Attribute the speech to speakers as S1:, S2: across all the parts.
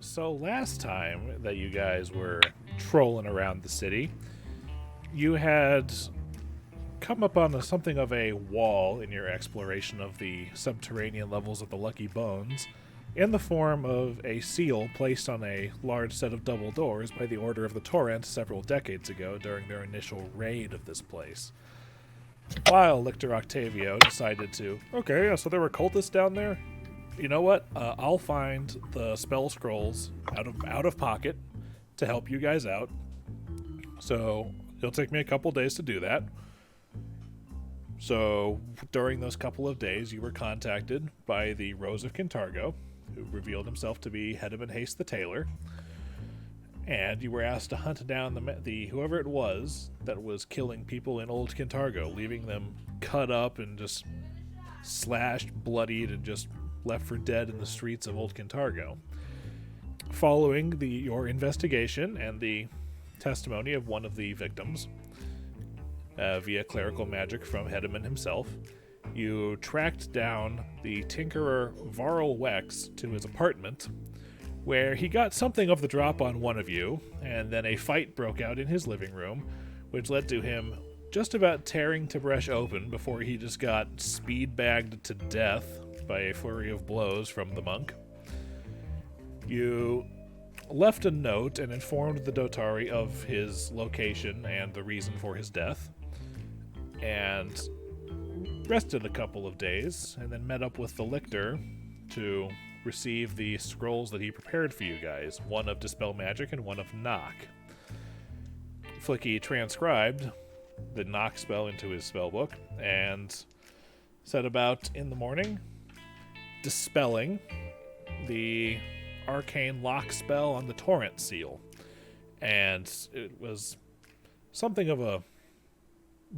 S1: So last time that you guys were trolling around the city, you had come up on something of a wall in your exploration of the subterranean levels of the Lucky Bones in the form of a seal placed on a large set of double doors by the Order of the Torrent several decades ago during their initial raid of this place. While Lictor Octavio decided to, okay, yeah, so there were cultists down there? You know what? I'll find the spell scrolls out of pocket to help you guys out. So it'll take me a couple days to do that. So during those couple of days, you were contacted by the Rose of Kintargo, who revealed himself to be Hedman Haste the Tailor, and you were asked to hunt down the whoever it was that was killing people in Old Kintargo, leaving them cut up and just slashed, bloodied, and just left for dead in the streets of Old Kintargo. Following your investigation and the testimony of one of the victims, via clerical magic from Hedman himself, you tracked down the tinkerer Varl Wex to his apartment, where he got something of the drop on one of you, and then a fight broke out in his living room, which led to him just about tearing Tib'resh open before he just got speed-bagged to death by a flurry of blows from the monk. You left a note and informed the Dotari of his location and the reason for his death, and rested a couple of days, and then met up with the Lictor to receive the scrolls that he prepared for you guys, one of Dispel Magic and one of Knock. Flickie transcribed the Knock spell into his spellbook and set about in the morning dispelling the arcane lock spell on the Torrent Seal. And it was something of a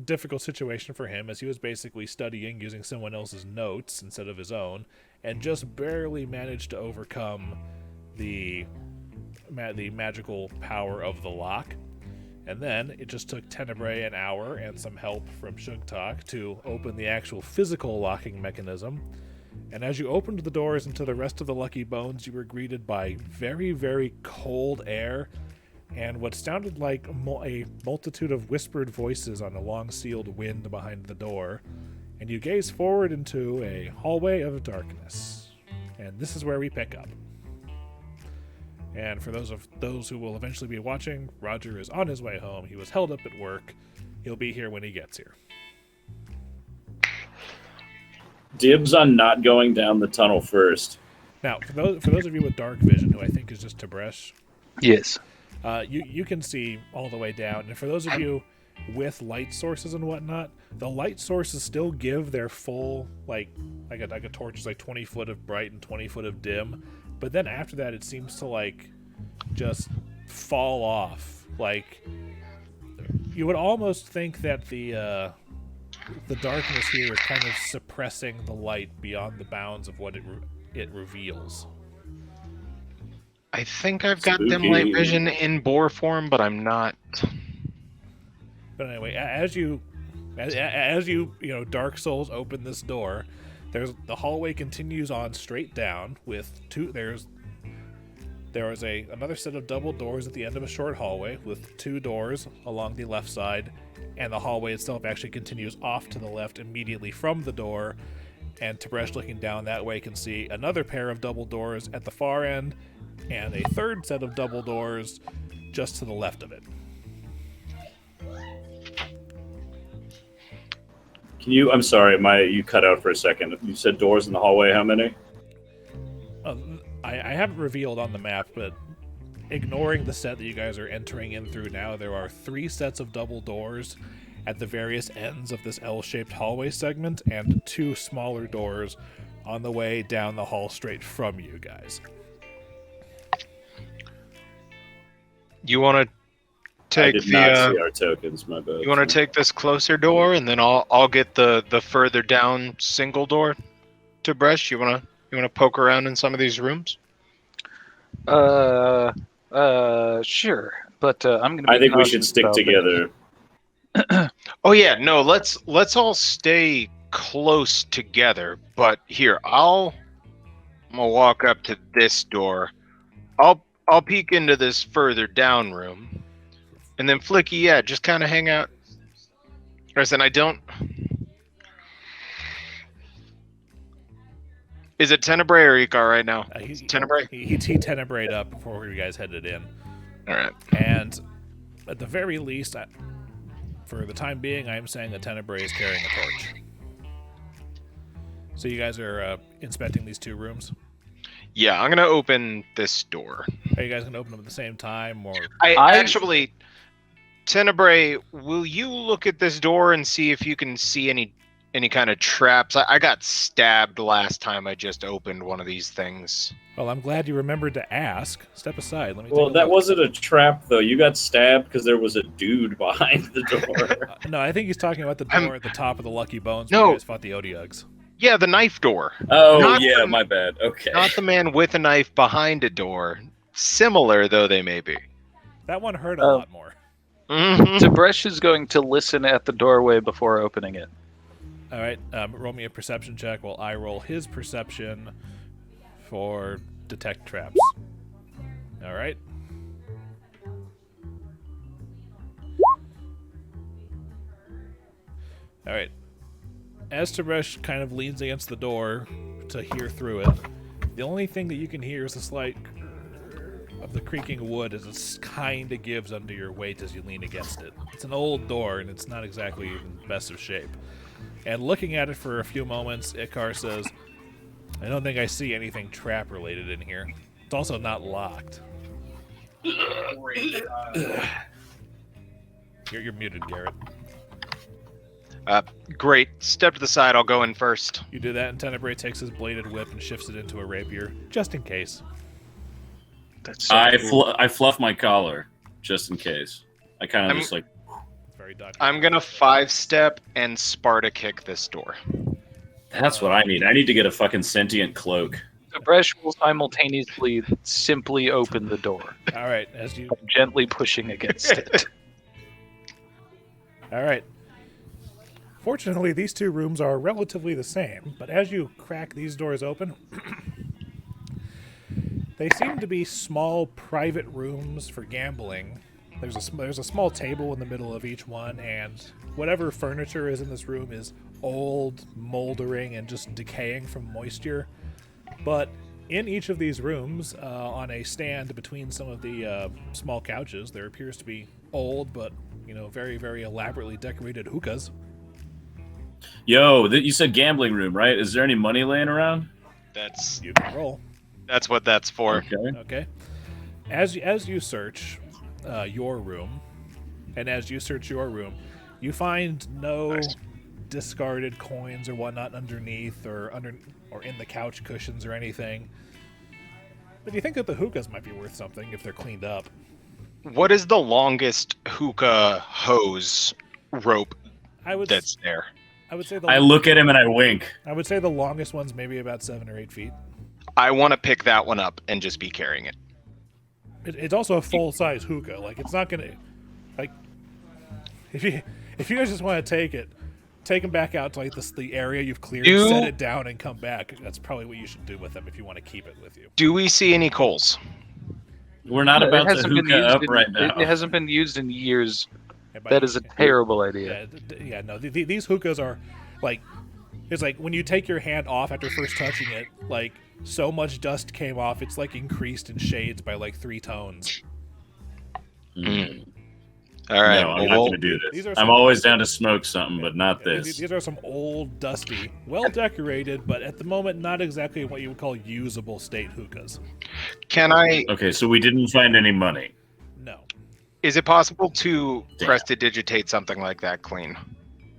S1: difficult situation for him, as he was basically studying using someone else's notes instead of his own, and just barely managed to overcome the magical power of the lock. And then it just took Tenebrae an hour and some help from Sugtok to open the actual physical locking mechanism. And as you opened the doors into the rest of the Lucky Bones, you were greeted by very, very cold air and what sounded like a multitude of whispered voices on a long-sealed wind behind the door. And you gaze forward into a hallway of darkness. And this is where we pick up. And for those who will eventually be watching, Roger is on his way home. He was held up at work. He'll be here when he gets here.
S2: Dibs on not going down the tunnel first.
S1: Now, for those of you with dark vision, who I think is just Tib'resh,
S3: yes,
S1: you can see all the way down. And for those of you with light sources and whatnot, the light sources still give their full like a torch is like 20 foot of bright and 20 foot of dim. But then after that, it seems to like just fall off. Like you would almost think that the darkness here is kind of suppressing the light beyond the bounds of what it reveals.
S3: I think I've got dim light vision in boar form, but I'm not.
S1: But anyway, as you Dark Souls open this door, the hallway continues on straight down with there is another set of double doors at the end of a short hallway with two doors along the left side, and the hallway itself actually continues off to the left immediately from the door. And Tib'resh, looking down that way, can see another pair of double doors at the far end and a third set of double doors just to the left of it.
S2: I'm sorry, you cut out for a second. You said doors in the hallway, how many?
S1: I haven't revealed on the map, but ignoring the set that you guys are entering in through now, there are 3 sets of double doors at the various ends of this L-shaped hallway segment, and 2 smaller doors on the way down the hall straight from you guys.
S3: You want to take
S2: see our tokens, my bad.
S3: You want to take this closer door, and then I'll get the further down single door to Bresh. You want to poke around in some of these rooms?
S4: Sure, but I'm gonna.
S2: I think we should stick together.
S3: Oh yeah, no. Let's all stay close together. But here, I'm gonna walk up to this door. I'll peek into this further down room, and then Flickie, yeah, just kind of hang out. Listen, I don't. Is it Tenebrae or Icar right now? Tenebrae.
S1: He Tenebrae'd up before you guys headed in.
S3: All right.
S1: And at the very least, for the time being, I am saying that Tenebrae is carrying a torch. So you guys are inspecting these 2 rooms?
S3: Yeah, I'm gonna open this door.
S1: Are you guys gonna open them at the same time, or?
S3: I actually, Tenebrae, will you look at this door and see if you can see any kind of traps? I got stabbed last time I just opened one of these things.
S1: Well, I'm glad you remembered to ask. Step aside. Let me.
S2: Well, that wasn't a trap, though. You got stabbed because there was a dude behind the door.
S1: No, I think he's talking about the door at the top of the Lucky Bones
S3: No.
S1: where you guys fought the Odiugs.
S3: Yeah, the knife door.
S2: Oh, yeah, my bad. Okay.
S3: Not the man with a knife behind a door. Similar, though they may be.
S1: That one hurt a lot more.
S3: Mhm.
S4: Tib'resh is going to listen at the doorway before opening it.
S1: All right, roll me a perception check while I roll his perception for detect traps. All right. All right. As Tib'resh kind of leans against the door to hear through it, the only thing that you can hear is a slight of the creaking wood as it kind of gives under your weight as you lean against it. It's an old door, and it's not exactly in the best of shape. And looking at it for a few moments, Icar says, I don't think I see anything trap-related in here. It's also not locked. You're muted, Garrett.
S3: Great. Step to the side. I'll go in first.
S1: You do that, and Tenebrae takes his bladed whip and shifts it into a rapier, just in case.
S4: That's so cool.
S2: I fluff my collar, just in case. I kind of just like...
S1: It's very Dutch.
S3: I'm gonna 5-step and Sparta kick this door.
S2: That's what I need. I need to get a fucking sentient cloak.
S4: Tib'resh will simultaneously simply open the door,
S1: All right, as you...
S4: gently pushing against it.
S1: All right. Fortunately, these 2 rooms are relatively the same, but as you crack these doors open, they seem to be small private rooms for gambling. There's a small table in the middle of each one, and whatever furniture is in this room is old, moldering, and just decaying from moisture. But in each of these rooms, on a stand between some of the small couches, there appears to be old but, very, very elaborately decorated hookahs.
S2: Yo, you said gambling room, right? Is there any money laying around?
S1: You can roll.
S3: That's what that's for.
S2: Okay.
S1: Okay. As you search your room, you find no discarded coins or whatnot underneath or in the couch cushions or anything. But you think that the hookahs might be worth something if they're cleaned up.
S3: What is the longest hookah hose rope that's there?
S1: I would say
S2: I look at him and I wink.
S1: I would say the longest one's maybe about 7 or 8 feet.
S3: I want to pick that one up and just be carrying it.
S1: It's also a full-size hookah. Like, it's not gonna, like, if you guys just want to take them back out to like the area you've cleared, set it down, and come back. That's probably what you should do with them if you want to keep it with you.
S3: Do we see any coals?
S2: We're not about to hookah up right now.
S4: It hasn't been used in years.
S1: And
S4: That is a terrible idea.
S1: No. These hookahs are like, it's like when you take your hand off after first touching it, like so much dust came off. It's like increased in shades by like 3 tones.
S3: All right.
S2: No, I'm not going to do this. I'm always down to smoke something, but not this.
S1: These are some old, dusty, well decorated, but at the moment not exactly what you would call usable state hookahs.
S3: Can I?
S2: Okay, so we didn't find any money.
S1: No.
S3: Is it possible to prestidigitate something like that clean?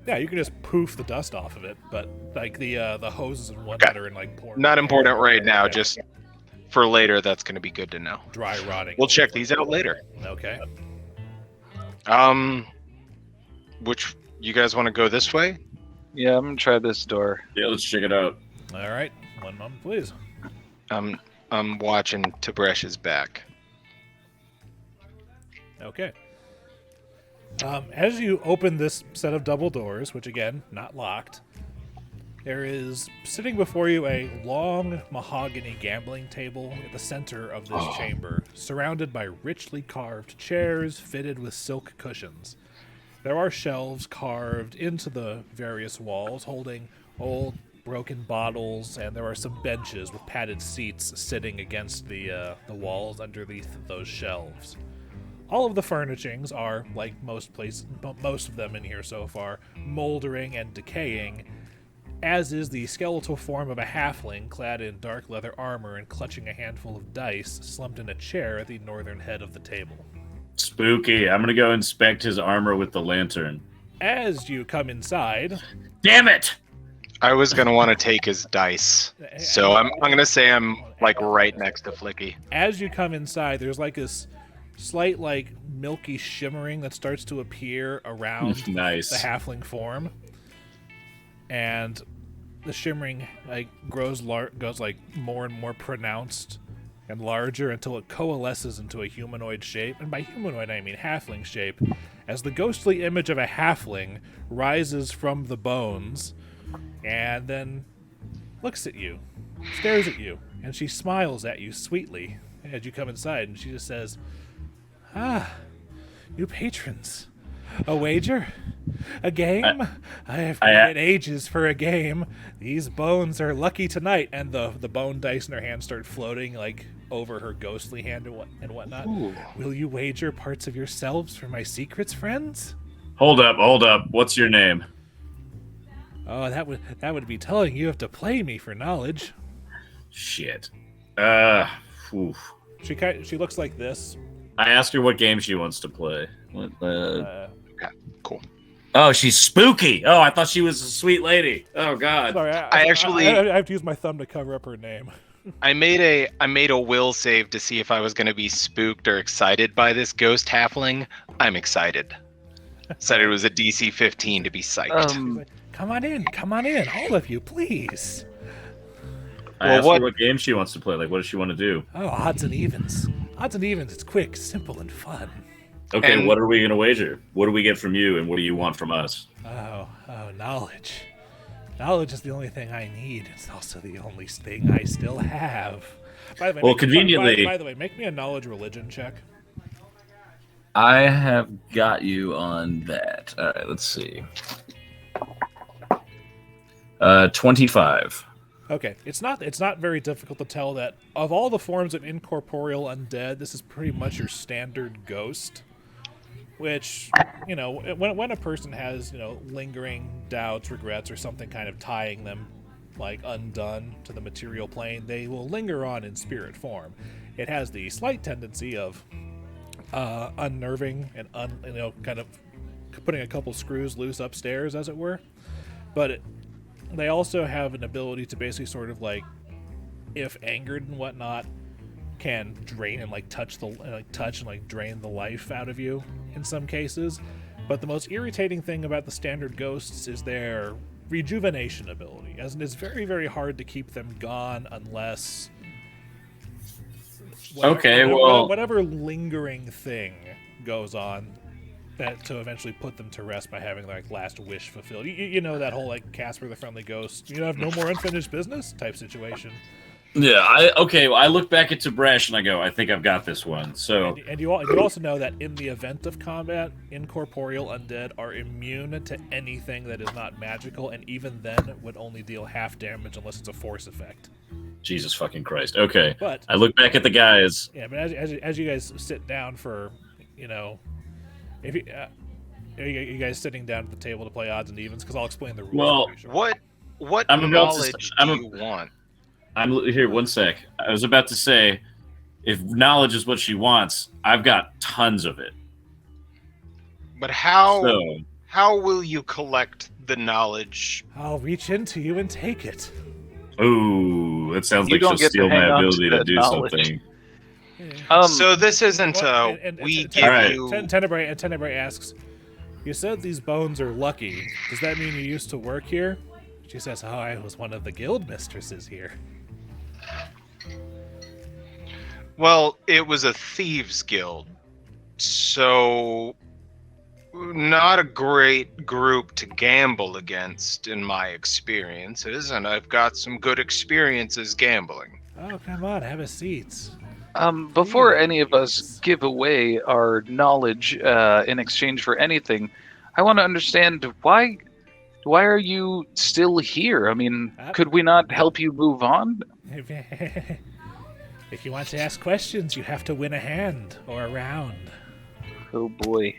S1: Yeah, you can just poof the dust off of it, but like the hoses and whatnot are in like pouring.
S3: Not important right now. Just for later. That's going to be good to know.
S1: Dry rotting.
S3: We'll check these out later.
S1: Okay.
S3: Which you guys want to go this way?
S4: Yeah, I'm gonna try this door.
S2: Yeah, let's check it out.
S1: All right. One moment, please.
S3: I'm watching Tibresh's back.
S1: Okay. As you open this set of double doors, which again, not locked, There is sitting before you a long mahogany gambling table at the center of this chamber, surrounded by richly carved chairs fitted with silk cushions. There are shelves carved into the various walls holding old broken bottles, and there are some benches with padded seats sitting against the walls underneath those shelves. All of the furnishings are, like most of them in here so far, moldering and decaying, as is the skeletal form of a halfling clad in dark leather armor and clutching a handful of dice slumped in a chair at the northern head of the table.
S2: Spooky. I'm gonna go inspect his armor with the lantern.
S1: As you come inside...
S2: Damn it!
S3: I was going to want to take his dice. So I'm going to say I'm, like, right next to Flickie.
S1: As you come inside, there's, like, this slight, like, milky shimmering that starts to appear around
S2: Nice.
S1: the halfling form. And the shimmering, like, goes, like, more and more pronounced and larger until it coalesces into a humanoid shape. And by humanoid, I mean halfling shape. As the ghostly image of a halfling rises from the bones... and then looks at you, stares at you, and she smiles at you sweetly as you come inside, and she just says, new patrons. A wager? A game? I have waited ages for a game. These bones are lucky tonight. And the bone dice in her hand start floating, like, over her ghostly hand and whatnot. Ooh. Will you wager parts of yourselves for my secrets, friends?
S2: Hold up. What's your name?
S1: Oh, that would be telling. You have to play me for knowledge.
S2: Shit. Oof.
S1: She looks like this.
S2: I asked her what game she wants to play.
S3: Okay, cool.
S2: Oh, she's spooky. Oh, I thought she was a sweet lady. Oh God.
S1: Sorry,
S3: I
S1: have to use my thumb to cover up her name.
S3: I made a will save to see if I was going to be spooked or excited by this ghost halfling. I'm excited. Said it was a DC 15 to be psyched.
S1: Come on in, all of you, please.
S2: I asked her what game she wants to play. Like, what does she want to do?
S1: Oh, odds and evens. It's quick, simple, and fun.
S2: Okay, and what are we going to wager? What do we get from you, and what do you want from us?
S1: Oh, knowledge. Knowledge is the only thing I need. It's also the only thing I still have. By the way, by the way, make me a knowledge religion check.
S5: I have got you on that. All right, let's see. 25.
S1: Okay, it's not very difficult to tell that of all the forms of incorporeal undead, this is pretty much your standard ghost. Which, you know, when a person has, you know, lingering doubts, regrets, or something kind of tying them, like, undone to the material plane, they will linger on in spirit form. It has the slight tendency of unnerving and kind of putting a couple screws loose upstairs, as it were. But they also have an ability to basically sort of, like, if angered and whatnot, can drain and touch and drain the life out of you in some cases. But the most irritating thing about the standard ghosts is their rejuvenation ability, as it is very, very hard to keep them gone unless whatever lingering thing goes on that to eventually put them to rest by having last wish fulfilled. You know that whole Casper the Friendly Ghost, you have no more unfinished business type situation.
S2: Yeah, I look back at Tib'resh and I go, I think I've got this one. So,
S1: and you also know that in the event of combat, incorporeal undead are immune to anything that is not magical, and even then would only deal half damage unless it's a force effect.
S2: Jesus fucking Christ. Okay,
S1: but
S2: I look back at the guys.
S1: Yeah, but as you guys sit down for, if are you guys sitting down at the table to play odds and evens? Because I'll explain the rules.
S2: Well,
S3: what knowledge do you want?
S2: I'm here. One sec. I was about to say, if knowledge is what she wants, I've got tons of it.
S3: But how will you collect the knowledge?
S1: I'll reach into you and take it.
S2: Ooh, that sounds like she'll steal my ability to do something.
S3: So this isn't
S1: Tenebrae asks, you said these bones are lucky. Does that mean you used to work here? She says, I was one of the guildmistresses here.
S3: Well, it was a thieves' guild, so not a great group to gamble against in my experiences, and I've got some good experiences gambling.
S1: Oh, come on, have a seat.
S4: Before any of us give away our knowledge in exchange for anything, I want to understand why are you still here? I mean, could we not help you move on?
S1: If you want to ask questions, you have to win a hand or a round.
S4: Oh boy.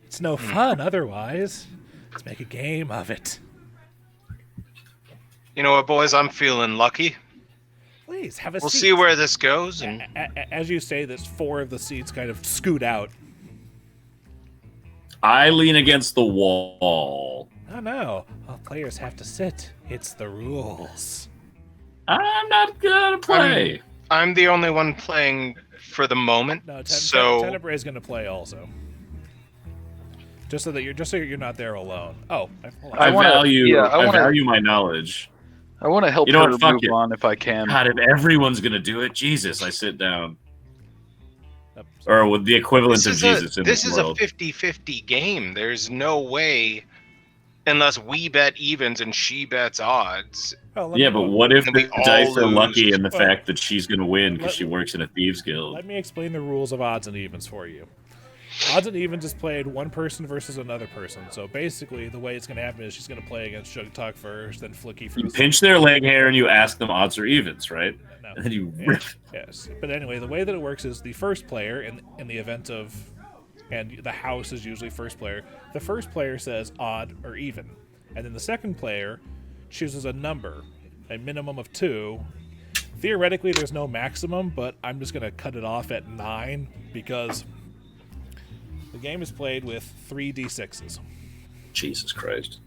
S1: It's no fun otherwise. Let's make a game of it.
S3: You know what, boys? I'm feeling lucky.
S1: Please, have a seat.
S3: We'll see where this goes. And
S1: As you say this, 4 of the seats kind of scoot out.
S2: I lean against the wall.
S1: Oh no, all players have to sit. It's the rules.
S2: I'm not gonna play.
S3: I'm the only one playing for the moment.
S1: No,
S3: so
S1: Tenebrae is going to play also. Just so you're not there alone. Oh, hold on.
S2: I value my knowledge.
S4: I want to help her move on if I can.
S2: God, if everyone's gonna do it, Jesus, I sit down.
S1: Oh,
S2: Or with the equivalent of Jesus in this world.
S3: This is a 50-50 game. There's no way, unless we bet evens and she bets odds.
S2: Yeah, but what if the dice are lucky in the
S1: Well,
S2: fact that she's going to win because she works in a thieves guild?
S1: Let me explain the rules of odds and evens for you. Odds and evens is played one person versus another person. So basically, the way it's going to happen is she's going to play against Sugtok first, then Flickie first.
S2: You pinch their leg hair and you ask them odds or evens, right?
S1: No.
S2: And then you rip.
S1: Yes. But anyway, the way that it works is the first player, in the event of, and the house is usually first player, the first player says odd or even. And then the second player chooses a number, a minimum of 2. Theoretically, there's no maximum, but I'm just going to cut it off at 9 because the game is played with 3d6s.
S2: Jesus Christ.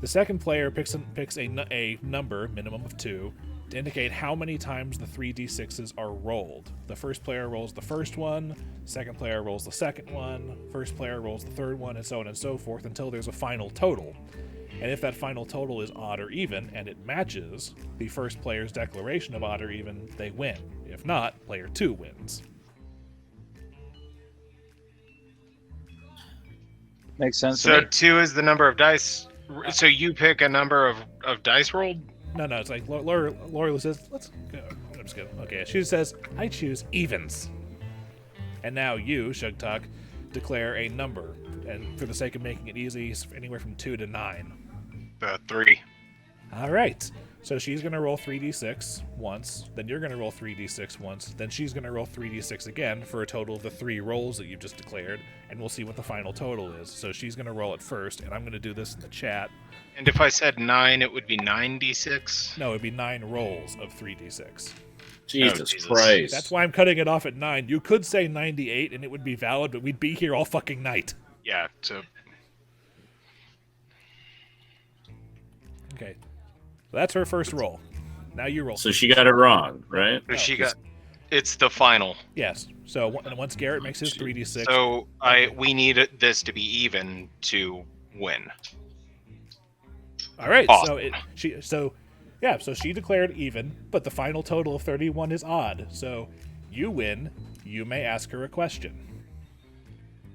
S1: The second player picks a number, minimum of 2, to indicate how many times the 3d6s are rolled. The first player rolls the first one, second player rolls the second one, first player rolls the third one, and so on and so forth until there's a final total. And if that final total is odd or even, and it matches the first player's declaration of odd or even, they win. If not, player 2 wins.
S4: Makes sense.
S3: So 2 is the number of dice. So you pick a number of dice rolled?
S1: No, it's like Laura says, let's go. I'm just kidding. Okay, she says, I choose evens. And now you, Sugtok, declare a number. And for the sake of making it easy, anywhere from 2 to 9.
S3: 3.
S1: All right. So she's going to roll 3d6 once, then you're going to roll 3d6 once, then she's going to roll 3d6 again for a total of the 3 rolls that you've just declared, and we'll see what the final total is. So she's going to roll it first, and I'm going to do this in the chat.
S3: And if I said 9, it would be 9d6?
S1: No, it'd be 9 rolls of 3d6.
S2: Jesus Christ.
S1: That's why I'm cutting it off at 9. You could say 98 and it would be valid, but we'd be here all fucking night.
S3: Yeah, so...
S1: Okay. So that's her first roll. Now you roll.
S2: So she got it wrong, right?
S3: No, it's the final.
S1: Yes. So once Garrett makes his 3d6.
S3: So we need this to be even to win.
S1: All right.
S3: Awesome.
S1: So she declared even, but the final total of 31 is odd. So you win. You may ask her a question.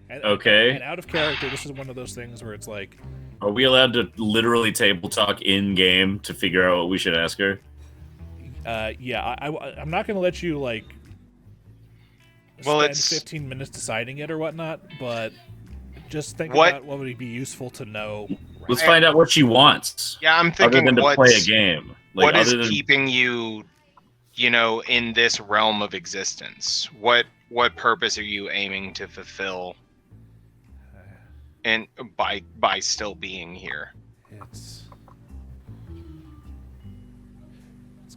S2: Okay.
S1: And out of character, this is one of those things where it's like,
S2: are we allowed to literally table talk in game to figure out what we should ask her?
S1: yeah, I'm not going to let you spend 15 minutes deciding it or whatnot, but just think about what would be useful to know. Right?
S2: Let's find out what she wants.
S3: Yeah, I'm thinking
S2: other than to play a game.
S3: What is keeping you, in this realm of existence? What purpose are you aiming to fulfill? And by still being here,
S1: it's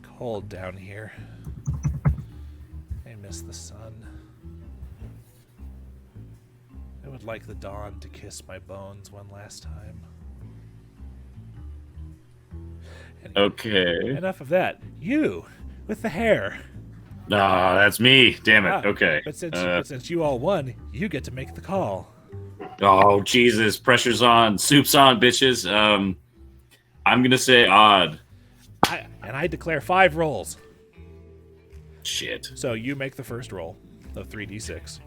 S1: cold down here. I miss the sun. I would like the dawn to kiss my bones one last time. Anyway,
S2: Okay.
S1: Enough of that. You with the hair.
S2: Nah, that's me. Damn it. Okay.
S1: But since you all won, you get to make the call.
S2: Oh, Jesus. Pressure's on. Soup's on, bitches. I'm going to say odd.
S1: I declare 5 rolls.
S2: Shit.
S1: So you make the first roll of 3d6.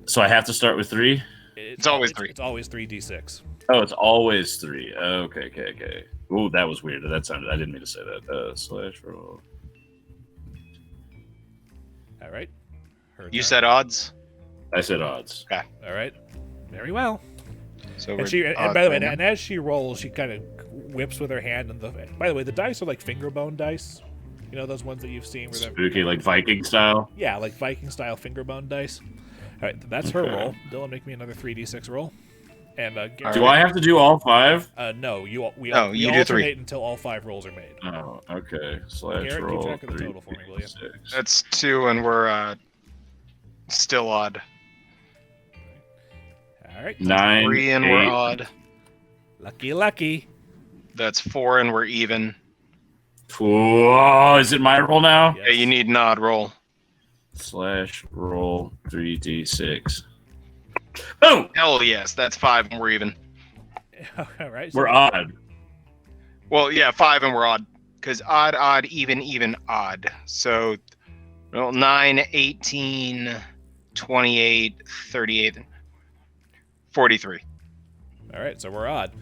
S2: So I have to start with 3?
S3: It's always 3.
S1: It's always 3d6.
S2: Oh, it's always 3. Okay. Ooh, that was weird. I didn't mean to say that. Slash roll.
S1: All right.
S3: You said odds?
S2: I said odds.
S3: Okay.
S1: All right. Very well.
S3: So
S1: And by the way, and as she rolls, she kind of whips with her hand. And by the way, the dice are like finger bone dice. You know those ones that you've seen where they're
S2: Spooky, like Viking style?
S1: Yeah, like Viking style finger bone dice. All right, that's her
S2: Okay.
S1: roll. Dillon, make me another 3d6 roll. And Garrett,
S2: Do I have to do all 5?
S1: No, we
S3: you do
S1: alternate
S3: 3
S1: until all 5 rolls are made.
S2: Oh, okay. Slash
S1: Garrett, keep
S2: roll
S1: track of the
S2: 3,
S1: total for me, will you?
S2: 6.
S3: That's 2, and we're still odd.
S1: All right.
S2: 9,
S3: 3, and
S2: 8.
S3: we're odd.
S1: Lucky.
S3: That's 4, and we're even.
S2: Whoa, is it my roll now?
S1: Yes.
S3: Yeah, you need an odd roll.
S2: Slash roll 3d6. Boom!
S3: Hell yes, that's 5, and we're even.
S1: All right.
S2: We're odd.
S3: Well, yeah, 5, and we're odd. Because odd, even, odd. So, 9, 18, 28, 38, 43.
S1: All right, so we're odd.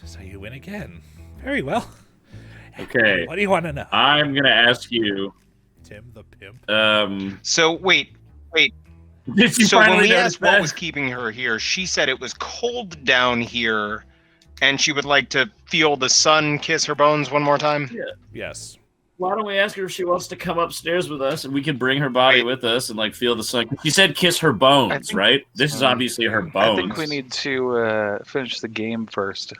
S1: So you win again. Very well.
S2: Okay.
S1: What do you want to know?
S2: I'm going to ask you,
S1: Tim the pimp.
S3: So, wait.
S2: Did you
S3: So when
S2: finally
S3: we
S2: notice
S3: asked what
S2: that?
S3: was keeping her here, she said it was cold down here, and she would like to feel the sun kiss her bones one more time.
S1: Yes.
S2: Why don't we ask her if she wants to come upstairs with us, and we can bring her body with us and like feel the sun? She said kiss her bones, right? This is obviously her bones.
S4: I think we need to finish the game first.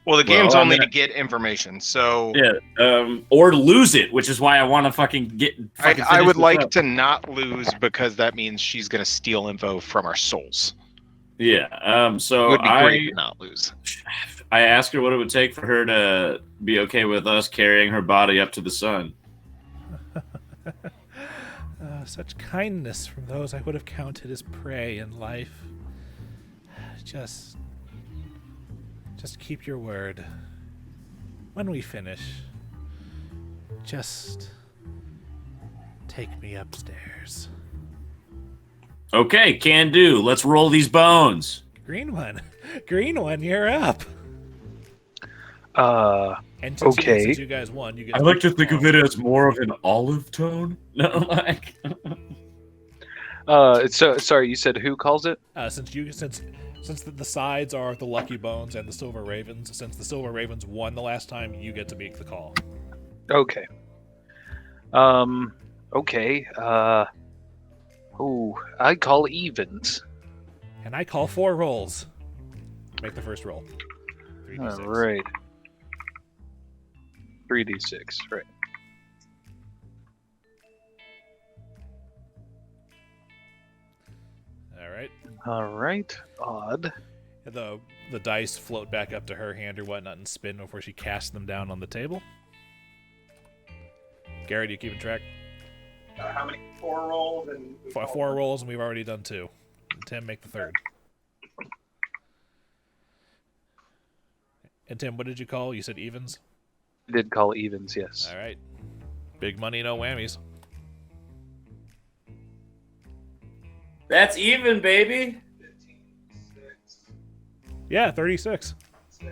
S3: Well, the game's
S2: I'm
S3: only
S2: gonna-
S3: to get information, so
S2: or lose it, which is why I want to fucking get.
S3: I would like to not lose because that means she's going to steal info from our souls.
S2: Yeah.
S3: It
S2: So
S3: would be great to not lose.
S2: I asked her what it would take for her to be okay with us carrying her body up to the sun.
S1: Such kindness from those I would have counted as prey in life. Just keep your word. When we finish, just take me upstairs.
S2: Okay, can do. Let's roll these bones.
S1: Green one, you're up. And
S4: Okay.
S1: since you guys won, you get.
S2: I like to think of it as more of an olive tone. No, like.
S4: So sorry, you said who calls it?
S1: Since the sides are the Lucky Bones and the Silver Ravens, since the Silver Ravens won the last time, you get to make the call.
S4: Okay. Okay. I call evens.
S1: And I call 4 rolls. Make the first roll. 3d6.
S4: All right. 3d6. Right.
S1: All right.
S4: All right. Odd.
S1: The dice float back up to her hand or whatnot and spin before she casts them down on the table. Garrett, you keeping track?
S6: How many? 4 rolls and
S1: 4 rolls, and we've already done 2. Tim, make the third. And Tim, what did you call? You said evens?
S4: I did call evens, yes.
S1: All right. Big money, no whammies.
S2: That's even, baby.
S6: 15, 6,
S1: Yeah, 36.
S6: 6.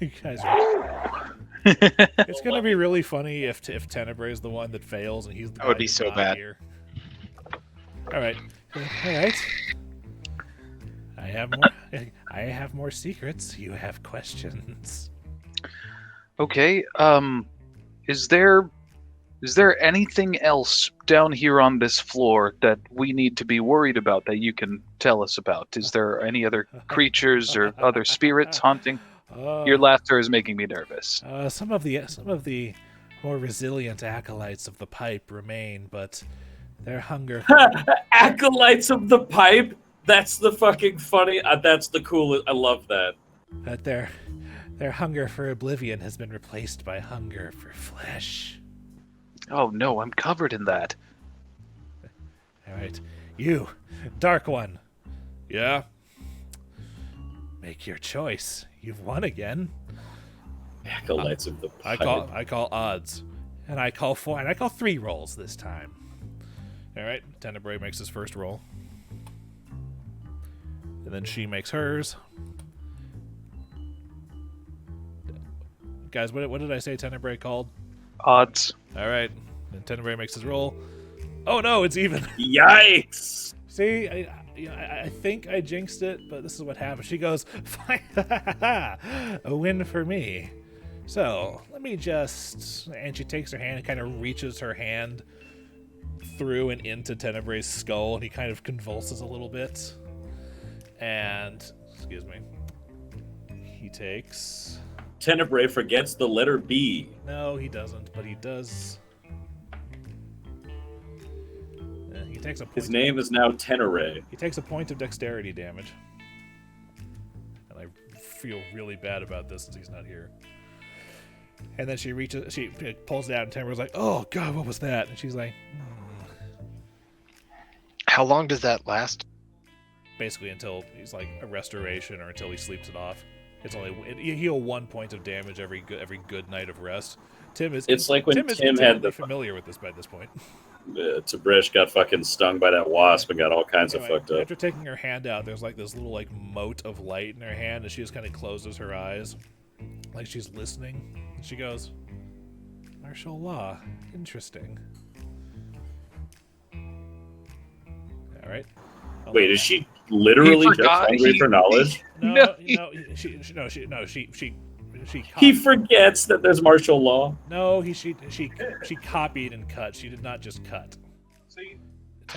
S1: You guys are... It's going to be really funny if Tenebrae is the one that fails and he's the
S3: That would
S1: guy
S3: be
S1: who's
S3: so
S1: not
S3: bad.
S1: Here. All right. I have more secrets. You have questions.
S4: Okay. Is there anything else down here on this floor that we need to be worried about that you can tell us about? Is there any other creatures or other spirits haunting? Your laughter is making me nervous.
S1: Some of the more resilient acolytes of the pipe remain, but their hunger
S2: Acolytes of the pipe. That's the fucking funny. That's the coolest. I love that.
S1: but their hunger for oblivion has been replaced by hunger for flesh.
S4: Oh no, I'm covered in that.
S1: All right, you, Dark One. Yeah. Make your choice. You've won again.
S2: Acolytes of the pipe.
S1: I call odds, and I call 4, and I call 3 rolls this time. All right, Tenebrae makes his first roll. And then she makes hers. Guys, what did I say Tenebrae called?
S4: Odds.
S1: All right, and Tenebrae makes his roll. Oh no, it's even.
S5: Yikes!
S1: See, I think I jinxed it, but this is what happened. She goes, fine, a win for me. So, let me just... And she takes her hand and kind of reaches her hand through and into Tenebrae's skull, and he kind of convulses a little bit. And, excuse me, he takes...
S5: Tenebrae forgets the letter B.
S1: No, he doesn't, but he does... He takes a point.
S5: His name is now Tenebrae.
S1: He takes a point of dexterity damage. And I feel really bad about this since he's not here. And then she pulls it out, and Tenebrae's like, oh god, what was that? And she's like,
S3: How long does that last?
S1: basically until he's like a restoration or until he sleeps it off. It's only you heal 1 point of damage every good night of rest.
S5: It's like when Tim had the
S1: familiar with this by this point.
S5: Tib'resh got fucking stung by that wasp and got all kinds of fucked up.
S1: After taking her hand out, there's like this little like mote of light in her hand, and she just kind of closes her eyes, like she's listening. And she goes, "Martial law, interesting." All right.
S5: Wait, is she literally just hungry for knowledge?
S1: He
S5: forgets that there's martial law.
S1: No, she copied and cut. She did not just cut.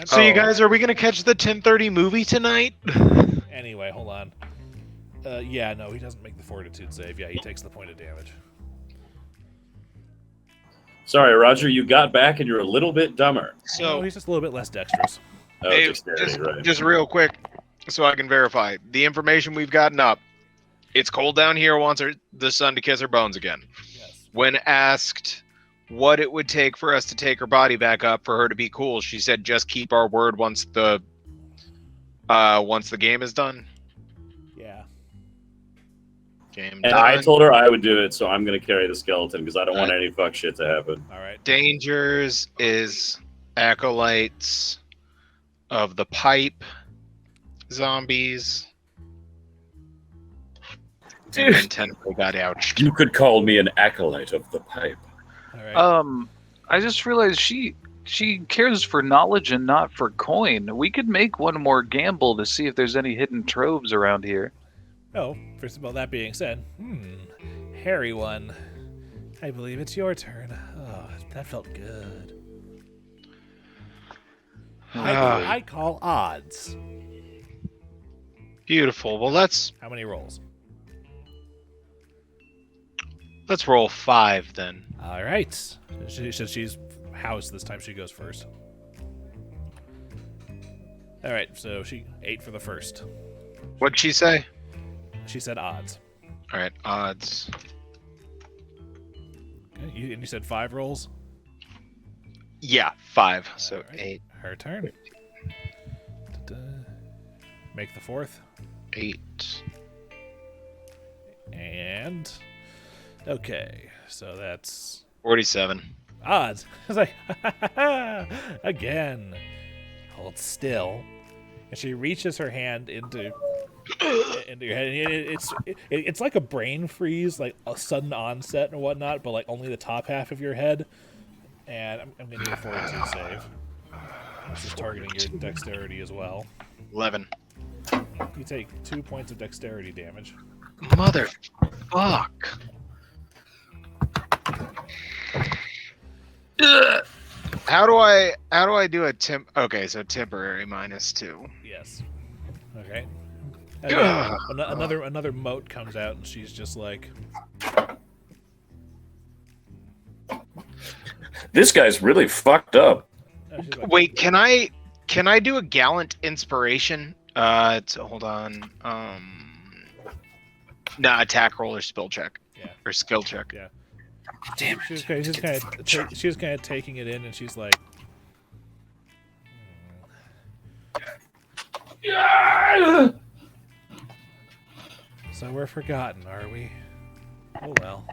S3: So you guys, are we gonna catch the 10:30 movie tonight?
S1: Anyway, hold on. Yeah, no, he doesn't make the fortitude save. Yeah, he takes the point of damage.
S5: Sorry, Roger, you got back and you're a little bit dumber.
S3: So
S1: he's just a little bit less dexterous.
S5: Oh,
S3: hey,
S5: dexterity, right.
S3: just real quick, so I can verify the information we've gotten up. It's cold down here. Wants the sun to kiss her bones again.
S1: Yes.
S3: When asked what it would take for us to take her body back up for her to be cool, she said, "Just keep our word once the game is done."
S1: Yeah.
S3: Game
S5: And
S3: done.
S5: I told her I would do it, so I'm going to carry the skeleton because I don't want any fuck shit to happen.
S1: All right.
S3: Dangers is acolytes of the pipe, zombies.
S5: Dude.
S3: And then Tenebrae got ouched.
S5: You could call me an acolyte of the pipe.
S1: All right.
S4: I just realized she cares for knowledge and not for coin. We could make one more gamble to see if there's any hidden troves around here.
S1: Oh, first of all, that being said, hairy one. I believe it's your turn. Oh, that felt good. I call odds.
S3: Beautiful. Well, let's
S1: How many rolls?
S3: roll 5 then.
S1: All right. She's housed this time. She goes first. All right. So she 8 for the first.
S3: What'd she say?
S1: She said odds.
S3: All right, odds.
S1: Okay, and you said 5 rolls.
S3: Yeah, 5. So
S1: All right.
S3: 8.
S1: Her turn. Make the fourth.
S3: 8.
S1: And okay, so that's
S3: 47.
S1: odds. I was like, again. Hold still. And she reaches her hand into your head. And it's like a brain freeze, like a sudden onset and whatnot, but like only the top half of your head. And I'm going to need a fortitude save. This is targeting your dexterity as well.
S3: 11.
S1: You take 2 points of dexterity damage.
S3: Mother fuck. How do I do a Okay, so temporary -2.
S1: Yes. Okay. Again, another mote comes out, and she's just like,
S5: This guy's really fucked up.
S1: she's like,
S3: Wait, can I do a gallant inspiration? Hold on. Nah, attack roll or skill check.
S1: Yeah.
S3: Or skill check.
S1: Yeah.
S5: Damn
S1: She's kind of taking it in, and she's like, so we're forgotten, are we? Oh well.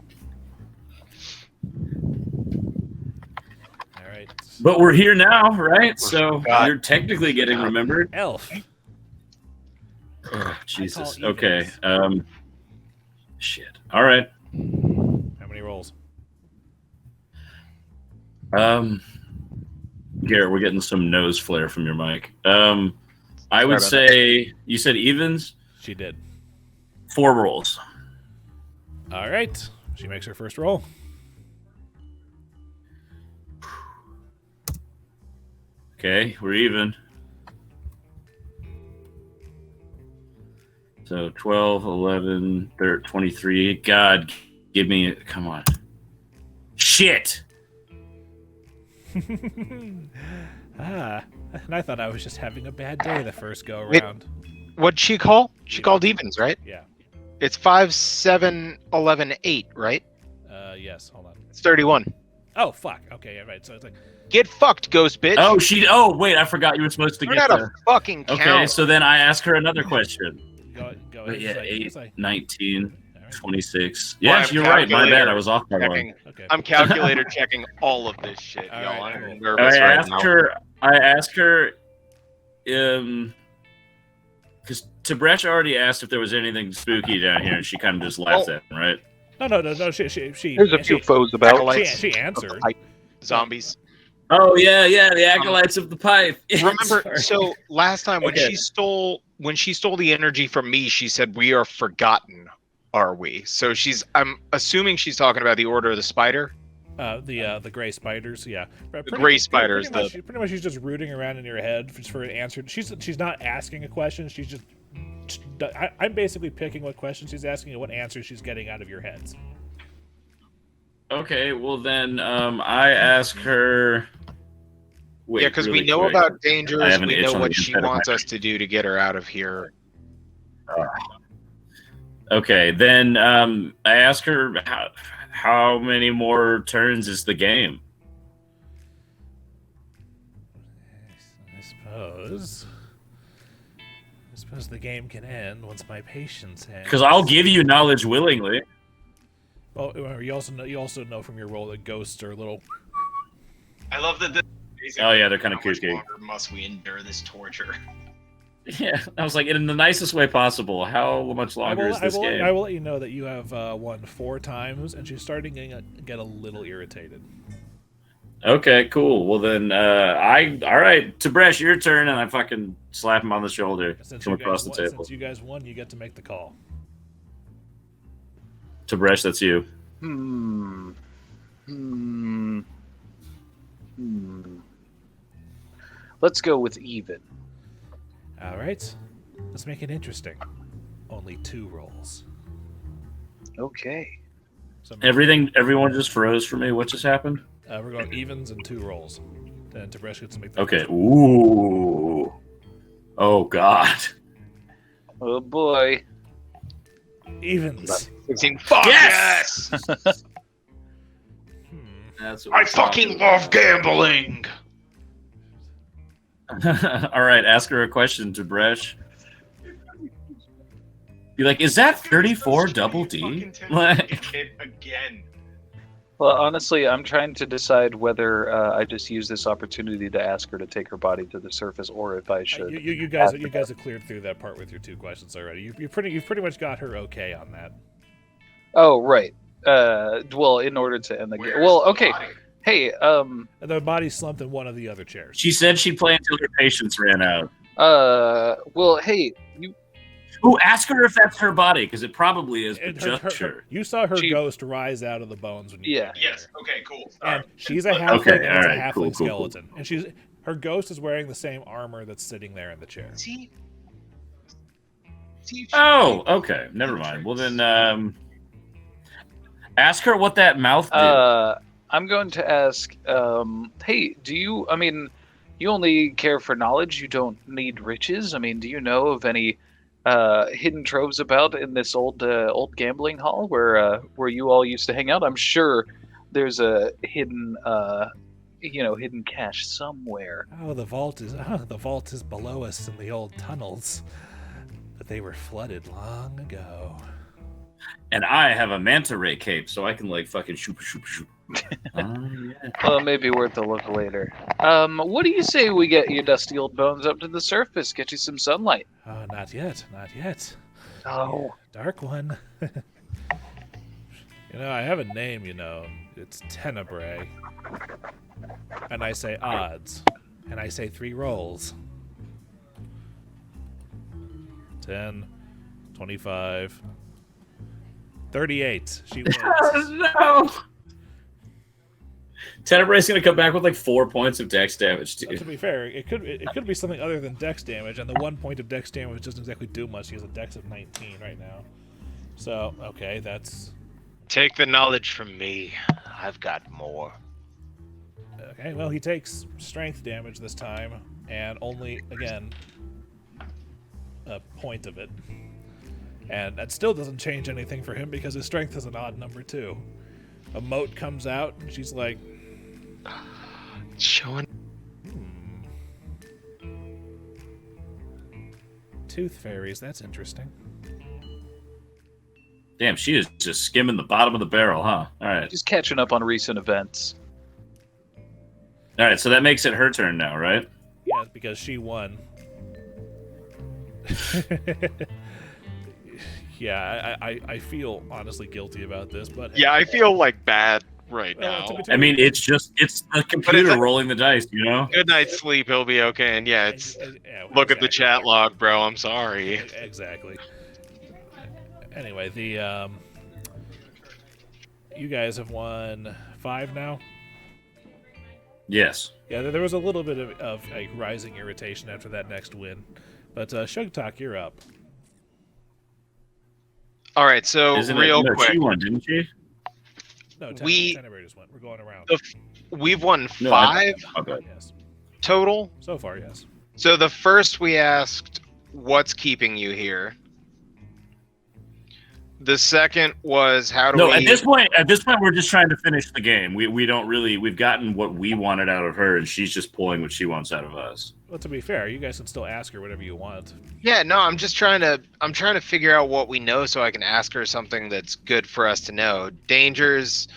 S1: All right.
S2: But we're here now, right? So
S3: God.
S2: you're technically getting remembered.
S1: Elf.
S2: Oh, Jesus.
S1: call
S2: Okay.
S1: evens.
S2: Shit. All right.
S1: How many rolls?
S2: Garrett, we're getting some nose flare from your mic. I would say you said evens.
S1: She did.
S2: 4 rolls.
S1: All right. She makes her first roll.
S2: Okay, we're even. So 12, 11, 13, 23. God, give me. Come on. Shit.
S1: And I thought I was just having a bad day the first go around.
S3: What'd she call? She called evens, right?
S1: Yeah.
S3: It's 5, 7, 11, 8, right?
S1: Yes. Hold on.
S3: It's 31.
S1: Oh fuck. Okay. Yeah, right. So it's like
S3: Get fucked, ghost bitch.
S2: Oh, Oh, wait. I forgot you were supposed to
S3: Learn
S2: get
S3: how to fucking count.
S2: Okay, so then I ask her another question.
S1: go
S2: Wait, yeah,
S1: it's like-
S2: 8,
S1: it's like-
S2: 19,
S1: all right.
S2: 26.
S3: Well,
S2: Yes,
S3: I'm
S2: you're right. My bad.
S3: calculator
S2: I was off by one.
S3: Checking.
S1: Okay.
S3: I'm calculator checking all of this shit,
S1: All
S3: y'all.
S1: right,
S3: I'm
S1: cool.
S3: nervous right now.
S2: I asked her, because Tib'resh already asked if there was anything spooky down here, and she kind of just laughed at him, right?
S1: No. She.
S4: There's a few foes about.
S3: Acolytes.
S1: She answered.
S3: Zombies.
S2: Oh yeah, the acolytes of the pipe.
S3: Remember,
S2: Sorry.
S3: so last time when
S2: Okay.
S3: she stole the energy from me, she said, "We are forgotten, are we?" So I'm assuming she's talking about the Order of the Spider.
S1: The gray spiders. Yeah.
S3: The gray spiders.
S1: Pretty much, she's just rooting around in your head for an answer. She's not asking a question. She's just. I'm basically picking what questions she's asking and what answers she's getting out of your heads.
S2: Okay, well then, I ask her. Wait,
S3: Yeah, because we
S2: really
S3: know
S2: quick.
S3: about
S2: I
S3: dangers.
S2: have an
S3: We
S2: itch
S3: know
S2: on
S3: what
S2: the
S3: she
S2: inside of
S3: wants
S2: my-
S3: us to do to get her out of here.
S2: Okay, then I ask her how many more turns is the game?
S1: I suppose the game can end once my patience ends.
S2: Because I'll give you knowledge willingly.
S1: Oh, you also know from your role that ghosts are little.
S6: I love that.
S2: Oh, yeah, they're kinda
S6: How much
S2: kooky.
S6: longer must we endure this torture?
S2: Yeah, I was like, in the nicest way possible. How much longer is this game?
S1: I will let you know that you have won 4 times, and she's starting to get a little irritated.
S2: Okay, cool. Well then, all right, Tib'resh, your turn, and I fucking slap him on the shoulder
S1: Since
S2: from
S1: you,
S2: across
S1: guys
S2: the
S1: won,
S2: table.
S1: since you guys won, you get to make the call.
S2: Tib'resh, that's you.
S4: Let's go with even.
S1: All right, let's make it interesting. Only 2 rolls.
S4: Okay.
S1: So
S2: Everyone just froze for me. What just happened?
S1: we're going evens and 2 rolls. Then Tib'resh gets to make the
S2: Okay.
S1: first.
S2: Ooh. Oh God.
S4: Oh boy.
S1: Evens.
S3: 16. Fuck
S2: Yes!
S3: yes!
S2: That's what
S3: I
S2: we're
S3: fucking
S2: talking
S3: love gambling.
S2: about. All right, ask her a question, Tib'resh. Be like, is that 34 double D? Like,
S6: Again.
S4: Well, honestly, I'm trying to decide whether I just use this opportunity to ask her to take her body to the surface, or if I should.
S1: You guys have cleared through that part with your 2 questions already. You've pretty much got her okay on that.
S4: Oh, right. Well, in order to end the game. Well, okay. Hey,
S1: And the body slumped in one of the other chairs.
S2: she said she'd play until her patience ran out.
S4: well, hey, you.
S2: Ooh, ask her if that's her body, because it probably is, but
S1: And
S2: just sure.
S1: you saw her
S4: She-
S1: ghost rise out of the bones when you
S4: Yeah.
S1: got
S6: Yes.
S1: there.
S6: Okay. Cool.
S1: And she's a halfling,
S2: Okay,
S1: and it's
S2: alright,
S1: a halfling
S2: cool, cool.
S1: skeleton. And her ghost is wearing the same armor that's sitting there in the chair.
S6: See.
S2: Oh, okay. Never mind. Well, then, ask her what that mouth did.
S4: I'm going to ask. Hey, do you? I mean, you only care for knowledge. You don't need riches. I mean, do you know of any hidden troves about in this old gambling hall where you all used to hang out? I'm sure there's a hidden hidden cache somewhere.
S1: Oh, the vault is below us in the old tunnels, but they were flooded long ago.
S2: And I have a manta ray cape, so I can, like, fucking shoop.
S5: Yeah.
S4: Well, it may be worth a look later. What do you say we get you dusty old bones up to the surface, get you some sunlight?
S1: Oh, not yet. Not yet.
S4: Oh.
S1: Dark one. I have a name, It's Tenebrae. And I say odds. And I say 3 rolls. 10, 25, 38. She wins.
S2: No. Tenebrae's gonna come back with like 4 points of dex damage,
S1: To
S2: dude.
S1: be fair, it could be something other than dex damage, and the 1 point of dex damage doesn't exactly do much. He has a dex of 19 right now. So, okay, that's...
S3: Take the knowledge from me. I've got more.
S1: Okay, well, he takes strength damage this time, and only, again, a point of it. And that still doesn't change anything for him because his strength is an odd number, too. A moat comes out, and she's like...
S3: Showing.
S1: Tooth fairies, that's interesting.
S5: Damn, she is just skimming the bottom of the barrel, huh? All right.
S4: Just catching up on recent events.
S5: All right, so that makes it her turn now, right?
S1: Yeah, because she won. Yeah, I feel honestly guilty about this, but...
S3: Yeah, I feel like bad right
S1: Well,
S3: now.
S1: to be
S5: I mean, it's the computer
S3: like-
S5: rolling the dice, you know?
S3: Good night's sleep, he'll be okay. And yeah, it's
S1: Yeah,
S3: look at the
S1: exactly.
S3: chat log, bro. I'm sorry.
S1: Exactly. Anyway, you guys have won 5 now.
S5: Yes.
S1: Yeah, there was a little bit of like rising irritation after that next win, but Sugtok, you're up.
S3: All right, so
S5: Isn't
S3: real
S5: it? No,
S3: quick,
S5: she won, didn't she?
S1: No,
S3: We-
S1: Tenebrae just went. We're going around.
S3: we've won
S5: No,
S3: 5
S5: Okay.
S1: Yes,
S3: total.
S1: so far, yes.
S3: So the first we asked, "What's keeping you here?" The second was, "How do
S5: No,
S3: we?"
S5: at this point, we're just trying to finish the game. We don't really. We've gotten what we wanted out of her, and she's just pulling what she wants out of us.
S1: Well, to be fair, you guys can still ask her whatever you want.
S3: Yeah, no, I'm trying to figure out what we know so I can ask her something that's good for us to know. Dangers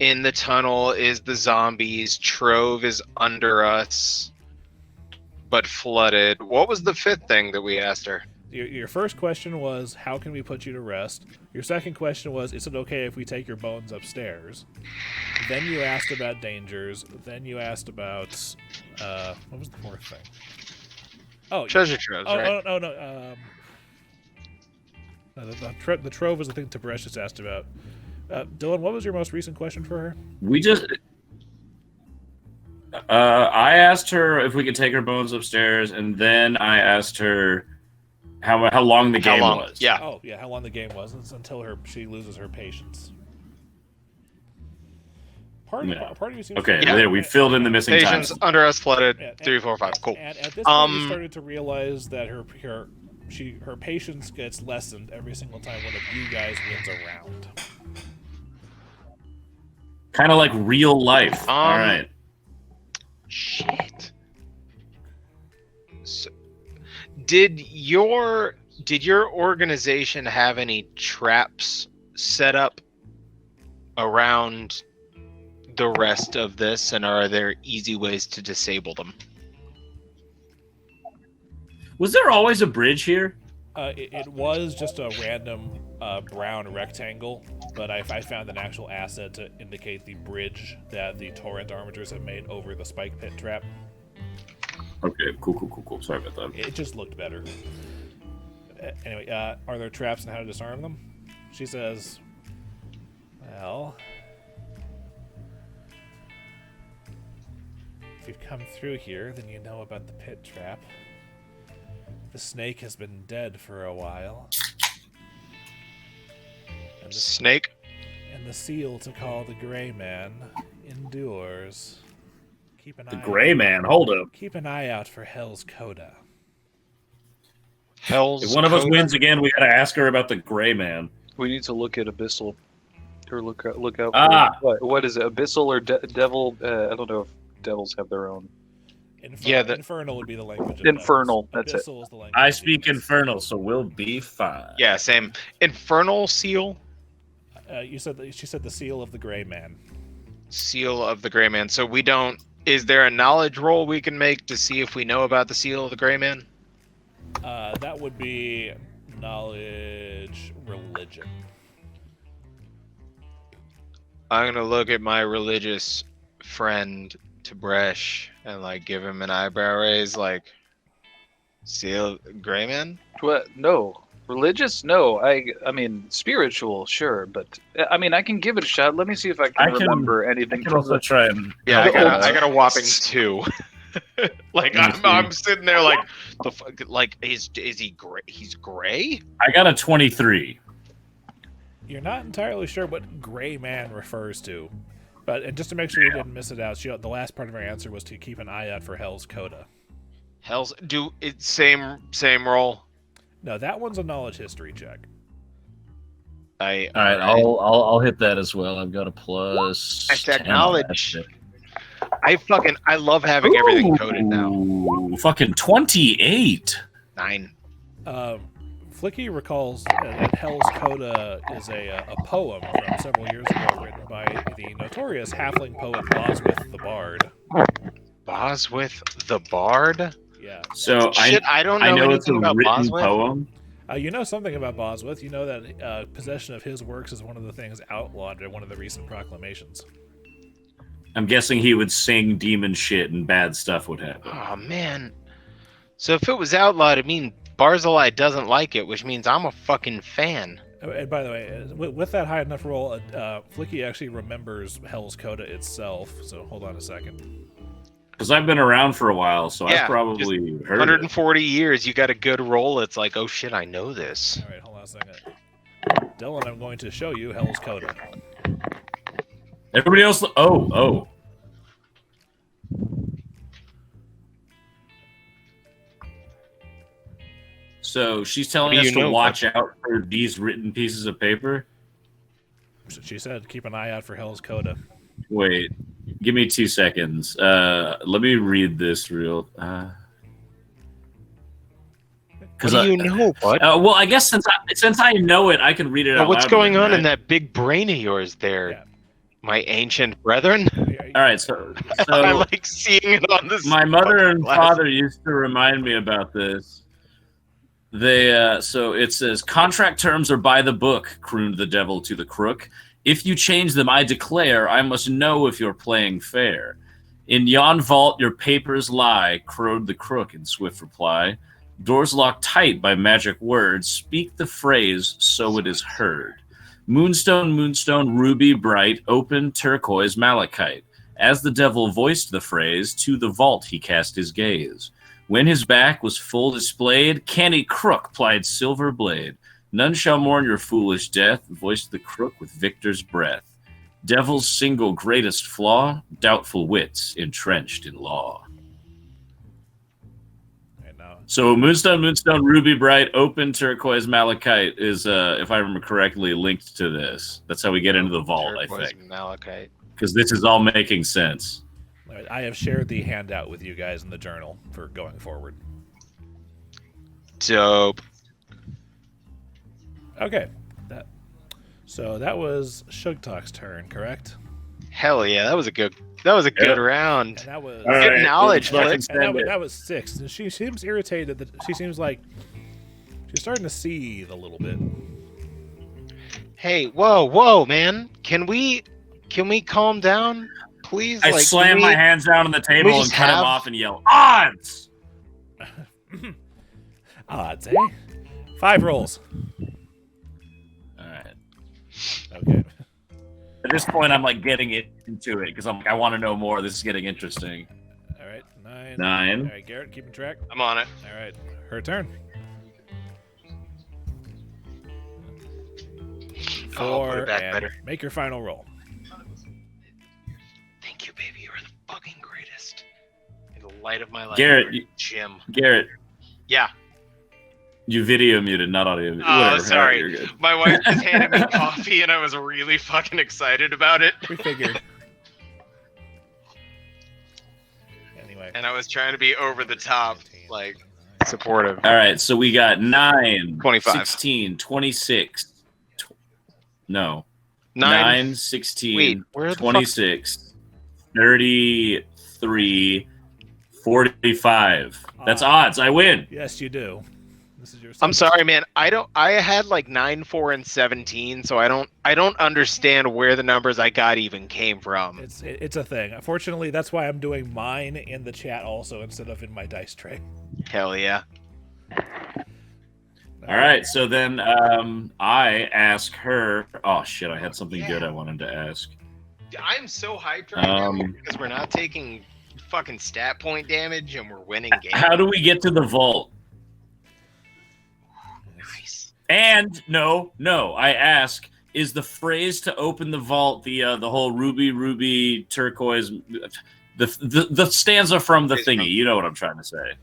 S3: in the tunnel is the zombies. Trove is under us, but flooded. What was the 5th thing that we asked her?
S1: Your first question was, how can we put you to rest? Your second question was, is it okay if we take your bones upstairs? Then you asked about dangers. Then you asked about, what was the 4th thing? Oh,
S3: Treasure troves, right?
S1: no. The trove was the thing Tib'resh just asked about. Dillon, what was your most recent question for her?
S5: We just. I asked her if we could take her bones upstairs, and then I asked her how long the game was.
S3: Yeah.
S1: Oh, yeah, how long the game was. It's until she loses her patience. Part of you seems
S5: Okay,
S1: to-
S5: there we filled in the missing time.
S3: Patience under us flooded.
S1: Yeah,
S3: 3, 4, 5. Cool.
S1: And at this point, you started to realize that her patience gets lessened every single time one of you guys wins a round.
S5: Kind of like real life. All right.
S3: Shit. So, did your organization have any traps set up around the rest of this, and are there easy ways to disable them?
S5: Was there always a bridge here?
S1: It was just a random brown rectangle, but I found an actual asset to indicate the bridge that the Torrent armatures have made over the spike pit trap.
S5: Okay, cool. Sorry about that.
S1: It just looked better. Anyway, are there traps and how to disarm them? She says, well, if you've come through here, then you know about the pit trap. The snake has been dead for a while.
S3: Snake?
S1: And the seal to call the Gray Man endures. Keep an
S5: The
S1: eye
S5: Gray Man, hold up.
S1: Keep an eye out for Hell's Coda.
S3: Hell's
S5: If one of us
S3: Coda?
S5: wins again, we gotta ask her about the Gray Man.
S4: We need to look at Abyssal. Or look out
S5: Ah.
S4: for... What is it? Abyssal or Devil? I don't know if devils have their own.
S1: Infernal would be the language of
S4: Infernal,
S1: devils.
S4: that's it.
S1: Abyssal is the language
S5: I
S1: of
S5: speak
S1: demons.
S5: Infernal, so we'll be fine.
S3: Yeah, same. Infernal seal?
S1: She said the seal of the Gray Man.
S3: seal of the Gray Man. So we don't. Is there a knowledge roll we can make to see if we know about the seal of the Gray Man?
S1: That would be knowledge religion.
S3: I'm gonna look at my religious friend Tib'resh and like give him an eyebrow raise, like seal Gray Man.
S4: What? No. Religious? No. I mean, spiritual, sure, but I mean, I can give it a shot. Let me see if I can remember anything.
S5: I can also try and
S3: Yeah, I got a whopping 2. Like I'm sitting there like the fuck, like is he gray? He's gray.
S5: I got a 23.
S1: You're not entirely sure what Gray Man refers to, but and just to make sure you didn't miss it out, the last part of her answer was to keep an eye out for Hell's Coda.
S3: Hell's do it same roll.
S1: No, that one's a knowledge history check.
S5: All right, I'll hit that as well. I've got a plus.
S3: I said knowledge. I love having everything coded now.
S5: Fucking 28.
S3: 9.
S1: Flickie recalls that Hell's Coda is a poem from several years ago written by the notorious halfling poet Boswith the Bard.
S3: Boswith the Bard?
S1: Yeah.
S3: So I don't know anything
S5: it's a
S3: about
S5: written
S3: Boswith.
S5: poem.
S1: You know something about Boswith. You know that possession of his works is one of the things outlawed in one of the recent proclamations.
S5: I'm guessing he would sing demon shit and bad stuff would happen.
S3: Oh, man. So if it was outlawed, it means Barzillai doesn't like it, which means I'm a fucking fan.
S1: And by the way, with that high enough roll, Flickie actually remembers Hell's Coda itself. So hold on a second.
S5: Because I've been around for a while, so
S3: Yeah,
S5: I've probably heard
S3: 140 years, you got a good roll. It's like, oh shit, I know this.
S1: All right, hold on a second. Dillon, I'm going to show you Hell's Coda.
S5: Everybody else... Oh. So she's telling us to watch out for these written pieces of paper?
S1: She said keep an eye out for Hell's Coda.
S5: Wait, give me 2 seconds. Let me read this real...
S3: what do you know, bud?
S5: Well, I guess since I know it, I can read it out
S3: What's
S5: loud
S3: going
S5: then,
S3: on
S5: right?
S3: in that big brain of yours there,
S1: Yeah.
S3: my ancient brethren?
S5: All right, so
S3: I like seeing it on this.
S5: my mother and
S3: glass.
S5: father used to remind me about this. They so it says contract terms are by the book, crooned the devil to the crook. If you change them, I declare I must know if you're playing fair. In yon vault your papers lie, crowed the crook in swift reply. Doors locked tight by magic words, speak the phrase so it is heard. Moonstone, moonstone, ruby bright, open turquoise malachite. As the devil voiced the phrase, to the vault he cast his gaze. When his back was full displayed, canny crook plied silver blade. None shall mourn your foolish death, voiced the crook with victor's breath. Devil's single greatest flaw, doubtful wits entrenched in law.
S1: Right now.
S5: So moonstone, moonstone, ruby bright, open turquoise malachite is, if I remember correctly, linked to this. That's how we get into the vault, I
S3: Turquoise
S5: think.
S3: Malachite.
S5: Because this is all making sense.
S1: All right, I have shared the handout with you guys in the journal for going forward.
S3: Dope.
S1: Okay. So that was Sugtok's turn, correct?
S3: Hell yeah, that was a good round.
S1: And that was
S5: All right,
S3: knowledge,
S5: let's
S3: Flick.
S1: and that was 6. And she seems irritated that she seems like she's starting to seethe a little bit.
S3: Hey, whoa, man. Can we calm down, please?
S5: I slam my hands down on the table and cut him off and yell, odds!
S1: Odds, eh? 5 rolls.
S5: All right.
S1: Okay.
S5: At this point, I'm like getting into it because I'm like, I want to know more. This is getting interesting.
S1: All right. 9.
S5: 9.
S1: All right, Garrett, keeping track.
S3: I'm on it.
S1: All right. Her turn. 4.
S3: Oh, put it back
S1: and
S3: better.
S1: make your final roll.
S3: Thank you, baby. You're the fucking greatest. You're the light of my life.
S5: Garrett,
S3: Jim.
S5: Garrett,
S3: Yeah.
S5: you video muted, not audio muted.
S3: Oh,
S5: Whatever,
S3: sorry.
S5: you're good.
S3: My wife just handed me coffee, and I was really fucking excited about it.
S1: We figured. Anyway.
S3: And I was trying to be over the top, like supportive.
S5: All right, so we got 9,
S3: 25.
S5: 16, 26. No. 9, 16,
S3: Wait, where the
S5: 26, 33, 45. That's odds. I win.
S1: Yes, you do. This is your.
S3: I'm sorry, man. I had like 9, 4, and 17, so I don't understand where the numbers I got even came from.
S1: It's a thing. Unfortunately, that's why I'm doing mine in the chat also instead of in my dice tray.
S3: Hell yeah.
S5: All right, so then I ask her. Oh shit! I had something good I wanted to ask.
S3: I'm so hyped right now because we're not taking fucking stat point damage and we're winning games.
S5: How do we get to the vault?
S3: Nice.
S5: And no, I ask: is the phrase to open the vault the whole ruby turquoise, the stanza from the thingy? You know what I'm trying to say.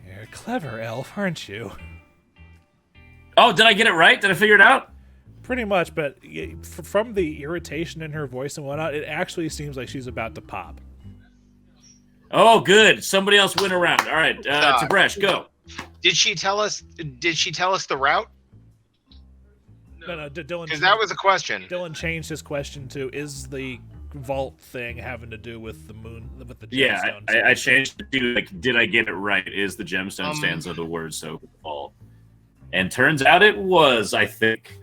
S1: You're a clever elf, aren't you?
S5: Oh, did I get it right? Did I figure it out?
S1: Pretty much, but from the irritation in her voice and whatnot, it actually seems like she's about to pop.
S5: Oh, good. Somebody else went around. All right, Tib'resh, go.
S3: Did she tell us the route?
S1: No, Dillon.
S3: Because that was a question.
S1: Dillon changed his question to: is the vault thing having to do with the moon, with the gemstone?
S5: Yeah, I changed it to like, did I get it right? Is the gemstone stanza the word so vault? And turns out it was, I think.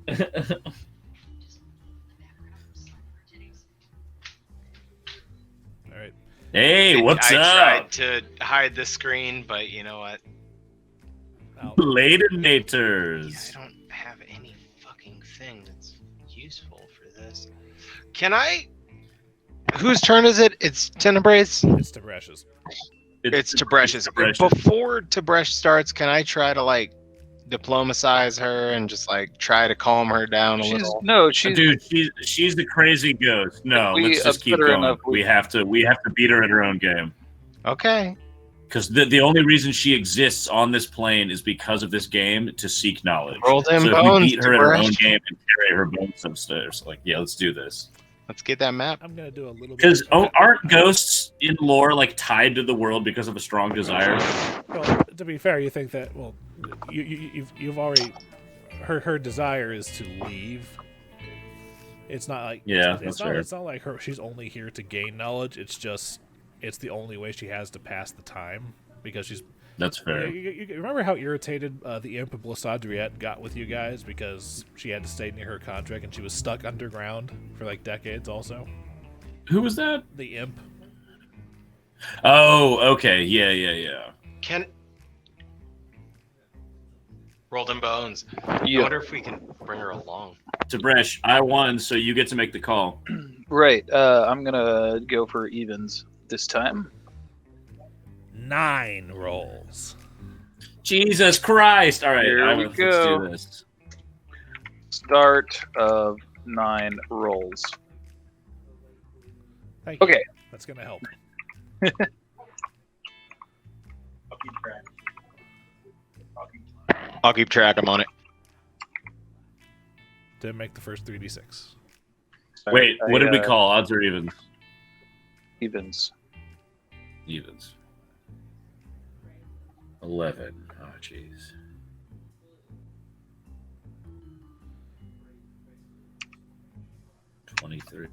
S3: All
S1: right.
S5: Hey, what's up?
S3: I tried to hide the screen, but you know what?
S5: Later,
S3: I
S5: naters.
S3: don't have any fucking thing that's useful for this. Can I? Whose turn is it? It's Tenebrae's?
S1: It's Tibresh's.
S3: It's Tibresh's. Before Tib'resh starts, can I try to like diplomatize her and just like try to calm her down a little?
S4: No, she's
S5: Dude, she's the crazy ghost. No, let's just keep going. We have to beat her at her own game.
S3: Okay.
S5: Because the only reason she exists on this plane is because of this game to seek knowledge.
S3: Roll them
S5: so
S3: bones,
S5: if we beat her at her own
S3: Tib'resh.
S5: game and carry her bones upstairs, like, yeah, let's do this.
S3: Let's get that map.
S1: I'm gonna do a little bit.
S5: Because aren't ghosts in lore like tied to the world because of a strong desire?
S1: Well, to be fair, you think that you've already her desire is to leave. It's not like it's not like she's only here to gain knowledge. It's just it's the only way she has to pass the time because she's.
S5: That's fair.
S1: You remember how irritated the Imp of Blassadriette got with you guys because she had to stay near her contract and she was stuck underground for like decades also?
S5: Who was that?
S1: The Imp.
S5: Oh, okay. Yeah.
S3: Can roll them bones.
S4: Yeah.
S3: I wonder if we can bring her along.
S5: Tib'resh, I won, so you get to make the call.
S4: right. I'm gonna go for evens this time.
S1: 9 rolls.
S5: Jesus Christ! All right,
S4: Here we
S5: let's
S4: go.
S5: do this.
S4: Start of 9 rolls.
S1: Thank you.
S4: Okay.
S1: That's gonna help.
S3: I'll keep track. I'm on it.
S1: Didn't make the first 3d6.
S5: Wait, what did we call? Odds or evens?
S4: Evens.
S5: Evens. 11. Oh, jeez. $23.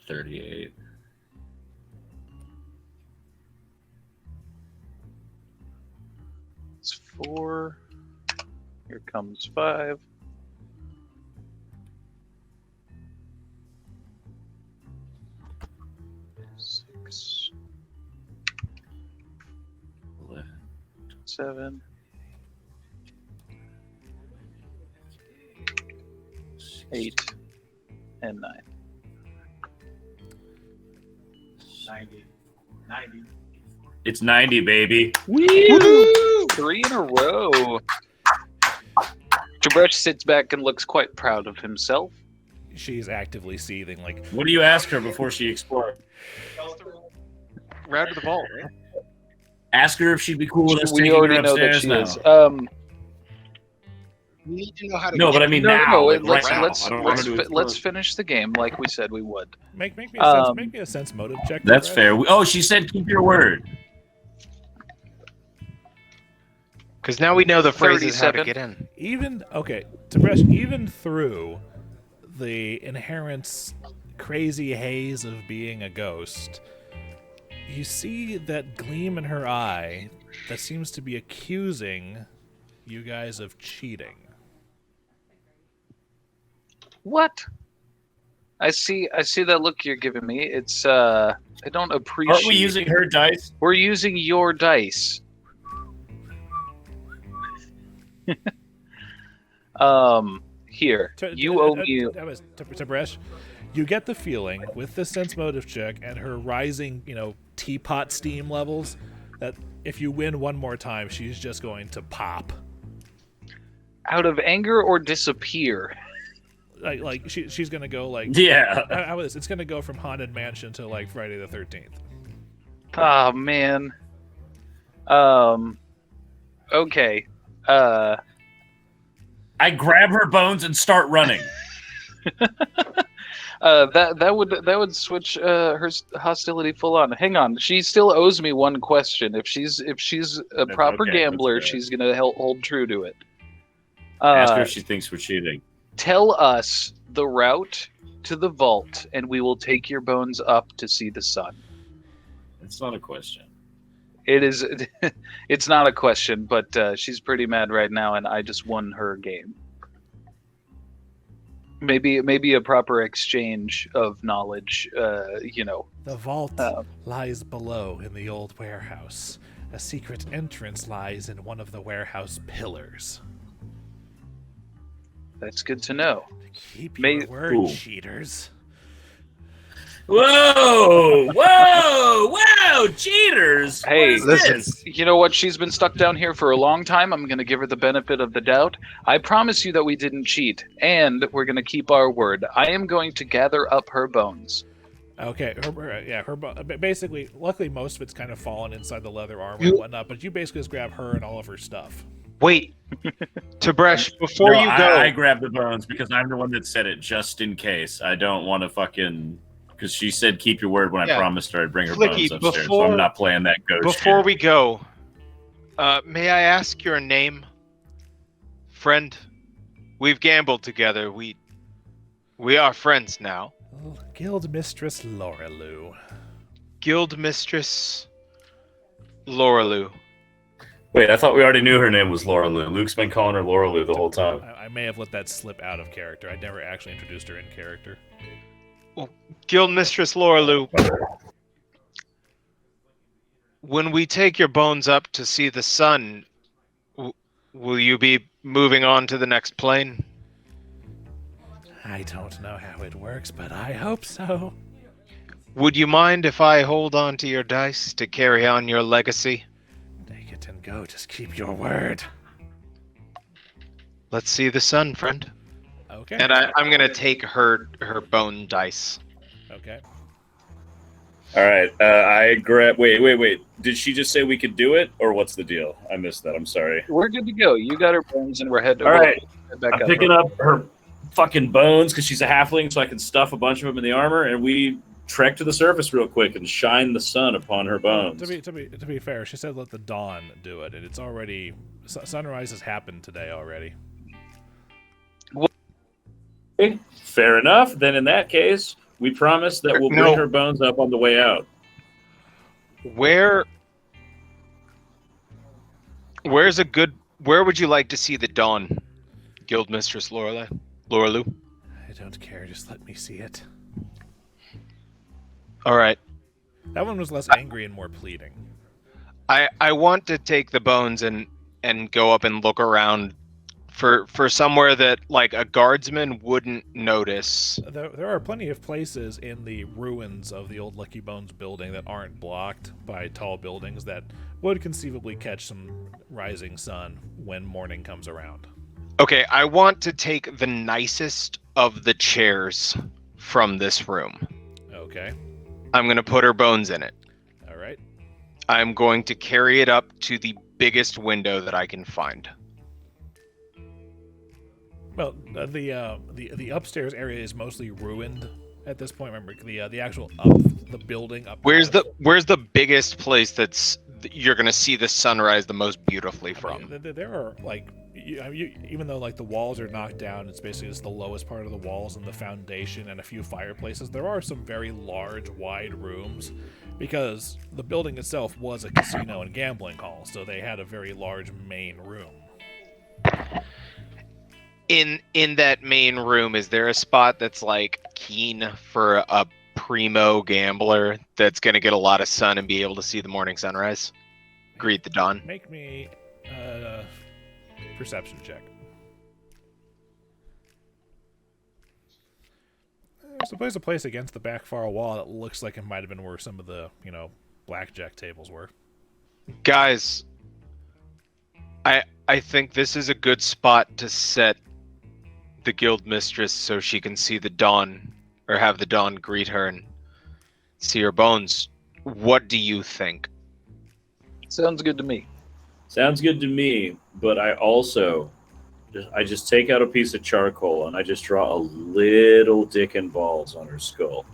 S5: 38.
S4: It's 4. Here comes 5. Six,
S5: 11.
S4: 7. 8 and 9.
S6: 90.
S5: It's 90, baby.
S4: Woo! 3 in a row. Tib'resh sits back and looks quite proud of himself.
S1: She's actively seething. Like,
S5: What do you ask her before she explores?
S3: Route to the vault, right?
S5: Ask her if she'd be cool with us
S4: We
S5: taking
S4: already
S5: her
S4: know that
S5: upstairs
S4: she
S5: now.
S4: is.
S3: We need to know how to.
S5: No,
S3: get
S5: but I mean
S4: No,
S5: now.
S4: no,
S5: like,
S4: let's
S5: right now.
S4: let's
S5: I don't want
S4: let's
S5: to do it
S4: let's
S5: first.
S4: finish the game like we said we would.
S1: make me a sense motive check.
S5: That's
S1: Brett.
S5: fair. Oh, she said keep your word.
S3: Because now we know the phrases how to
S4: 37.
S3: get in.
S1: Tib'resh, even through the inherent crazy haze of being a ghost, you see that gleam in her eye that seems to be accusing you guys of cheating.
S4: What? I see that look you're giving me. It's I don't appreciate.
S5: Aren't we using her dice?
S4: We're using your dice. Here. You owe me.
S1: Tib'resh, you get the feeling with the sense motive check and her rising, teapot steam levels, that if you win one more time, she's just going to pop.
S4: Out of anger or disappear?
S1: She's gonna go
S5: Yeah.
S1: How is it's gonna go from Haunted Mansion to Friday the 13th.
S4: Oh man. Okay.
S5: I grab her bones and start running.
S4: That would switch her hostility full on. Hang on, she still owes me one question. If she's a proper gambler, she's gonna hold true to it.
S5: Ask her if she thinks we're cheating.
S4: Tell us the route to the vault, and we will take your bones up to see the sun.
S5: It's not a question.
S4: It is. It's not a question, but she's pretty mad right now, and I just won her game. Maybe a proper exchange of knowledge.
S1: The vault lies below in the old warehouse. A secret entrance lies in one of the warehouse pillars.
S4: That's good to know.
S1: Keep your word, cheaters.
S5: Whoa, cheaters!
S4: Hey,
S3: listen.
S4: You know what? She's been stuck down here for a long time. I'm going to give her the benefit of the doubt. I promise you that we didn't cheat, and we're going to keep our word. I am going to gather up her bones.
S1: Okay, basically, luckily most of it's kind of fallen inside the leather armor and whatnot, but you basically just grab her and all of her stuff.
S3: Wait, Tib'resh, before you go,
S5: I grab the bones because I'm the one that said it, just in case. I don't want to fucking... Because she said keep your word when I promised her I'd bring her
S3: Flickie,
S5: bones upstairs, so I'm not playing that ghost
S3: before
S5: shit.
S3: we go, may I ask your name, friend? We've gambled together. We are friends now.
S1: Guildmistress Lorelou.
S3: Guildmistress Lorelou.
S5: Wait, I thought we already knew her name was Laura Lou. Luke's been calling her Laura Lou the whole time.
S1: I may have let that slip out of character. I never actually introduced her in character.
S3: Well, Guildmistress Lorelou. When we take your bones up to see the sun, will you be moving on to the next plane?
S1: I don't know how it works, but I hope so.
S3: Would you mind if I hold on to your dice to carry on your legacy?
S1: Take it and go. Just keep your word.
S3: Let's see the sun, friend.
S1: Okay.
S3: And I'm going to take her bone dice.
S1: Okay.
S5: All right, I grab... Wait. Did she just say we could do it, or what's the deal? I missed that. I'm sorry.
S4: We're good to go. You got her bones, and we're heading.
S5: All right.
S4: Back
S5: I'm picking up her fucking bones because she's a halfling, so I can stuff a bunch of them in the armor, and we trek to the surface real quick and shine the sun upon her bones.
S1: To be fair, she said let the dawn do it, and it's already... Sunrise has happened today already.
S5: Okay, fair enough. Then in that case, we promise that we'll bring her bones up on the way out.
S3: Where would you like to see the dawn, Guildmistress Lorelou?
S1: I don't care, just let me see it.
S3: All right.
S1: That one was less angry and more pleading.
S3: I want to take the bones and go up and look around for somewhere that like a guardsman wouldn't notice.
S1: There are plenty of places in the ruins of the old Lucky Bones building that aren't blocked by tall buildings that would conceivably catch some rising sun when morning comes around.
S3: Okay, I want to take the nicest of the chairs from this room.
S1: Okay.
S3: I'm going to put her bones in it.
S1: All right.
S3: I'm going to carry it up to the biggest window that I can find.
S1: Well, the upstairs area is mostly ruined at this point. Remember, the actual the building up.
S3: Where's the biggest place you're going to see the sunrise the most beautifully from.
S1: There are like, even though like the walls are knocked down, it's basically just the lowest part of the walls and the foundation and a few fireplaces. There are some very large, wide rooms because the building itself was a casino and gambling hall, so they had a very large main room.
S3: In that main room, is there a spot that's like keen for a primo gambler that's going to get a lot of sun and be able to see the morning sunrise? Greet the dawn.
S1: Make me a perception check. There's a place against the back far wall that looks like it might have been where some of the, blackjack tables were.
S3: Guys, I think this is a good spot to set the guildmistress so she can see the dawn, or have the dawn greet her and see her bones. What do you think?
S4: Sounds good to me.
S5: Sounds good to me, but I also just take out a piece of charcoal and I just draw a little dick and balls on her skull.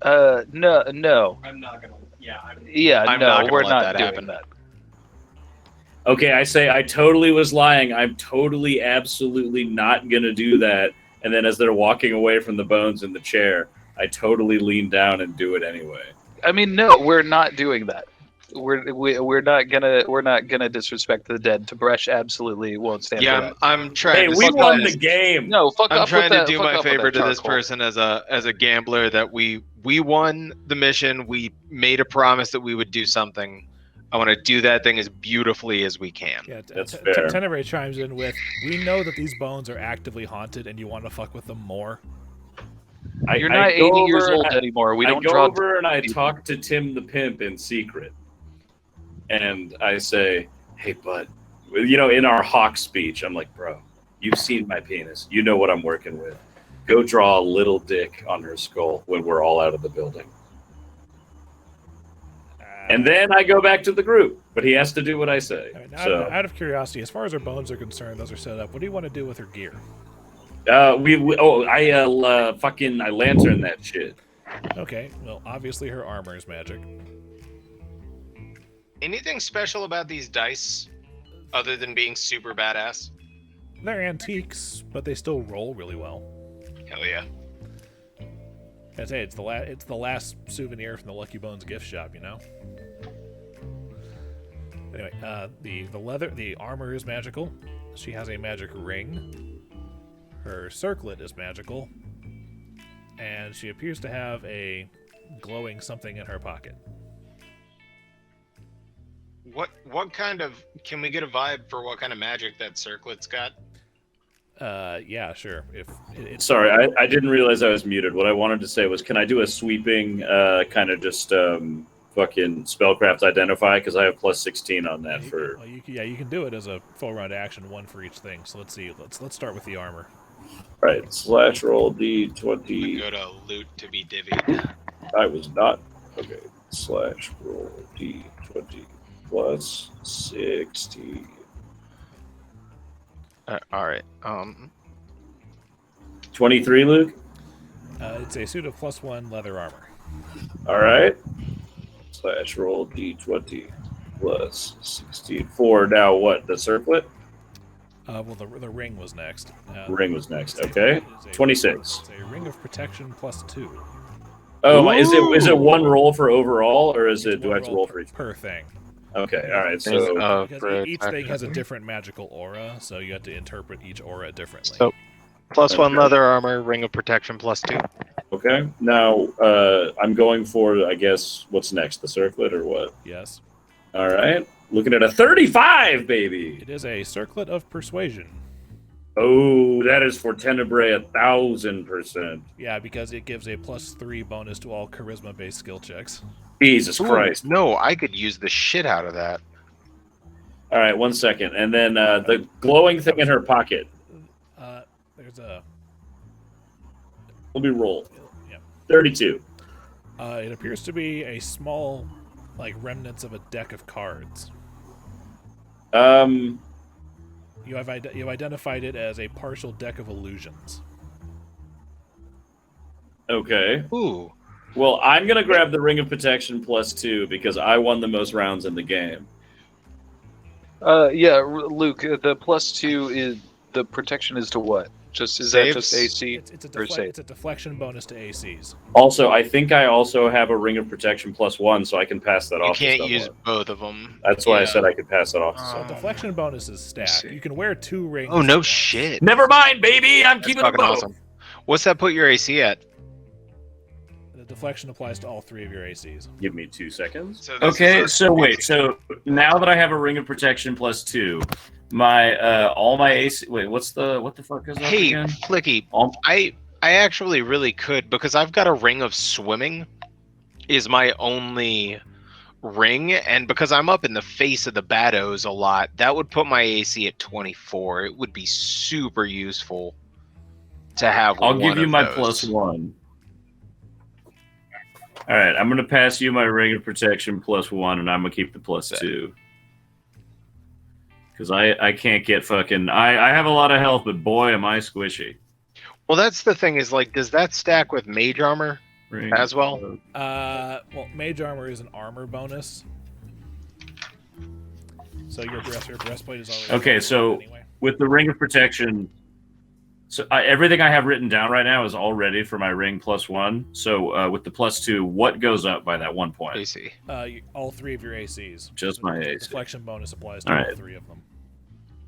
S4: No.
S6: I'm not gonna. Yeah.
S3: I'm not gonna
S4: we're
S3: let
S4: not
S3: that
S4: doing
S3: happen.
S4: that.
S5: Okay, I say I totally was lying. I'm totally, absolutely not going to do that. And then as they're walking away from the bones in the chair, I totally lean down and do it anyway.
S4: I mean, no, we're not doing that. We're not gonna disrespect the dead. Tib'resh absolutely won't stand for
S3: Yeah,
S4: that.
S3: I'm trying
S5: Hey,
S3: to
S5: we won
S3: sympathize.
S5: the game.
S4: No, fuck
S3: I'm
S4: up
S3: trying
S4: with
S3: to
S4: that,
S3: do
S4: fuck
S3: my
S4: up with
S3: favor
S4: that
S3: to this
S4: charcoal.
S3: person as a gambler that we won the mission. We made a promise that we would do something. I want to do that thing as beautifully as we can.
S1: Yeah,
S5: That's fair.
S1: Tenebrae chimes in with, we know that these bones are actively haunted and you want to fuck with them more.
S4: You're not 80 years old anymore. We don't
S5: go
S4: draw.
S5: over and I talk to Tim the Pimp in secret. And I say, hey, bud, in our hawk speech, I'm like, bro, you've seen my penis. You know what I'm working with. Go draw a little dick on her skull when we're all out of the building. And then I go back to the group, but he has to do what I say.
S1: I mean,
S5: So
S1: out of curiosity, as far as her bones are concerned, those are set up. What do you want to do with her gear?
S5: I lantern that shit.
S1: Okay, well, obviously her armor is magic.
S3: Anything special about these dice other than being super badass?
S1: They're antiques, but they still roll really well.
S3: Hell yeah.
S1: I'd say it's the last souvenir from the Lucky Bones gift shop, Anyway, the armor is magical. She has a magic ring. Her circlet is magical, and she appears to have a glowing something in her pocket.
S3: What kind of, can we get a vibe for what kind of magic that circlet's got?
S1: Yeah, sure.
S5: Sorry, I didn't realize I was muted. What I wanted to say was, can I do a sweeping kind of just fucking spellcraft identify? Because I have plus 16 on that for.
S1: Well, you can do it as a full round action, one for each thing. So let's see. Let's start with the armor.
S5: Right, /roll d20.
S3: Go to loot to be divvied.
S5: I was not. Okay, /roll d20 plus 16.
S3: All right.
S5: 23, Luke.
S1: It's a suit of +1 leather armor.
S5: All right. /roll d20 plus 16. 4. Now what? The circlet?
S1: Well, the ring was next.
S5: Ring was next. Okay. 26.
S1: It's a ring of protection +2.
S5: Oh, is it one roll for overall, or is it?
S1: It's
S5: Do I
S1: one
S5: have to roll for each?
S1: per thing?
S5: Okay. All right. So
S1: Because each thing has a different magical aura, so you have to interpret each aura differently.
S3: So, +1 leather armor, ring of protection +2.
S5: okay. Now I'm going for, I guess, what's next? The circlet or what?
S1: Yes.
S5: All right. Looking at a 35, baby.
S1: It is a circlet of persuasion.
S5: Oh, that is for Tenebrae 1,000%.
S1: Yeah, because it gives a +3 bonus to all charisma-based skill checks.
S5: Jesus Christ.
S3: No, I could use the shit out of that.
S5: All right, 1 second. And then the glowing thing in her pocket.
S1: There's a...
S5: Let me roll.
S1: Yeah.
S5: 32.
S1: It appears to be a small, remnants of a deck of cards. You have identified it as a partial deck of illusions.
S5: Okay.
S3: Ooh.
S5: Well, I'm gonna grab the Ring of Protection +2 because I won the most rounds in the game.
S4: Yeah, Luke. The +2 is the protection is to what? Is that just AC
S1: It's
S4: or save?
S1: it's a deflection bonus to ACs.
S5: Also, I think I also have a Ring of Protection +1, so I can pass that
S3: You
S5: off.
S3: can't
S5: to
S3: use
S5: someone.
S3: both of them.
S5: That's why I said I could pass it off to
S1: So
S5: someone.
S1: deflection bonus is stacked. You can wear 2 rings.
S3: Oh, no
S1: at once.
S3: shit.
S5: Never mind, baby. I'm
S3: That's
S5: keeping them
S3: fucking
S5: both.
S3: awesome. What's that put your AC at?
S1: The deflection applies to all 3 of your ACs.
S5: Give me 2 seconds.
S3: So this
S5: Okay,
S3: is
S5: so wait. So now that I have a Ring of Protection +2, my all my AC. Wait, what the fuck is that
S3: Hey,
S5: again?
S3: Flickie,
S5: All-
S3: I actually really could, because I've got a ring of swimming is my only ring, and because I'm up in the face of the Bados a lot, that would put my AC at 24. It would be super useful to have
S5: I'll
S3: one
S5: give you
S3: of
S5: my
S3: those.
S5: +1. All right, I'm gonna pass you my Ring of Protection +1, and I'm gonna keep the +2. Because I can't get fucking... I have a lot of health, but boy, am I squishy.
S3: Well, that's the thing is, like, does that stack with mage armor
S5: Ring
S3: as well?
S1: Well, mage armor is an armor bonus. So your breastplate is already...
S5: Okay, so
S1: anyway.
S5: with the Ring of Protection... So everything I have written down right now is all ready for my Ring +1. So with the +2, what goes up by that 1 point?
S3: AC.
S1: All 3 of your ACs.
S5: Just my
S1: The
S5: AC.
S1: deflection bonus applies to
S5: All
S1: all
S5: right.
S1: 3 of them.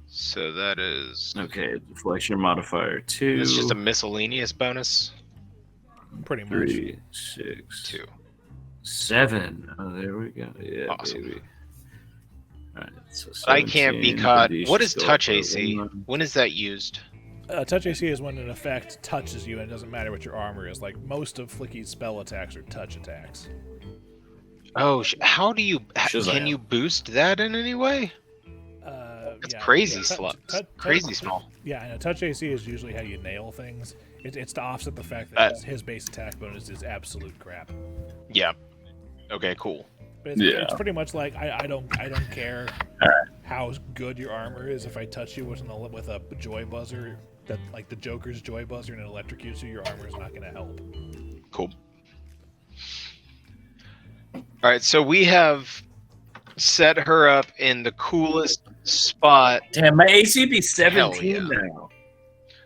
S3: So that is...
S5: Okay, deflection modifier 2.
S3: It's just a miscellaneous bonus?
S1: Pretty much.
S5: 3, 6,
S3: 2.
S5: 7. Oh, there we go. Yeah,
S3: Awesome.
S5: baby. All right, so
S3: I can't be
S5: 17,
S3: caught.
S5: Kadisha
S3: What is
S5: still
S3: touch
S5: up for
S3: AC?
S5: 1.
S3: When is that used?
S1: Touch AC is when an effect touches you and it doesn't matter what your armor is. Like, most of Flickie's spell attacks are touch attacks.
S3: Oh, how do you...
S5: Shazam.
S3: Can you boost that in any way? It's
S1: Yeah,
S3: crazy
S1: yeah,
S3: crazy small.
S1: Yeah, and a touch AC is usually how you nail things. It's to offset the fact that his base attack bonus is absolute crap.
S3: Yeah. Okay, cool.
S1: But it's,
S5: Yeah.
S1: it's pretty much like I don't care how good your armor is. If I touch you with a joy buzzer, that like the Joker's joy buzzer, and it electrocutes you, your armor is not going to help.
S3: Cool. All right, so we have set her up in the coolest spot.
S5: Damn, my AC be 17
S3: yeah.
S5: now.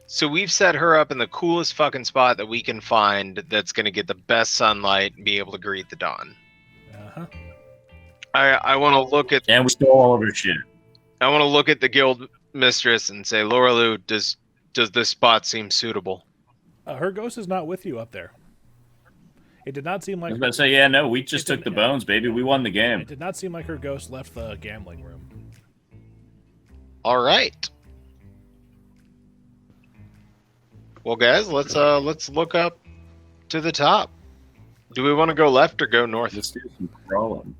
S3: So we've set her up in the coolest fucking spot that we can find that's going to get the best sunlight and be able to greet the dawn.
S1: Uh-huh.
S3: I want to look at
S5: And we stole all of her shit.
S3: I want to look at the guild mistress and say, Laura Lou, does this spot seem suitable?
S1: Her ghost is not with you up there. It did not seem
S5: I
S1: like
S5: was about to say, yeah, no, we just took the bones, baby. We won the
S1: it
S5: game.
S1: did not seem like her ghost left the gambling room.
S3: All right. Well, guys, let's look up to the top. Do we want to go left or go north?
S5: Let's do some crawling.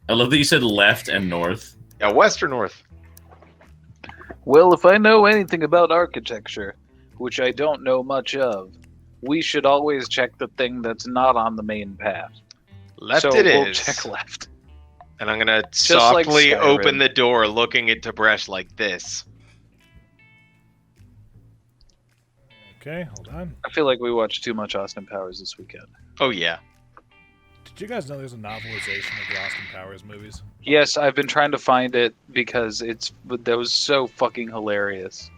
S5: I love that you said left and north.
S3: Yeah, west or north?
S4: Well, if I know anything about architecture, which I don't know much of, we should always check the thing that's not on the main path.
S3: Left
S4: so
S3: it
S4: we'll
S3: is.
S4: check left.
S3: And I'm gonna
S4: like
S3: softly
S4: Skyrim.
S3: open the door, looking at Tib'resh like this.
S1: Okay, hold on.
S4: I feel like we watched too much Austin Powers this weekend.
S3: Oh yeah.
S1: Did you guys know there's a novelization of the Austin Powers movies?
S4: Yes, I've been trying to find it because that was so fucking hilarious.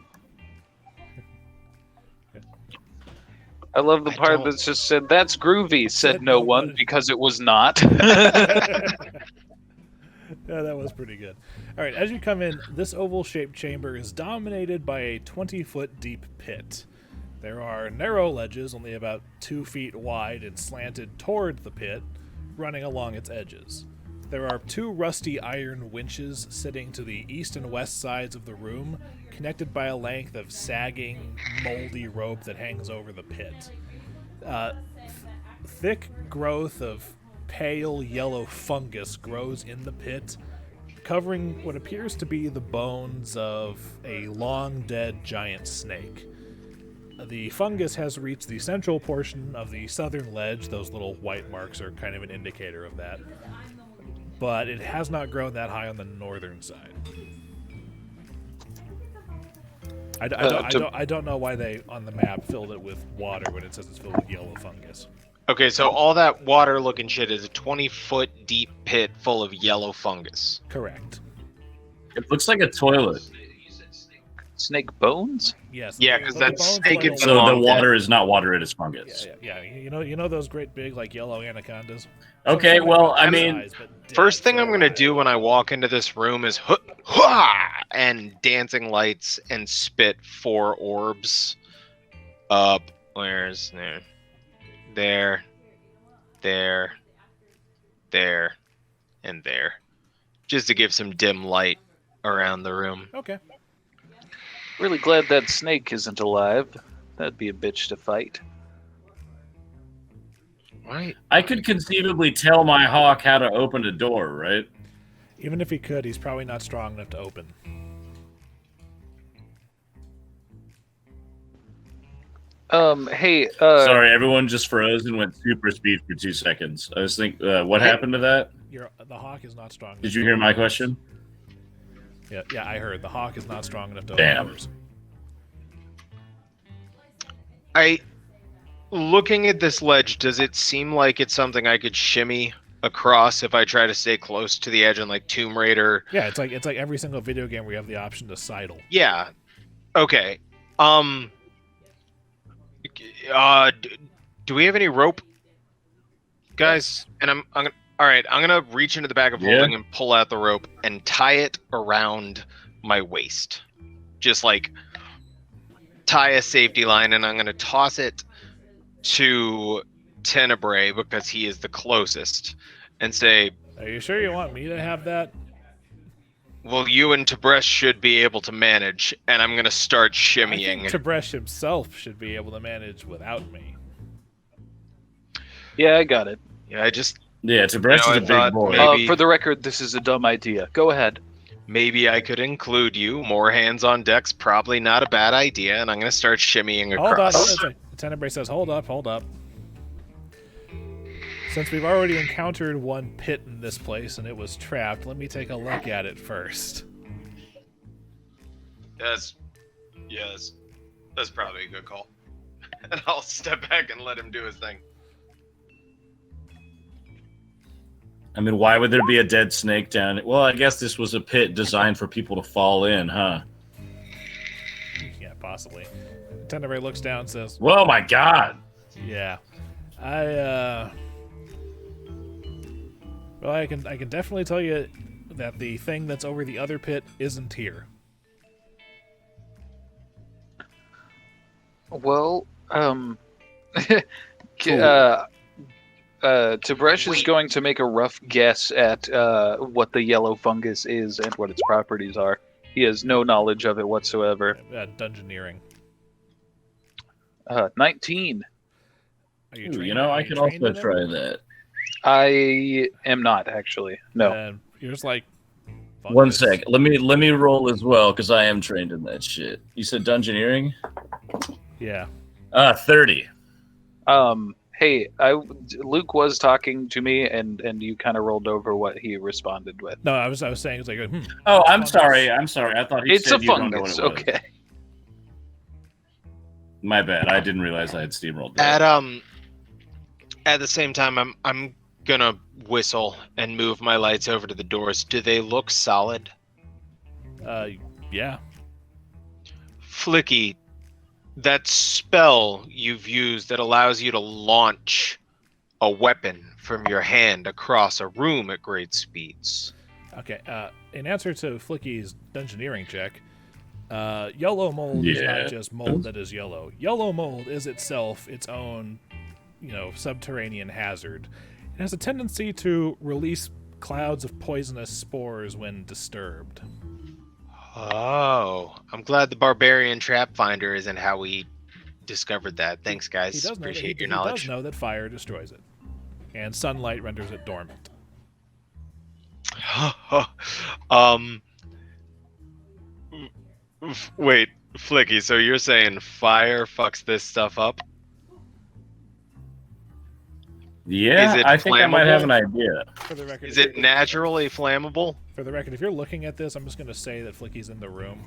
S4: I love the
S3: I
S4: part
S3: don't-
S4: that just said, "That's groovy," said no one, because it was not.
S1: Yeah, that was pretty good. All right, as you come in, this oval-shaped chamber is dominated by a 20-foot deep pit. There are narrow ledges, only about 2 feet wide and slanted toward the pit, running along its edges. There are 2 rusty iron winches sitting to the east and west sides of the room, connected by a length of sagging, moldy rope that hangs over the pit. Thick growth of pale yellow fungus grows in the pit, covering what appears to be the bones of a long-dead giant snake. The fungus has reached the central portion of the southern ledge. Those little white marks are kind of an indicator of that. But it has not grown that high on the northern side. I don't know why they, on the map, filled it with water when it says it's filled with yellow fungus.
S3: Okay, so all that water-looking shit is a 20-foot deep pit full of yellow fungus.
S1: Correct.
S5: It looks like a toilet.
S4: Snake bones?
S1: Yes.
S3: Yeah, because
S1: the
S3: that
S1: bones
S3: snake
S1: are
S3: is
S5: So the
S3: long
S5: water
S3: dead.
S5: is not water; it is fungus.
S1: Yeah. You know those great big like yellow anacondas.
S5: Okay,
S1: Something
S5: well,
S1: about
S5: I
S1: that
S5: mean,
S1: size, but dead
S3: First thing
S1: so
S3: I'm gonna
S1: alive.
S3: do when I walk into this room is hoo-ha! And dancing lights and spit 4 orbs up. Where's there? There, and there. Just to give some dim light around the room.
S1: Okay.
S4: Really glad that snake isn't alive. That'd be a bitch to fight.
S3: Right.
S5: I could conceivably tell my hawk how to open a door, right?
S1: Even if he could, he's probably not strong enough to open.
S4: Hey,
S5: Sorry, everyone just froze and went super speed for 2 seconds. I was thinking, what happened to that?
S1: The hawk is not strong enough.
S5: Did you hear my question?
S1: Yeah, I heard. The hawk is not strong enough to
S5: Damn.
S1: open doors.
S3: Looking at this ledge, does it seem like it's something I could shimmy across if I try to stay close to the edge on like Tomb Raider?
S1: Yeah, it's like every single video game where you have the option to sidle.
S3: Yeah. Okay. Do we have any rope, guys? And I'm gonna. All right, I'm gonna reach into the bag of holding and pull out the rope and tie it around my waist, just like tie a safety line, and I'm gonna toss it to Tenebrae because he is the closest, and say,
S1: Are you sure you want me to have that?
S3: well, you and Tib'resh should be able to manage, and I'm gonna start
S1: I
S3: shimmying.
S1: think Tib'resh himself should be able to manage without me.
S4: yeah, I got it.
S3: Yeah, I just
S5: Yeah, Tib'resh
S3: You know,
S5: is a
S3: I
S5: big
S3: thought
S5: boy.
S3: maybe-
S4: For the record, this is a dumb idea. Go ahead.
S3: maybe I could include you. More hands on deck's probably not a bad idea, and I'm gonna start shimmying
S1: Hold
S3: across.
S1: on. Tenebrae says, hold up. Since we've already encountered one pit in this place and it was trapped, let me take a look at it first.
S3: Yes, that's probably a good call. And I'll step back and let him do his thing.
S5: I mean, why would there be a dead snake down it? Well, I guess this was a pit designed for people to fall in, huh?
S1: Yeah, possibly. Tenebrae looks down and says,
S5: Whoa, my God!
S1: yeah. Well, I can definitely tell you that the thing that's over the other pit isn't here.
S4: Well, Tib'resh is going to make a rough guess at what the yellow fungus is and what its properties are. He has no knowledge of it whatsoever.
S1: Dungeoneering.
S4: 19.
S1: Are you
S5: Ooh,
S1: trained-
S5: you know,
S1: are
S5: I
S1: you
S5: could
S1: trained
S5: also
S1: in it?
S5: try that.
S4: I am not, actually. No.
S1: And you're just like,
S5: One
S1: fungus.
S5: sec. Let me roll as well, because I am trained in that shit. You said dungeoneering?
S1: Yeah.
S5: 30.
S4: Hey, Luke was talking to me, and you kind of rolled over what he responded with.
S1: No, I was saying it's like,
S5: Oh, I'm
S1: fungus.
S5: sorry. I thought he
S4: It's
S5: said
S4: a
S5: you don't know what
S4: fungus,
S5: it was.
S4: okay.
S5: My bad. I didn't realize I had steamrolled that.
S3: At the same time, I'm gonna whistle and move my lights over to the doors. Do they look solid?
S1: Yeah.
S3: Flickie, that spell you've used that allows you to launch a weapon from your hand across a room at great speeds.
S1: Okay. In answer to Flickie's dungeoneering check, yellow mold is
S5: Yeah.
S1: not just mold that is yellow. Yellow mold is itself its own, subterranean hazard. It has a tendency to release clouds of poisonous spores when disturbed.
S3: Oh, I'm glad the barbarian trap finder isn't how we discovered that. Thanks,
S1: He
S3: guys.
S1: does know that,
S3: Appreciate your
S1: he
S3: knowledge.
S1: does know that fire destroys it, and sunlight renders it dormant.
S3: Wait, Flickie, so you're saying fire fucks this stuff up?
S5: Yeah,
S3: Is it
S5: I think I might have an
S3: flammable?
S5: idea.
S1: For the record,
S3: Is it naturally flammable?
S1: For the record, if you're looking at this, I'm just going to say that Flickie's in the room.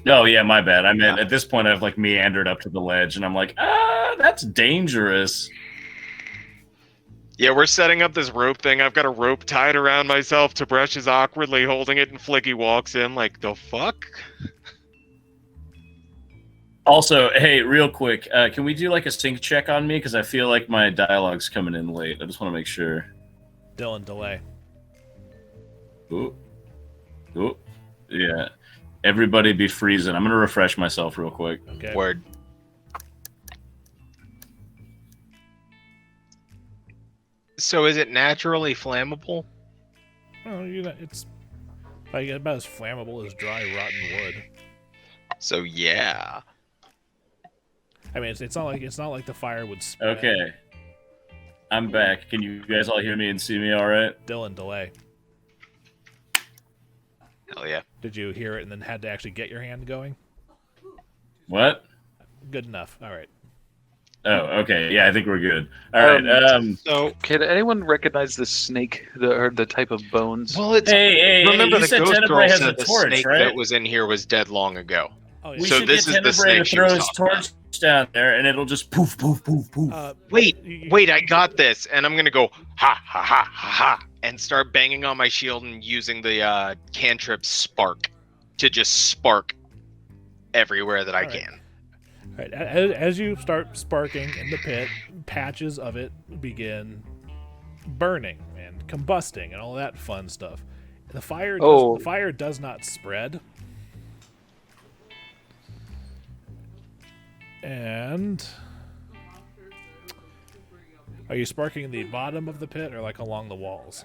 S5: Oh yeah, my bad. I meant at this point I've like meandered up to the ledge, and I'm like, that's dangerous.
S3: Yeah, we're setting up this rope thing. I've got a rope tied around myself. Tib'resh is awkwardly holding it, and Flickie walks in like, the fuck?
S5: Also, hey, real quick, can we do like a sync check on me? Because I feel like my dialogue's coming in late. I just want to make sure.
S1: Dillon, delay.
S5: Ooh. Ooh. Yeah. Everybody be freezing. I'm going to refresh myself real quick.
S1: Okay.
S3: Word. So is it naturally flammable?
S1: Oh, it's like about as flammable as dry, rotten wood.
S3: So yeah.
S1: I mean, it's not like the fire would spread.
S5: Okay. I'm back. Can you guys all hear me and see me all right?
S1: Dillon, delay.
S3: Hell yeah.
S1: Did you hear it and then had to actually get your hand going?
S5: What?
S1: Good enough. All right.
S5: Oh, okay. Yeah, I think we're good. All right.
S3: So
S4: Can anyone recognize the snake, the type of bones?
S3: well, it's
S5: Hey,
S3: remember
S5: you
S3: the
S5: said
S3: ghost
S5: Tenebrae
S3: girl
S5: has
S3: said
S5: a
S3: the
S5: torch,
S3: snake
S5: right?
S3: that was in here was dead long ago.
S1: Oh, yeah.
S5: We
S3: So
S5: should
S3: this
S5: get
S3: is the
S5: Tenebrae
S3: snake
S5: to
S3: she
S5: throw
S3: was
S5: his
S3: talking
S5: torch down there, and it'll just poof, poof, poof, poof.
S3: Wait, I got this, and I'm gonna go ha ha ha ha ha, and start banging on my shield and using the cantrip spark to just spark everywhere that I
S1: All right.
S3: can.
S1: All right. As you start sparking in the pit, patches of it begin burning and combusting and all that fun stuff. The fire does not spread. And are you sparking the bottom of the pit or like along the walls?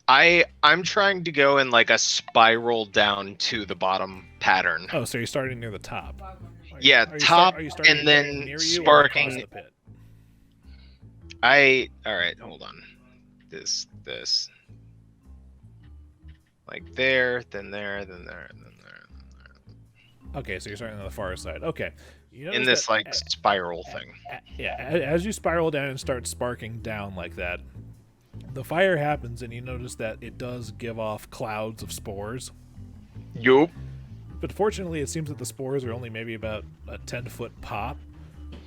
S3: I'm trying to go in like a spiral down to the bottom pattern.
S1: Oh, so you're starting near the top.
S3: Yeah,
S1: Are you
S3: top
S1: starting
S3: and then
S1: near you or
S3: sparking.
S1: across the pit?
S3: All right, hold on. This like there, then there, then there, then there, then there.
S1: Okay, so you're starting on the far side. Okay. You
S3: In
S1: notice
S3: this
S1: that
S3: like spiral thing.
S1: yeah, as you spiral down and start sparking down like that, the fire happens and you notice that it does give off clouds of spores.
S3: Yup.
S1: But fortunately, it seems that the spores are only maybe about a 10-foot pop.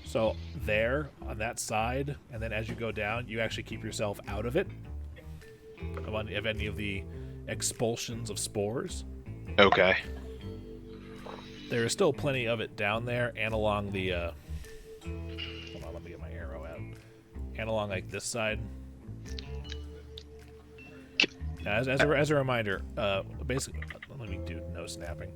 S1: So there, on that side, and then as you go down, you actually keep yourself out of it. Of any of the expulsions of spores.
S3: Okay.
S1: There is still plenty of it down there and along the... hold on, let me get my arrow out. And along, like, this side. As a reminder, basically, let me do no snapping.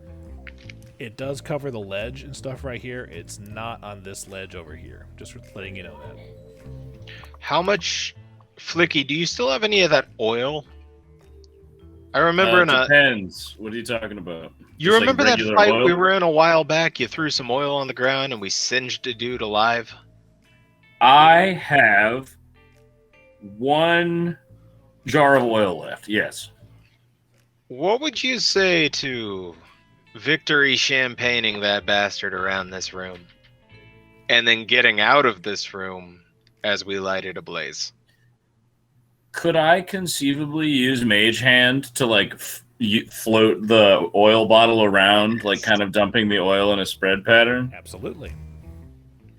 S1: It does cover the ledge and stuff right here. It's not on this ledge over here. Just letting you know that.
S3: How much, Flickie? Do you still have any of that oil? I remember
S5: Depends. What are you talking about?
S3: You
S5: Just
S3: remember
S5: like
S3: that
S5: regular
S3: fight
S5: oil?
S3: we were in a while back? You threw some oil on the ground and we singed a dude alive.
S5: I have 1 jar of oil left. Yes.
S3: What would you say to victory champagning that bastard around this room, and then getting out of this room as we light it ablaze?
S5: Could I conceivably use Mage Hand to like float the oil bottle around, like kind of dumping the oil in a spread pattern?
S1: Absolutely.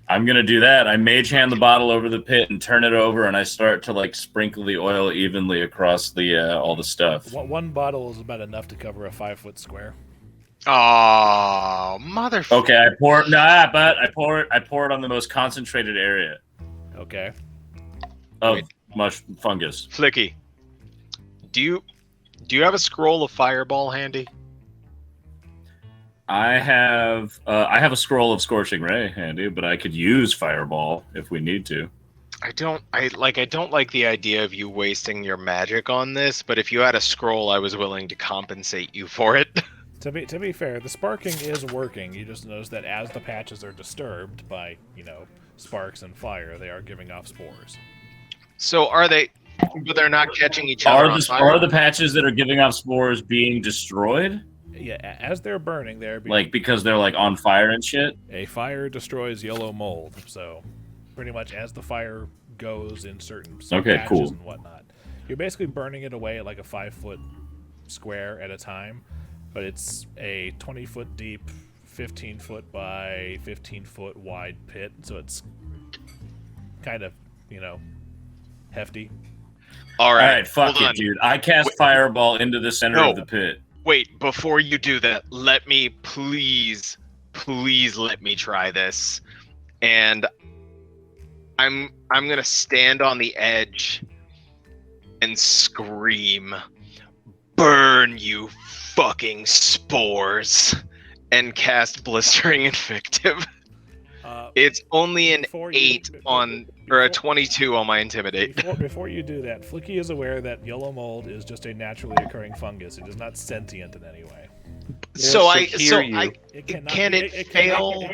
S5: I'm gonna do that. I Mage Hand the bottle over the pit and turn it over, and I start to like sprinkle the oil evenly across the all the stuff.
S1: One bottle is about enough to cover a 5-foot square.
S3: Oh, motherfucker.
S5: Okay, I pour it on the most concentrated area
S1: Okay.
S5: of fungus.
S3: Flickie, do you have a scroll of fireball handy?
S5: I have a scroll of Scorching Ray handy, but I could use Fireball if we need to.
S3: I don't like the idea of you wasting your magic on this, but if you had a scroll, I was willing to compensate you for it.
S1: To be fair, the sparking is working. You just notice that as the patches are disturbed by, sparks and fire, they are giving off spores.
S3: So are they? But they're not catching each other.
S5: Are the patches that are giving off spores being destroyed?
S1: Yeah, as they're burning, they're being,
S5: Like because they're like on fire and shit.
S1: a fire destroys yellow mold. So, pretty much as the fire goes in certain patches
S5: cool.
S1: and whatnot, you're basically burning it away at like a 5-foot square at a time. But it's a 20-foot deep 15-foot by 15-foot wide pit, so it's kind of, hefty.
S3: All
S5: All
S3: right,
S5: right, fuck
S3: hold
S5: it,
S3: on.
S5: dude. I cast Fireball into the center
S3: No.
S5: of the pit.
S3: Wait, before you do that, let me please let me try this. And I'm gonna stand on the edge and scream, "Burn, you fucking spores!" and cast Blistering Invective. It's only an 8 or a 22 on my Intimidate.
S1: Before you do that, Flickie is aware that yellow mold is just a naturally occurring fungus. It is not sentient in any way. It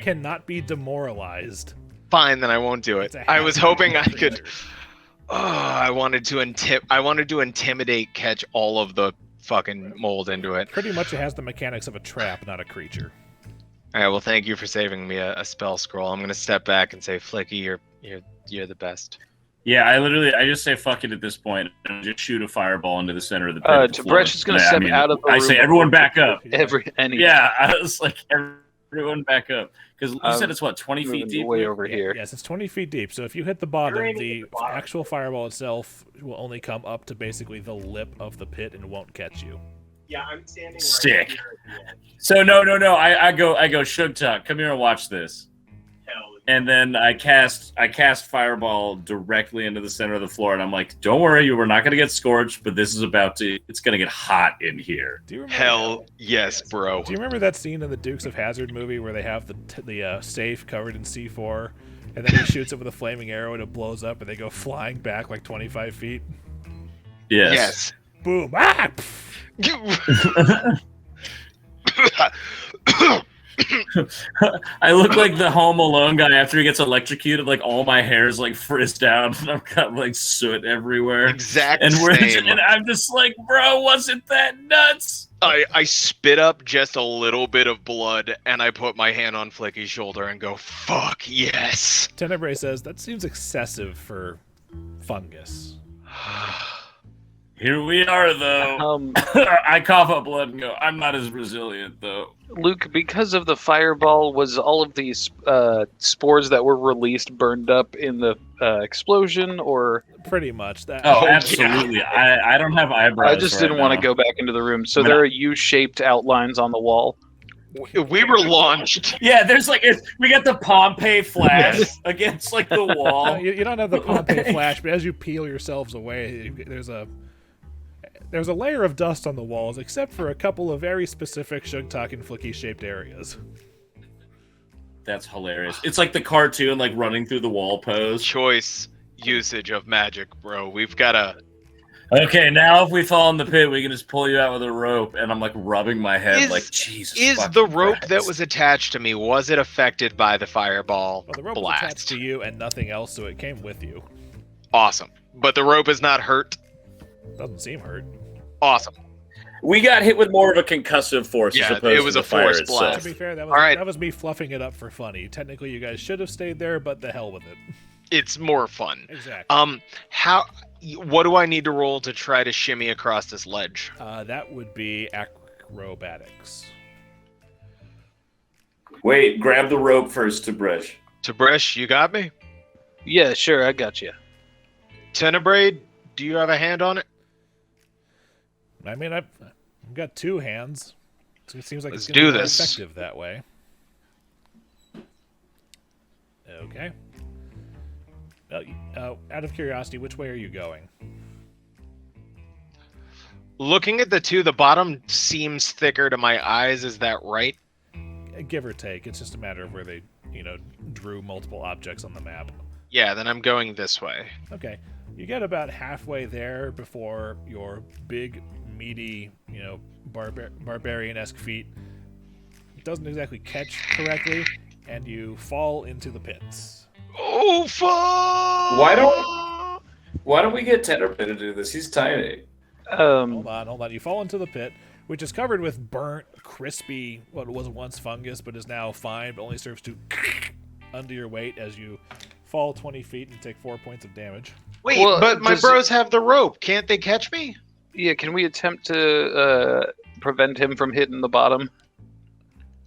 S1: cannot be demoralized.
S3: Fine, then I won't do it. I was hoping I could. Oh, I wanted to intimidate, catch all of the fucking mold into it.
S1: Pretty much, it has the mechanics of a trap, not a creature.
S3: All right. Well, thank you for saving me a spell scroll. I'm gonna step back and say, Flickie, you're the best.
S5: Yeah, I just say fuck it at this point and just shoot a fireball into the center of the pit.
S4: Tib'resh is going to step out of the room.
S5: I say everyone back up.
S4: I
S5: was like everyone back up because you said it's what 20 feet deep.
S4: Way over here.
S1: Yes, it's 20 feet deep. So if you hit the bottom, the actual fireball itself will only come up to basically the lip of the pit and won't catch you.
S6: Yeah, I'm standing.
S5: Sick.
S6: Right here at the edge.
S5: So no. I go Sugtok, come here and watch this. And then I cast Fireball directly into the center of the floor, and I'm like, "Don't worry, we're not gonna get scorched, but it's gonna get hot in here."
S3: Hell yes, bro.
S1: Do you remember that scene in the Dukes of Hazzard movie where they have the safe covered in C4, and then he shoots it with a flaming arrow and it blows up, and they go flying back like 25 feet?
S5: Yes.
S1: Boom! Ah!
S5: I look like the Home Alone guy after he gets electrocuted. Like all my hair is like frizzed out, and I've got like soot everywhere.
S3: Exact same.
S5: And I'm just like, bro, wasn't that nuts?
S3: I spit up just a little bit of blood, and I put my hand on Flickie's shoulder and go, "Fuck yes."
S1: Tenebrae says that seems excessive for fungus.
S5: Here we are, though. I cough up blood and go, I'm not as resilient, though.
S4: Luke, because of the fireball, was all of these spores that were released burned up in the explosion, or?
S1: Pretty much. That.
S5: Oh, absolutely. Yeah. I don't have eyebrows.
S4: I just didn't want to go back into the room. So there are U-shaped outlines on the wall.
S3: We were launched.
S5: Yeah, there's like we got the Pompeii flash against like the wall.
S1: You don't have the Pompeii flash, but as you peel yourselves away, there's a layer of dust on the walls, except for a couple of very specific Sugtok and Flickie shaped areas.
S5: That's hilarious. It's like the cartoon, like running through the wall pose.
S3: Choice usage of magic, bro. We've got to.
S5: Okay, now if we fall in the pit, we can just pull you out with a rope, and I'm like rubbing my head, like Jesus.
S3: Is the rope that was attached to me, was it affected by the fireball
S1: Well, the rope was
S3: blast?
S1: attached to you and nothing else, so it came with you.
S3: Awesome. But the rope is not hurt.
S1: Doesn't seem hurt.
S3: Awesome.
S5: We got hit with more of a concussive force.
S3: Yeah,
S5: as opposed
S3: it was
S5: to
S3: a
S5: the fire
S3: force
S5: itself.
S3: blast.
S1: To be fair, that was me fluffing it up for funny. Technically, you guys should have stayed there, but the hell with it.
S3: It's more fun.
S1: Exactly.
S3: What do I need to roll to try to shimmy across this ledge?
S1: That would be acrobatics.
S5: Wait, grab the rope first, Tib'resh.
S3: Tib'resh, you got me?
S4: Yeah, sure, I got you.
S3: Tenebrae, do you have a hand on it?
S1: I mean, I've got two hands. So it seems like
S3: Let's
S1: it's going to
S3: do
S1: be more
S3: this.
S1: effective that way. Okay. Out of curiosity, which way are you going?
S3: Looking at the two, the bottom seems thicker to my eyes. Is that right?
S1: Give or take. It's just a matter of where they, drew multiple objects on the map.
S3: Yeah, then I'm going this way.
S1: Okay. You get about halfway there before your big, meaty, barbarian-esque feet doesn't exactly catch correctly, and you fall into the pits.
S3: Oh, fuck!
S5: Why don't we get Tenebrae to do this? He's tiny.
S1: Hold on. You fall into the pit, which is covered with burnt, crispy, what was once fungus, but is now fine, but only serves to under your weight as you fall 20 feet and take 4 points of damage.
S3: Wait,
S4: Well,
S3: but my bros have the rope. Can't they catch me?
S4: Yeah, can we attempt to prevent him from hitting the bottom?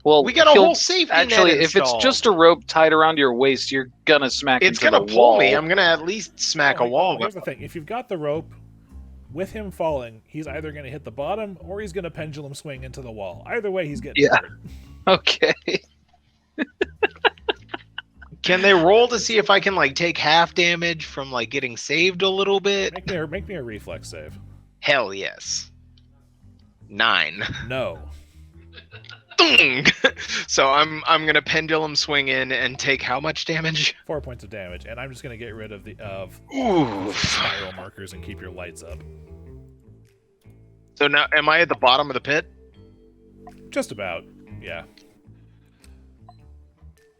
S4: Well,
S3: We got a whole safety net
S4: Actually, if it's
S3: installed.
S4: just a rope tied around your waist, you're gonna smack
S3: It's
S4: into
S3: gonna
S4: the
S3: pull
S4: wall.
S3: me. I'm gonna at least smack a wall.
S1: Here's the thing: if you've got the rope, with him falling, he's either going to hit the bottom or he's going to pendulum swing into the wall. Either way, he's getting hurt.
S4: Okay.
S3: Can they roll to see if I can like take half damage from like getting saved a little bit?
S1: Make me a reflex save.
S3: Hell yes. 9.
S1: No.
S3: So I'm gonna pendulum swing in and take how much damage?
S1: 4 points of damage, and I'm just going to get rid of the
S3: Ooh.
S1: spiral markers and keep your lights up.
S3: So now, am I at the bottom of the pit?
S1: Just about, yeah.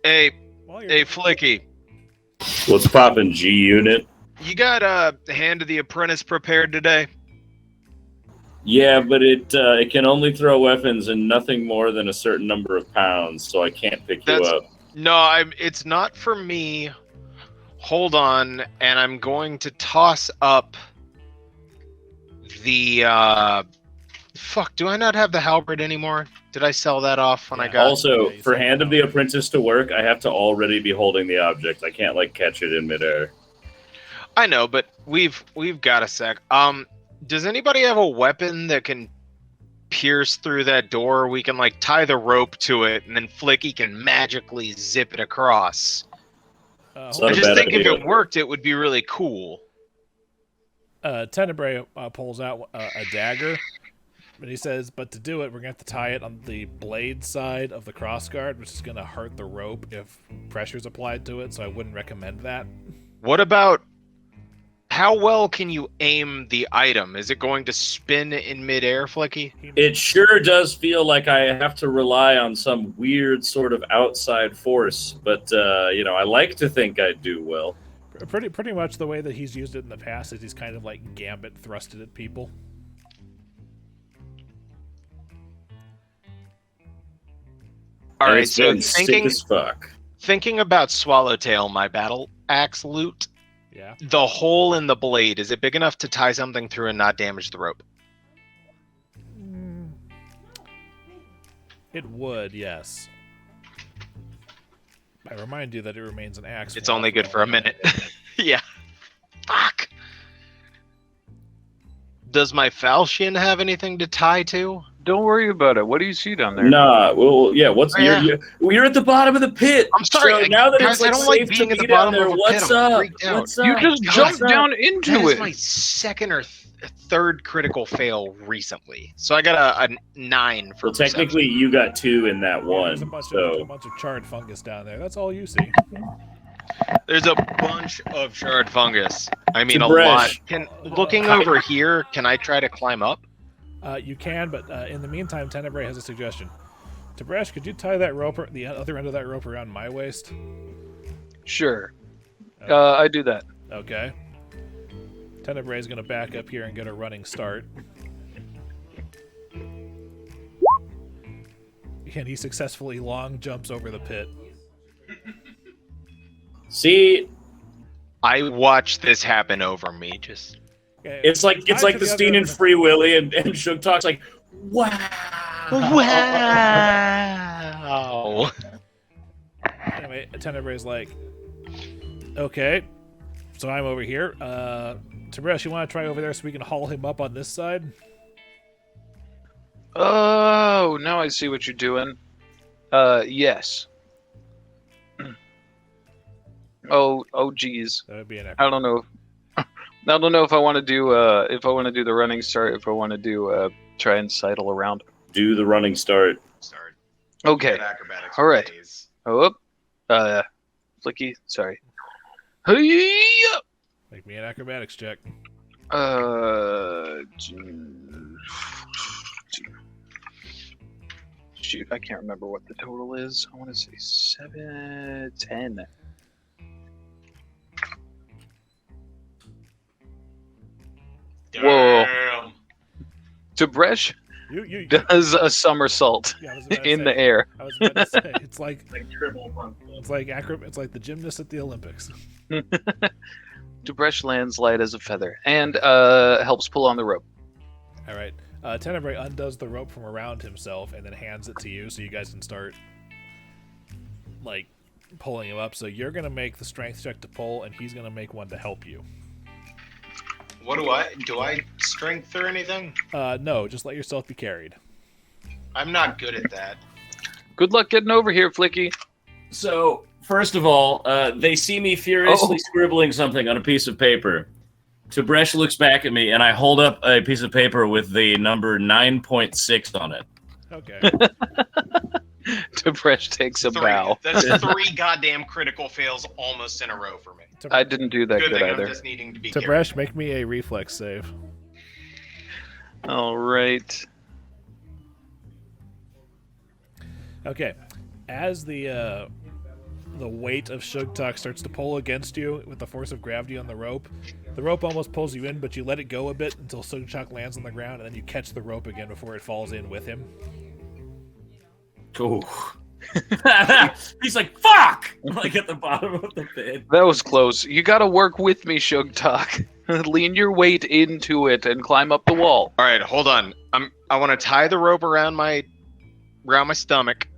S3: Hey,
S1: Well, you're
S3: hey, Flickie.
S5: What's poppin', G Unit?
S3: You got Hand of the Apprentice prepared today?
S5: Yeah, but it can only throw weapons and nothing more than a certain number of pounds, so I can't pick you up.
S3: No, it's not for me. Hold on, and I'm going to toss up the fuck, do I not have the halberd anymore? Did I sell that off when I got
S5: Also,
S1: you
S5: for
S1: said
S5: Hand of
S1: no.
S5: the Apprentice to work, I have to already be holding the object. I can't like catch it in midair.
S3: I know, but we've got a sec. Does anybody have a weapon that can pierce through that door? We can like tie the rope to it, and then Flickie can magically zip it across.
S5: It's
S3: I
S5: not a
S3: just
S5: bad
S3: think if
S5: idea.
S3: it worked, it would be really cool.
S1: Tenebrae pulls out a dagger, and he says, but to do it, we're going to have to tie it on the blade side of the crossguard, which is going to hurt the rope if pressure's applied to it, so I wouldn't recommend that.
S3: What about how well can you aim the item? Is it going to spin in midair, Flickie?
S5: It sure does feel like I have to rely on some weird sort of outside force, but I like to think I do well.
S1: Pretty much the way that he's used it in the past is he's kind of like gambit thrusted at people.
S3: All
S5: And
S3: right,
S5: it's
S3: so
S5: been sick as fuck.
S3: thinking about Swallowtail, my battle axe loot,
S1: Yeah.
S3: the hole in the blade, is it big enough to tie something through and not damage the rope?
S1: It would, yes. I remind you that it remains an axe.
S3: It's only good for a minute. Yeah. Fuck. Does my falchion have anything to tie to?
S4: Don't worry about it. What do you see down there?
S5: Nah, well, yeah.
S3: Oh, yeah.
S5: You're at the bottom of the pit.
S3: I'm sorry,
S5: So now that
S3: guys,
S5: it's like
S3: I don't like
S5: safe to
S3: being at the
S5: be down
S3: bottom
S5: there,
S3: of a
S5: what's
S3: pit. I'm
S5: up?
S3: freaked out.
S5: What's up?
S4: You just
S3: God,
S4: jumped
S3: that-
S4: down
S3: That
S4: into
S3: is
S4: it.
S3: my second or third critical fail recently. So I got a 9 for
S5: Well, technically, you got 2 in that
S1: There's a
S5: one.
S1: bunch
S5: So
S1: of charred fungus down there. That's all you see.
S3: There's a bunch of charred fungus. I mean, a
S5: Tib'resh.
S3: lot. Looking over here, can I try to climb up?
S1: You can, but in the meantime, Tenebrae has a suggestion. Tib'resh, could you tie that rope, the other end of that rope around my waist?
S4: Sure.
S1: Okay.
S4: I do that.
S1: Okay. Tenebrae is going to back up here and get a running start. And he successfully long jumps over the pit.
S5: see,
S3: I watched this happen over me. Just
S1: Okay,
S5: it's like
S1: tied to
S5: the
S1: other
S5: scene
S1: end
S5: in
S1: of the-
S5: Free Willy, and Sugtok's like, wow.
S3: wow.
S1: Anyway, Tenebrae's like, okay, so I'm over here. Tib'resh, you want to try over there so we can haul him up on this side?
S4: Oh, now I see what you're doing. Yes. Oh, geez.
S1: That would be an
S4: I don't know. I don't know if I want to do the running start. If I want to do try and sidle around.
S5: Do the running start.
S3: Sorry.
S4: Okay.
S3: Acrobatics
S4: All right.
S3: phase.
S4: Oh, Flickie. Sorry. Hey-ya!
S1: Make me an acrobatics check.
S4: Shoot, I can't remember what the total is. I want to say 7, 10. Whoa.
S3: Damn.
S4: Tib'resh
S1: You
S4: does a somersault
S1: yeah, I was about to
S4: in
S1: say-
S4: the air.
S1: I was about to say it's like
S6: triple bump.
S1: it's like the gymnast at the Olympics.
S4: Tib'resh lands light as a feather and helps pull on the rope.
S1: All right. Tenebrae undoes the rope from around himself and then hands it to you so you guys can start, like, pulling him up. So you're going to make the strength check to pull, and he's going to make one to help you.
S3: What do I strength or anything?
S1: No, just let yourself be carried.
S3: I'm not good at that.
S4: Good luck getting over here, Flickie.
S5: So, first of all, they see me furiously scribbling something on a piece of paper. Tib'resh looks back at me, and I hold up a piece of paper with the number 9.6 on it.
S1: Okay.
S4: Tib'resh takes a bow.
S3: That's 3 goddamn critical fails almost in a row for me.
S4: I didn't do that
S3: Good
S4: good
S3: thing
S4: either.
S3: I'm just needing to be
S1: Tib'resh, make me a reflex save.
S4: All right.
S1: Okay. As the weight of Sugtok starts to pull against you with the force of gravity on the rope almost pulls you in, but you let it go a bit until Sugtok lands on the ground, and then you catch the rope again before it falls in with him.
S5: Cool. He's like, fuck! Like at the bottom of the bed.
S4: That was close. You gotta work with me, Sugtok. Lean your weight into it and climb up the wall.
S3: All right, hold on. I want to tie the rope around my stomach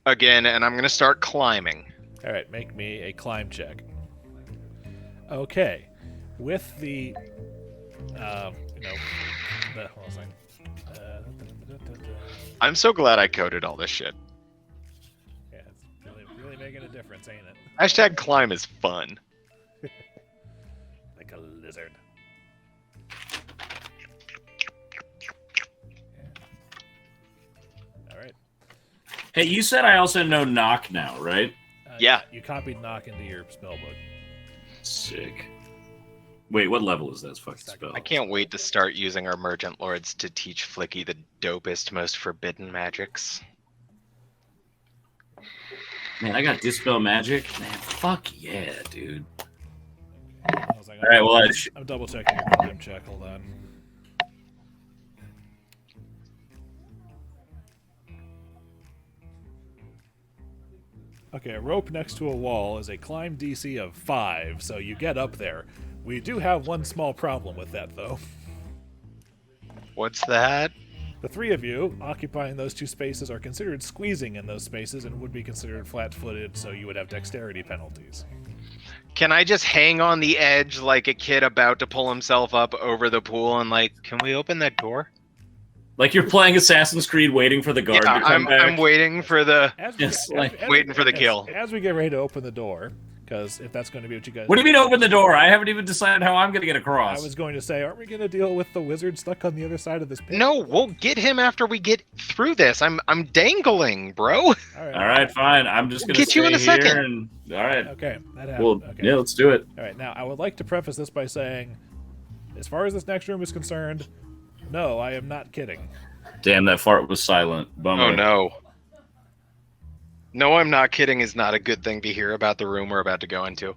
S3: again, and I'm gonna start climbing.
S1: All right, make me a climb check. Okay, with the, hold on a second.
S3: I'm so glad I coded all this shit.
S1: Yeah, it's really making a difference, ain't it?
S3: Hashtag climb is fun.
S1: Like a lizard. All right.
S5: Hey, you said I also know knock now, right?
S3: Yeah.
S1: You copied knock into your spellbook.
S5: Sick. Wait, what level is that fucking spell?
S3: I can't wait to start using our merchant lords to teach Flickie the dopest, most forbidden magics.
S5: Man, I got Dispel Magic. Man, fuck yeah, dude.
S1: I was like,
S5: All right, well,
S1: I'm double checking your climb check. Hold on. Okay, a rope next to a wall is a climb DC of 5, so you get up there. We do have one small problem with that, though.
S3: What's that?
S1: The 3 of you occupying those 2 spaces are considered squeezing in those spaces and would be considered flat-footed, so you would have dexterity penalties.
S3: Can I just hang on the edge like a kid about to pull himself up over the pool and like, can we open that door?
S5: like you're playing Assassin's Creed, waiting for the guard to come back.
S3: I'm waiting for the
S1: waiting
S3: for the kill.
S1: As we get ready to open the door, because if that's going to be what you guys...
S5: What do you mean open the door? I haven't even decided how I'm going to get across.
S1: I was going to say, aren't we going to deal with the wizard stuck on the other side of this pit?
S3: No, we'll get him after we get through this. I'm dangling, bro.
S5: All right, fine. I'm just going to
S3: get you in a second.
S5: And, all right.
S1: Okay, that happened.
S5: Well,
S1: okay.
S5: yeah, let's do it.
S1: All right, now I would like to preface this by saying, as far as this next room is concerned, no, I am not kidding.
S5: Damn, that fart was silent. Bummer.
S3: Oh no. No, I'm not kidding is not a good thing to hear about the room we're about to go into.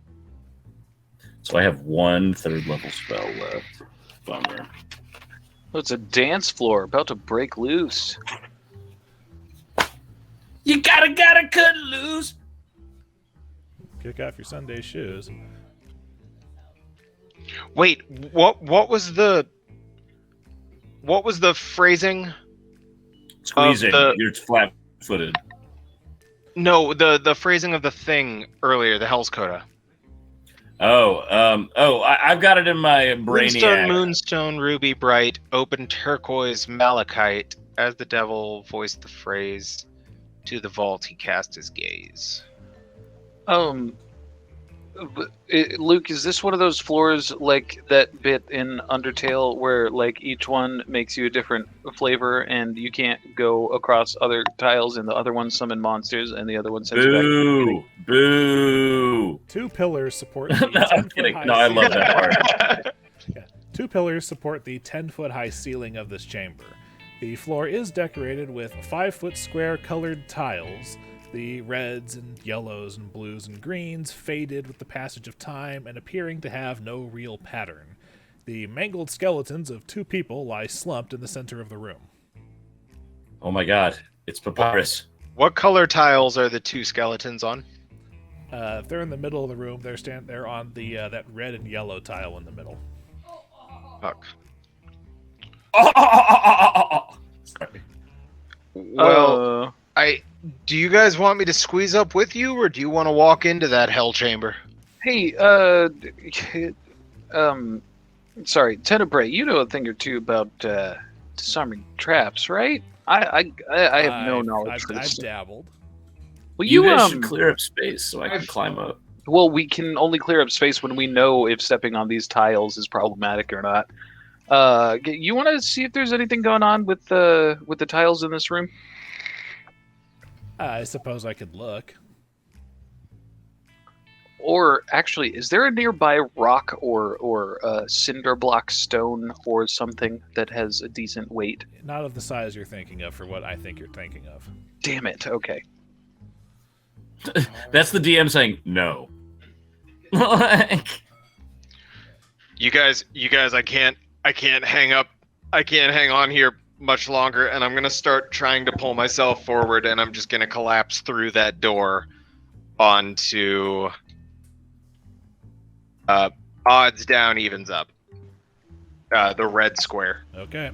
S5: So I have 1 third-level spell left. Bummer.
S4: Oh, it's a dance floor about to break loose.
S5: You gotta cut loose.
S1: Kick off your Sunday shoes.
S3: Wait, what was the phrasing?
S5: Squeezing.
S3: the-
S5: You're flat-footed.
S3: No, the phrasing of the thing earlier, the Hell's Coda.
S5: I've got it in my
S3: Moonstone,
S5: brainiac.
S3: moonstone, ruby bright, open turquoise, malachite. As the devil voiced the phrase, to the vault he cast his gaze.
S4: Luke, is this one of those floors like that bit in Undertale where like each one makes you a different flavor and you can't go across other tiles and the other ones summon monsters and the other one sends you back?
S5: Boo! Boo!
S1: 2 pillars support the
S5: No, I'm
S1: 10-foot
S5: kidding.
S1: high
S5: No, I love
S1: ceiling.
S5: that part.
S1: Yeah. 2 pillars support the 10-foot high ceiling of this chamber. The floor is decorated with 5-foot square colored tiles. The reds and yellows and blues and greens faded with the passage of time and appearing to have no real pattern. The mangled skeletons of 2 people lie slumped in the center of the room.
S5: Oh my god, it's Papyrus.
S3: What color tiles are the 2 skeletons on?
S1: If they're in the middle of the room, they're on the that red and yellow tile in the middle.
S3: Fuck.
S5: Sorry.
S3: Well, do you guys want me to squeeze up with you, or do you want to walk into that hell chamber?
S4: Hey, sorry, Tenebrae, you know a thing or two about disarming traps, right? I have no knowledge for
S1: I've
S4: this.
S1: dabbled.
S4: Well,
S5: You guys should clear up space so I can climb up.
S4: Well, we can only clear up space when we know if stepping on these tiles is problematic or not. You want to see if there's anything going on with the tiles in this room?
S1: I suppose I could look.
S4: Or actually, is there a nearby rock or cinder block stone or something that has a decent weight?
S1: Not of the size you're thinking of for what I think you're thinking of.
S4: Damn it. Okay.
S5: That's the DM saying no.
S3: You guys, I can't hang up. I can't hang on here much longer, and I'm gonna start trying to pull myself forward, and I'm just gonna collapse through that door onto odds down, evens up. The red square.
S1: Okay.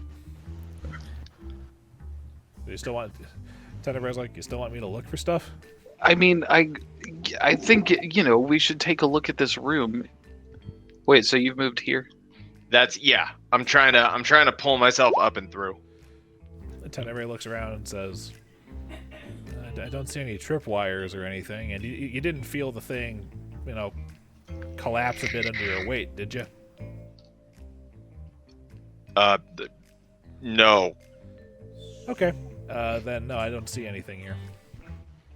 S1: Do you still want... Tenebrae's like, you still want me to look for stuff?
S4: I mean, I think, we should take a look at this room. Wait, so you've moved here?
S3: Yeah. I'm trying to pull myself up and through.
S1: Tenebrae looks around and says, I don't see any tripwires or anything, and you didn't feel the thing, collapse a bit under your weight, did you?
S3: No.
S1: Okay. Then no, I don't see anything here.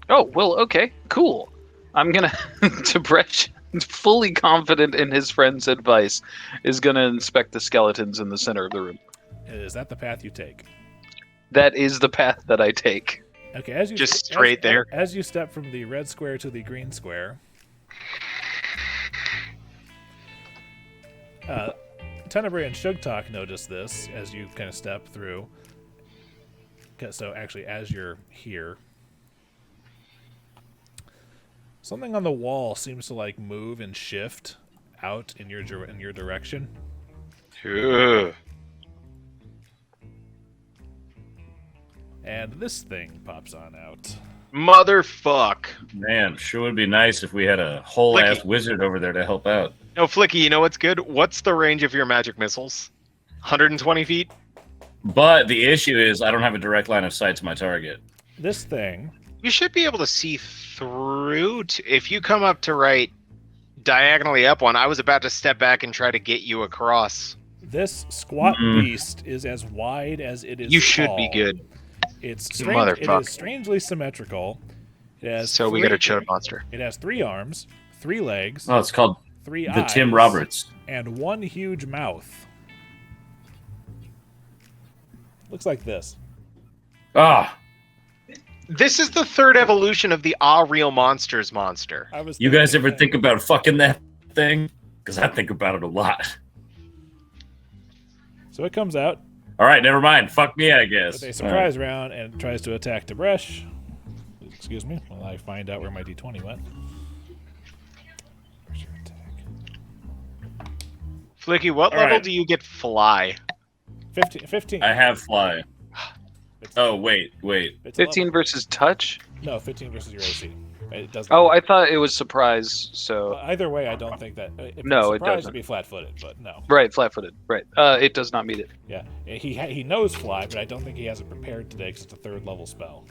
S4: Oh, well, okay, cool. I'm gonna, Tib'resh, fully confident in his friend's advice, is gonna inspect the skeletons in the center of the room.
S1: Is that the path you take?
S4: That is the path that I take.
S1: Okay, as you
S3: Just straight there?
S1: As you step from the red square to the green square, Tenebrae and Sugtok notice this as you kind of step through. So actually, as you're here, something on the wall seems to move and shift out in your direction.
S3: Ugh.
S1: And this thing pops on out.
S3: Motherfuck.
S5: Man, sure would be nice if we had a whole ass
S3: Flickie.
S5: wizard over there to help out.
S3: No, Flickie, you know what's good? What's the range of your magic missiles? 120 feet?
S5: But the issue is I don't have a direct line of sight to my target.
S1: This thing,
S3: You should be able to see through. If you come up to right diagonally up one, I was about to step back and try to get you across.
S1: this squat beast is as wide as it is
S3: You should
S1: tall.
S3: be good.
S1: It's
S3: You
S1: strange, it
S3: motherfucker.
S1: is strangely symmetrical. It has
S3: So we
S1: three-
S3: got a chode monster.
S1: It has 3 arms, 3 legs,
S5: Oh, it's called
S1: 3
S5: the
S1: eyes,
S5: Tim Roberts.
S1: and 1 huge mouth. Looks like this.
S5: Ah,
S3: This is the third evolution of the Real Monsters monster.
S1: I was
S5: you guys
S1: thinking
S5: ever
S1: that-
S5: think about fucking that thing? Because I think about it a lot.
S1: So it comes out
S5: All right, never mind. Fuck me, I guess.
S1: with a surprise round and tries to attack Tib'resh. Excuse me, while I find out where my d20 went. Where's your attack?
S3: Flickie, what
S5: All
S3: level
S5: right.
S3: do you get fly?
S1: 15.
S5: I have fly.
S1: It's-
S5: Oh, wait.
S1: it's a
S4: 15
S1: level.
S4: versus touch?
S1: No, 15 versus your AC. It doesn't.
S4: Oh, I thought it was surprise, so...
S1: Either way, I don't think that. If
S4: No,
S1: it's
S4: it
S1: surprised,
S4: doesn't.
S1: It'd be flat-footed, but no.
S4: Right, flat-footed. Right. It does not meet it.
S1: Yeah, he knows fly, but I don't think he has it prepared today because it's a 3rd level spell.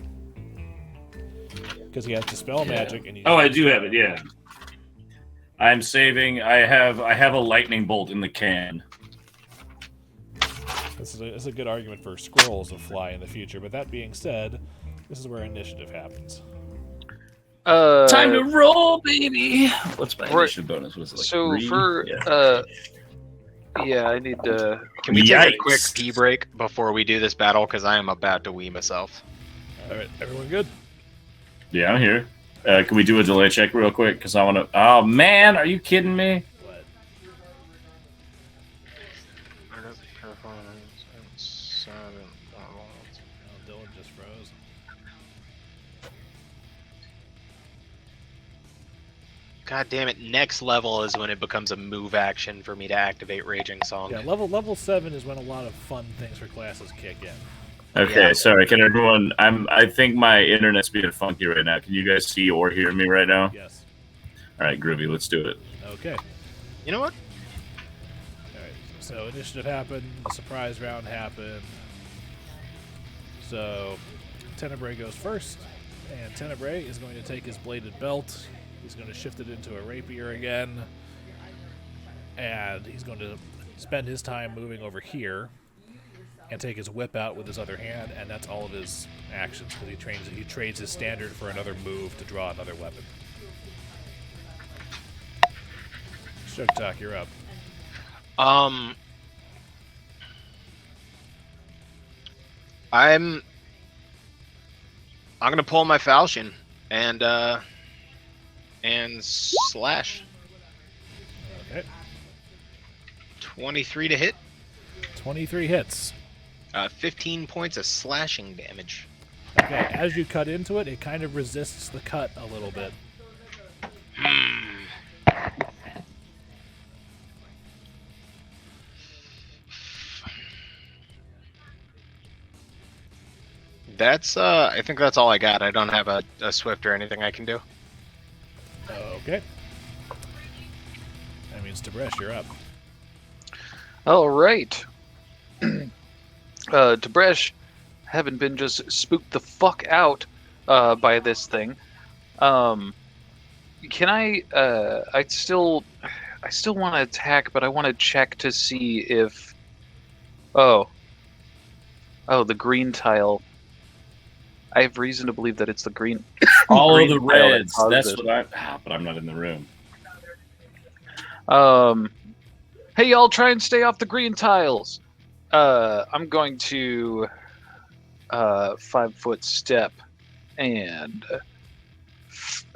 S1: Because he has dispel magic and he.
S5: Oh, I do have it, yeah. I'm saving. I have a lightning bolt in the can.
S1: This is a good argument for scrolls of fly in the future. But that being said, this is where initiative happens.
S5: Time to roll, baby. What's my
S4: Right.
S5: initiative bonus? Was it like
S4: So
S5: 3?
S4: for
S5: Yeah.
S4: yeah, I need to.
S3: Can we take a
S5: Yikes.
S3: quick pee break before we do this battle? Because I am about to wee myself.
S1: All right, everyone good?
S5: Yeah, I'm here. Can we do a delay check real quick? Because I want to. Oh man, are you kidding me?
S1: What? Oh, Dillon just froze.
S3: God damn it! Next level is when it becomes a move action for me to activate Raging Song.
S1: Yeah, level 7 is when a lot of fun things for classes kick in.
S5: Okay,
S3: Yeah.
S5: sorry. Can everyone? I think my internet's being funky right now. Can you guys see or hear me right now?
S1: Yes.
S5: All right, groovy. Let's do it.
S1: Okay.
S3: You know what?
S1: All right. So initiative happened. The surprise round happened. So Tenebrae goes first, and Tenebrae is going to take his bladed belt. He's going to shift it into a rapier again, and he's going to spend his time moving over here and take his whip out with his other hand, and that's all of his actions because he trades his standard for another move to draw another weapon. Sugtok, you're up.
S3: I'm gonna pull my falchion and slash.
S1: Okay.
S3: 23 to hit.
S1: 23 hits.
S3: 15 points of slashing damage.
S1: Okay, as you cut into it, it kind of resists the cut a little bit.
S3: That's I think that's all I got. I don't have a swift or anything I can do.
S1: Okay. That means Tib'resh, you're up.
S4: All right. Tib'resh, having been just spooked the fuck out by this thing, can I? I still want to attack, but I want to check to see if. Oh, the green tile. I have reason to believe that it's the green.
S5: All
S4: green
S5: of the
S4: tile that
S5: reds.
S4: caused
S5: That's
S4: it.
S5: what I. But I'm not in the room.
S4: Hey, y'all, try and stay off the green tiles. I'm going to 5-foot step and.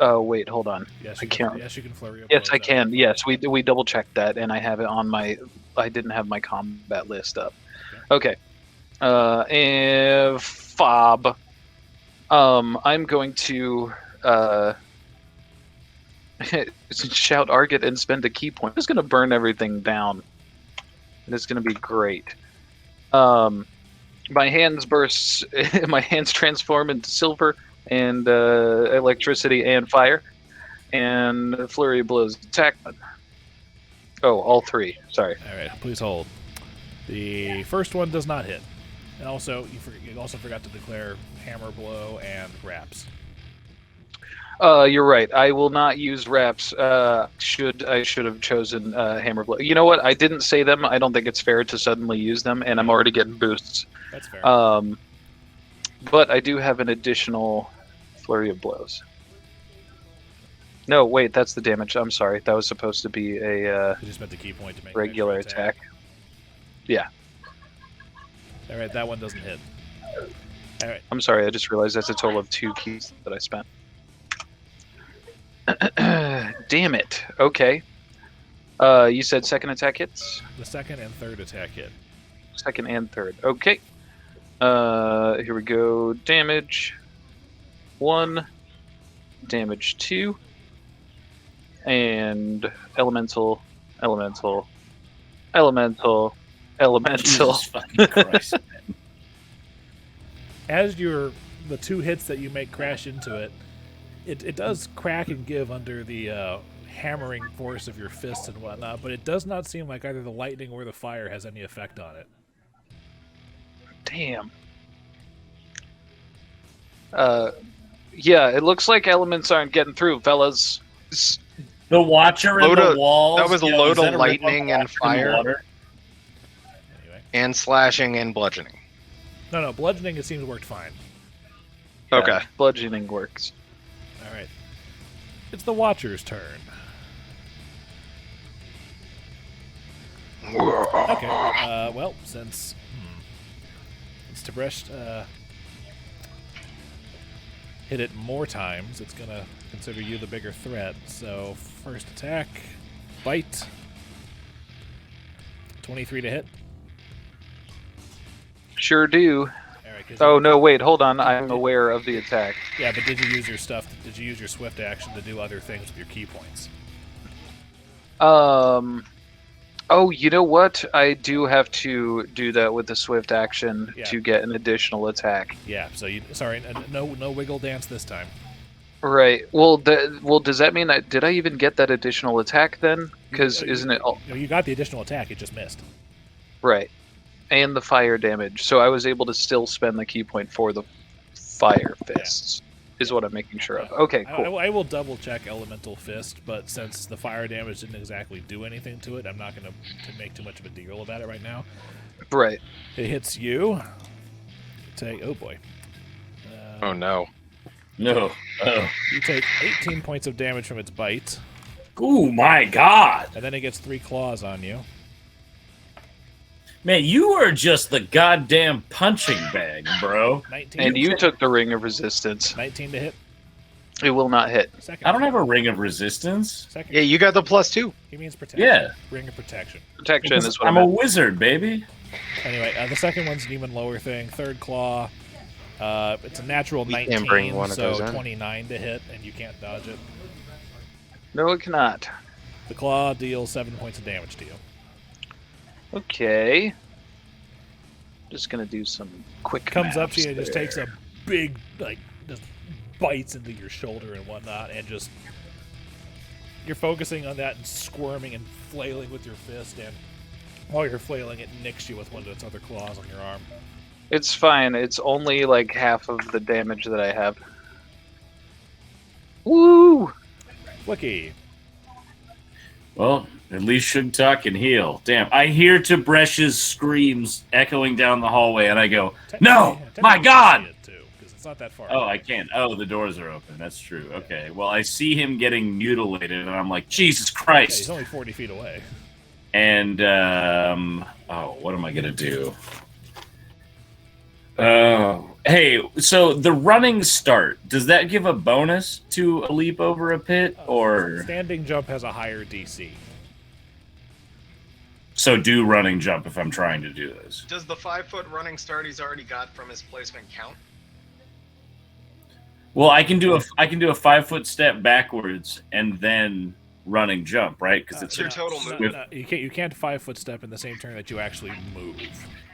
S4: Wait, hold on.
S1: Yes,
S4: I can't.
S1: Yes, you can flurry of
S4: Yes,
S1: blows
S4: I can. Yes, we double checked that, and I have it on my. I didn't have my combat list up. Okay. And fob. I'm going to shout Argot and spend a key point. I'm just going to burn everything down, and it's going to be great. My hands bursts. My hands transform into silver and electricity and fire, and flurry of blows attack. Oh, all three. Sorry.
S1: All right, please hold. The first one does not hit, and also you also forgot to declare hammer blow and wraps.
S4: You're right. I will not use wraps. I should have chosen hammer blow. You know what? I didn't say them. I don't think it's fair to suddenly use them, and I'm already getting boosts.
S1: That's fair.
S4: But I do have an additional flurry of blows. No, wait, that's the damage. I'm sorry. That was supposed to be a
S1: you just spent the key point to make
S4: regular
S1: an extra
S4: attack. Yeah.
S1: All right, that one doesn't hit. All right.
S4: I'm sorry. I just realized that's a total of 2 keys that I spent. Damn it. Okay. You said second attack hits?
S1: The second and third attack hit.
S4: Second and third. Okay. Here we go. Damage 1. Damage 2. And elemental.
S5: Jesus fucking Christ, man.
S1: As the 2 hits that you make crash into it, it does crack and give under the hammering force of your fists and whatnot, but it does not seem like either the lightning or the fire has any effect on it.
S4: Damn. Yeah, it looks like elements aren't getting through, fellas.
S5: The Watcher in the walls.
S3: That was a load of lightning and
S5: Watcher in the
S3: fire.
S5: water?
S1: Anyway.
S3: And slashing and bludgeoning.
S1: No, bludgeoning it seems worked fine.
S4: Yeah,
S3: Okay.
S4: Bludgeoning works.
S1: All right. It's the Watcher's turn. Okay. Well, since Tib'resh hit it more times, it's going to consider you the bigger threat. So, first attack, bite. 23 to hit.
S4: Sure do.
S1: All right, 'cause
S4: Oh, no, wait, hold on. I'm aware of the attack.
S1: Yeah, but did you use your stuff? Did you use your swift action to do other things with your key points?
S4: Oh, you know what? I do have to do that with the swift action
S1: Yeah.
S4: to get an additional attack.
S1: Yeah. So sorry, no wiggle dance this time.
S4: Right. Well, does that mean did I even get that additional attack then? Because isn't it all...
S1: No, you got the additional attack. It just missed.
S4: Right. And the fire damage. So I was able to still spend the key point for the fire fists. Is what I'm making sure of. Okay, cool.
S1: I will double check Elemental Fist, but since the fire damage didn't exactly do anything to it, I'm not going to make too much of a deal about it right now.
S4: Right.
S1: It hits you. Oh boy.
S3: Oh no.
S5: No. Oh.
S1: You take 18 points of damage from its bite,
S5: Oh my god.
S1: and then it gets 3 claws on you.
S5: Man, you are just the goddamn punching bag, bro.
S1: 19.
S4: And you took the Ring of Resistance.
S1: 19 to hit.
S4: It will not hit.
S1: Second.
S5: I don't have a ring of resistance.
S1: Second.
S3: Yeah, you got the +2.
S1: He means protection.
S5: Yeah.
S1: Ring of protection.
S4: Protection is what
S5: I'm
S4: I
S5: a
S4: meant.
S5: wizard, baby.
S1: Anyway, the second one's an even lower thing. Third claw. It's a natural
S3: We
S1: 19,
S3: can bring one of
S1: so
S3: those in.
S1: 29 to hit, and you can't dodge it.
S4: No, it cannot.
S1: The claw deals 7 points of damage to you.
S4: Okay. Just gonna do some quick
S1: Comes up to you
S4: maths
S1: and just
S4: there.
S1: takes a big, just bites into your shoulder and whatnot, and just you're focusing on that and squirming and flailing with your fist, and while you're flailing, it nicks you with one of its other claws on your arm.
S4: It's fine. It's only like half of the damage that I have. Woo!
S1: Flickie.
S5: Well, at least Sugtok can heal. Damn, I hear Tibresh's screams echoing down the hallway, and I go, "No, my God!"
S1: See it too, 'cause it's not that far.
S5: Oh,
S1: away.
S5: I can't. Oh, the doors are open. That's true. Okay. Well, I see him getting mutilated, and I'm like, Jesus
S1: Yeah,
S5: Christ.
S1: he's only 40 feet away.
S5: And what am I gonna do? Hey, so the running start, does that give a bonus to a leap over a pit, or
S1: Standing jump has a higher DC.
S5: so do running jump if I'm trying to do this?
S3: Does the 5-foot running start he's already got from his placement count?
S5: Well, I can do a 5-foot step backwards and then running jump, right? Because it's
S3: your total
S1: No,
S3: movement.
S1: no, you can't 5-foot step in the same turn that you actually move.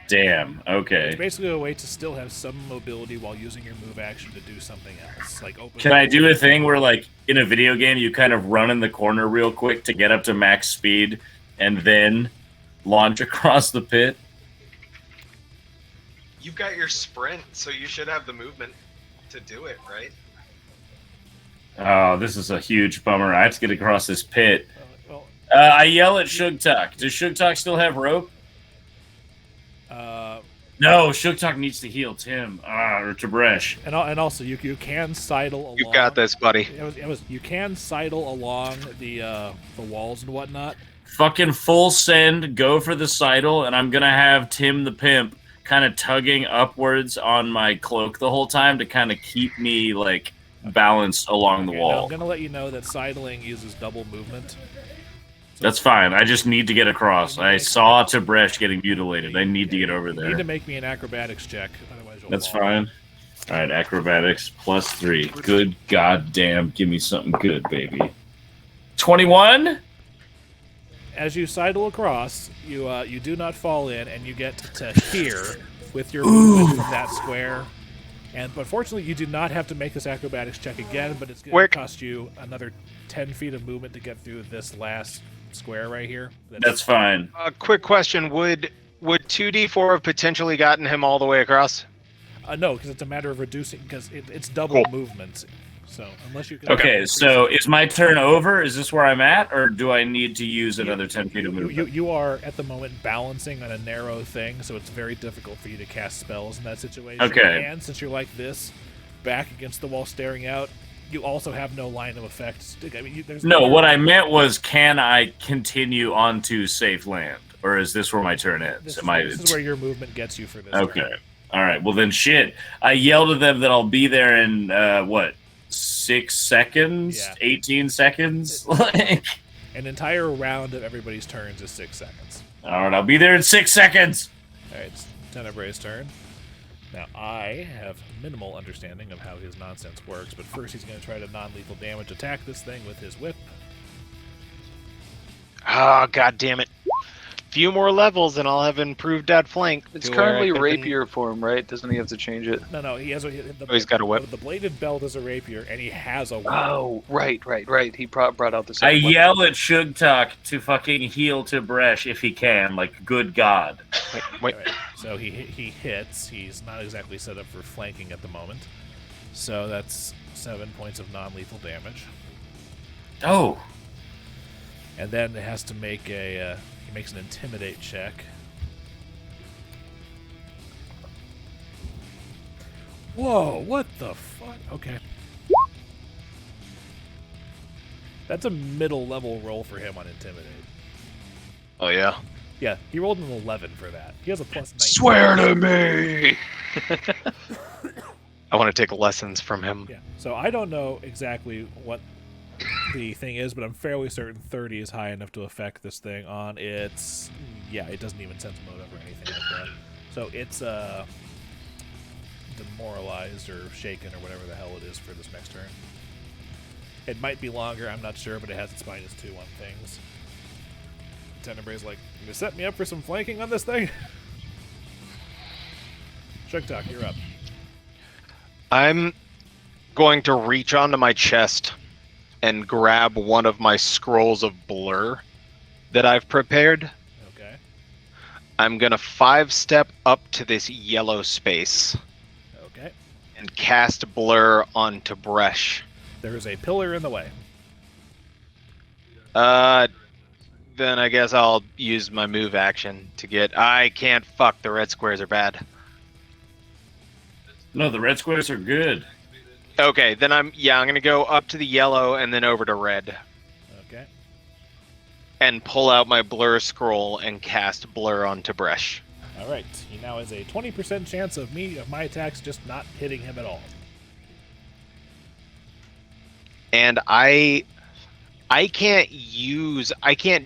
S5: damn. Okay.
S1: It's basically a way to still have some mobility while using your move action to do something else, like open.
S5: Can I do a thing where, like, in a video game, you kind of run in the corner real quick to get up to max speed and then launch across the pit?
S3: You've got your sprint, so you should have the movement to do it, right?
S5: Oh, this is a huge bummer. I have to get across this pit.
S1: Well,
S5: I yell at Sugtok. Does Sugtok still have rope? No, Sugtok needs to heal Tim or Tib'resh.
S1: and also you can sidle along.
S3: You got this, buddy.
S1: You can sidle along the walls and whatnot.
S5: Fucking full send, go for the sidle, and I'm gonna have Tim the Pimp kind of tugging upwards on my cloak the whole time to kind of keep me like balanced along the
S1: Okay, now
S5: wall.
S1: I'm gonna let you know that sidling uses double movement.
S5: That's fine. I just need to get across. I saw Tib'resh getting mutilated. I need to get over
S1: You need
S5: there.
S1: to make me an acrobatics check, otherwise you'll
S5: That's
S1: fall.
S5: fine. All right, acrobatics +3. Good goddamn, give me something good, baby. 21.
S1: As you sidle across, you do not fall in, and you get to here with your movement from that square. But fortunately, you do not have to make this acrobatics check again. But it's going to
S3: Quick.
S1: cost you another 10 feet of movement to get through this last square right here.
S5: That's fine.
S3: Quick question: Would 2d4 have potentially gotten him all the way across?
S1: No, because it's a matter of reducing, because it's double
S3: Cool.
S1: movement. So unless you can.
S5: Okay, so is my turn over? Is this where I'm at, or do I need to use another 10 feet of movement?
S1: You are at the moment balancing on a narrow thing, so it's very difficult for you to cast spells in that situation.
S5: Okay.
S1: And since you're like this, back against the wall staring out, you also have no line of effect. I mean, there's
S5: No, what I meant was, can I continue onto safe land, or is this where my turn ends?
S1: This is where your movement gets you for this.
S5: Okay.
S1: round.
S5: All right. Well, then shit. I yelled at them that I'll be there in, 6 seconds?
S1: Yeah.
S5: 18 seconds? Like,
S1: An entire round of everybody's turns is 6 seconds.
S5: all right, I'll be there in 6 seconds.
S1: All right, it's Tenebrae's turn. Now, I have minimal understanding of how his nonsense works, but first he's going to try to non-lethal damage attack this thing with his whip.
S3: Oh, god damn it. Few more levels and I'll have improved that flank.
S4: It's
S3: to where I
S4: currently
S3: could've been-
S4: rapier form, right? Doesn't he have to change it?
S1: No, he has
S3: he's got a whip.
S1: The bladed belt is a rapier, and he has a whip.
S4: Oh, right. He brought out the
S5: I
S4: second one.
S5: yell at Sugtok to fucking heal Tib'resh if he can, like, good God.
S3: Wait.
S1: Alright, so he hits. He's not exactly set up for flanking at the moment. So that's 7 points of non-lethal damage.
S5: Oh.
S1: And then it has to make he makes an intimidate check. Whoa, what the fuck? Okay. That's a middle level roll for him on intimidate.
S3: Oh, yeah.
S1: Yeah, he rolled an 11 for that. He has a plus 19.
S4: Swear to me!
S3: I want to take lessons from him.
S1: Yeah, so I don't know exactly what the thing is, but I'm fairly certain 30 is high enough to affect this thing on its... Yeah, it doesn't even sense motive or anything like that. So it's demoralized or shaken or whatever the hell it is for this next turn. It might be longer, I'm not sure, but it has its -2 on things. Tenebrae's like, you set me up for some flanking on this thing? Sugtok, you're up.
S3: I'm going to reach onto my chest and grab one of my scrolls of blur that I've prepared.
S1: Okay.
S3: I'm going to 5-step up to this yellow space
S1: Okay.
S3: and cast blur on Tib'resh.
S1: There is a pillar in the way.
S3: Then I guess I'll use my move action to get... I can't fuck, the red squares are bad.
S5: No, the red squares are good.
S3: Okay, then I'm going to go up to the yellow and then over to red.
S1: Okay.
S3: And pull out my blur scroll and cast blur on Tib'resh.
S1: Alright, he now has a 20% chance of my attacks just not hitting him at all.
S3: And I can't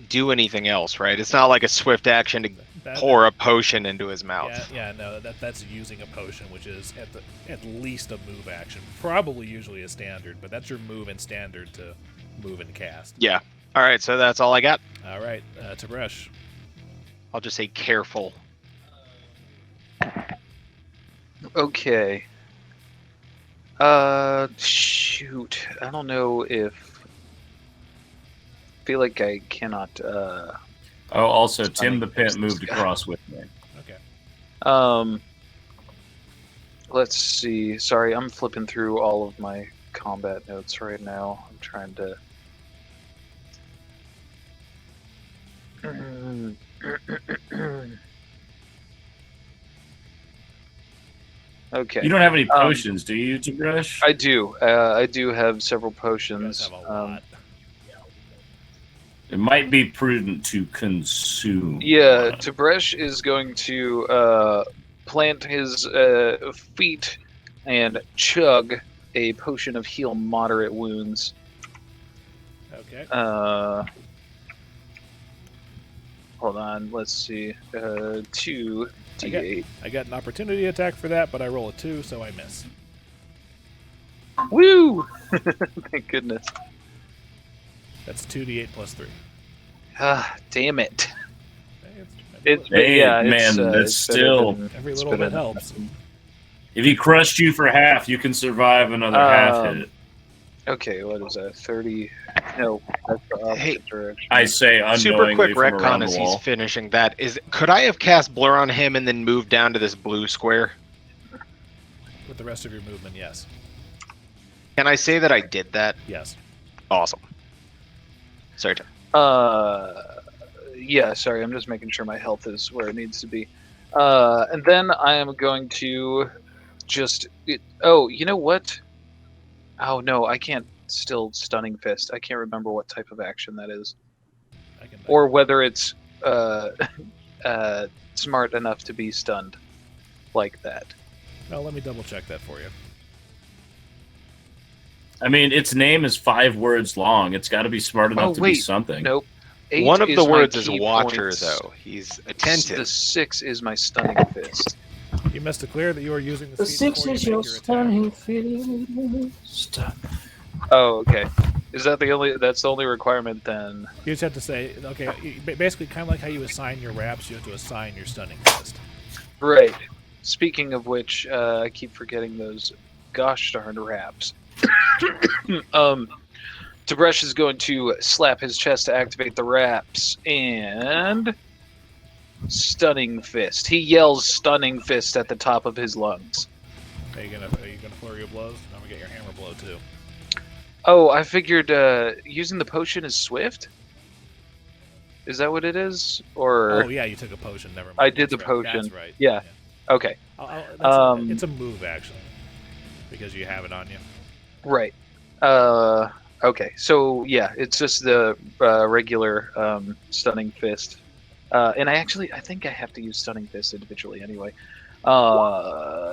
S3: do anything else, right? It's not like a swift action to pour a potion into his mouth.
S1: Yeah, no, that's using a potion, which is at least a move action. Probably usually a standard, but that's your move and standard to move and cast.
S3: Yeah. All right, so that's all I got.
S1: All right, Tib'resh.
S3: I'll just say careful.
S4: Okay. Shoot. I don't know if... I feel like I cannot,
S5: Oh, also, Tim the Pimp moved across with me.
S1: Okay.
S4: Let's see. Sorry, I'm flipping through all of my combat notes right now. I'm trying to... Okay.
S5: You don't have any potions, do you, Tib'resh?
S4: I do. I do have several
S1: You
S4: potions.
S1: guys have a lot.
S5: It might be prudent to consume.
S4: Yeah, Tib'resh is going to plant his feet and chug a potion of heal moderate wounds.
S1: Okay.
S4: Hold on, let's see. 2d8.
S1: I got an opportunity attack for that, but I roll a 2, so I miss.
S4: Woo! Thank goodness.
S1: That's 2d8 plus 3.
S4: Ah, damn it.
S1: It's
S5: Hey,
S4: yeah,
S5: man,
S4: it's,
S5: that's
S4: it's better
S5: still-
S4: than-
S1: every
S4: it's
S1: little
S4: better
S1: bit
S4: than
S1: helps.
S4: nothing.
S5: If he crushed you for half, you can survive another half hit.
S4: Okay, what is that? 30? No, that's the opposite
S3: Hey,
S4: direction.
S5: I say
S3: Super
S5: unknowingly
S3: quick
S5: from around
S3: retcon
S5: the
S3: as he's
S5: wall.
S3: finishing that. Could I have cast blur on him and then moved down to this blue square?
S1: With the rest of your movement, yes.
S3: Can I say that I did that?
S1: Yes.
S3: Awesome. Sorry, Tim.
S4: Yeah, sorry, I'm just making sure my health is where it needs to be. And then I am going to just... Oh, you know what? Oh, no, I can't still Stunning Fist. I can't remember what type of action that is. Or whether it's smart enough to be stunned like that.
S1: No, let me double check that for you.
S5: I mean, its name is 5 words long. It's got to be smart enough to be something.
S4: Nope. 8
S3: One of the
S4: my
S3: words is
S4: key
S3: Watcher,
S4: points.
S3: though. He's
S4: The
S3: attentive.
S4: 6 is my Stunning Fist.
S1: You must declare that you are using the
S7: The
S1: feat
S7: 6
S1: before
S7: is
S1: you
S7: your
S1: make your attack.
S7: stunning fist.
S4: Oh, okay. Is that the only? That's the only requirement then.
S1: You just have to say, okay, basically kind of like how you assign your wraps, you have to assign your stunning fist.
S4: Right. Speaking of which, I keep forgetting those gosh darn wraps. Tib'resh is going to slap his chest to activate the wraps and stunning fist. He yells stunning fist at the top of his lungs.
S1: Are you gonna flurry of blows? I'm gonna get your hammer blow too.
S4: Oh, I figured using the potion is swift. Is that what it is? Or
S1: Oh yeah, you took a potion. Never mind.
S4: I did
S1: That's
S4: the
S1: right.
S4: potion.
S1: That's right.
S4: Yeah. Okay.
S1: It's a move actually, because you have it on you.
S4: Right. Okay. So yeah, it's just the regular stunning fist. And I think I have to use stunning fist individually anyway.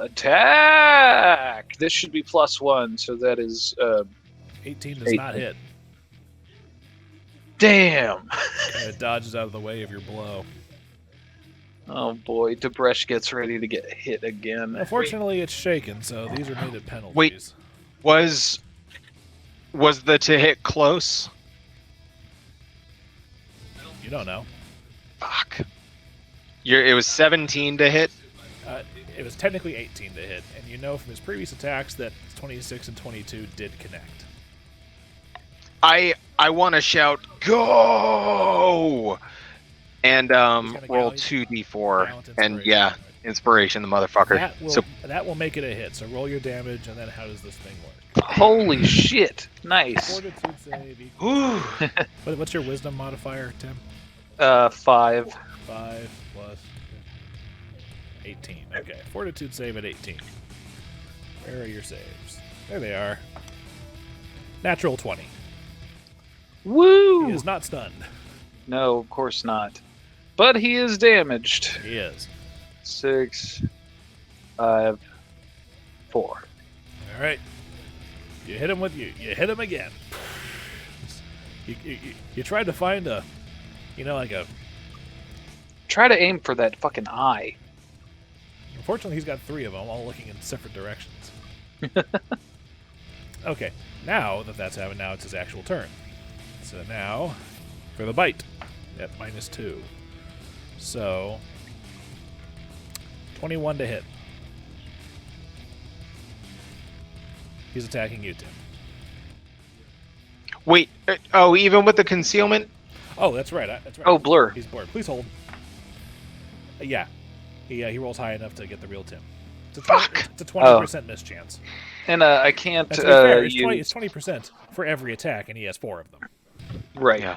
S4: Attack. This should be +1, so that is
S1: 18 does not hit.
S4: Damn.
S1: And it dodges out of the way of your blow.
S4: Oh boy, Tib'resh gets ready to get hit again.
S1: Unfortunately, it's shaken, so these are made at penalties.
S3: Wait. Was the to hit close?
S1: You don't know.
S3: Fuck. It was 17 to hit.
S1: It was technically 18 to hit, and you know from his previous attacks that 26 and 22 did connect.
S3: I want to shout go, and roll 2d4, and yeah, inspiration, the motherfucker.
S1: That will make it a hit. So roll your damage, and then how does this thing work?
S4: Holy shit! Nice.
S1: Fortitude save equals.
S3: Ooh.
S1: What's your wisdom modifier, Tim?
S4: 5.
S1: 5 plus 18. Okay, fortitude save at 18. Where are your saves? There they are. Natural 20.
S4: Woo!
S1: He is not stunned.
S4: No, of course not. But he is damaged.
S1: He is.
S4: 6, 5, 4.
S1: All right. You hit him you hit him again. You tried to find a, like a.
S4: Try to aim for that fucking eye.
S1: Unfortunately, he's got 3 of them, all looking in separate directions. Okay, now that's happened, now it's his actual turn. So now, for the bite, at -2. So, 21 to hit. He's attacking you, Tim.
S3: Wait. Even with the concealment?
S1: Oh, that's right. That's right.
S4: Oh, blur.
S1: He's blurred. Please hold. Yeah. He rolls high enough to get the real Tim. It's a 20% mischance.
S4: And I can't
S1: That's fair. It's
S4: use...
S1: 20% for every attack, and he has 4 of them.
S4: Right.
S3: Yeah.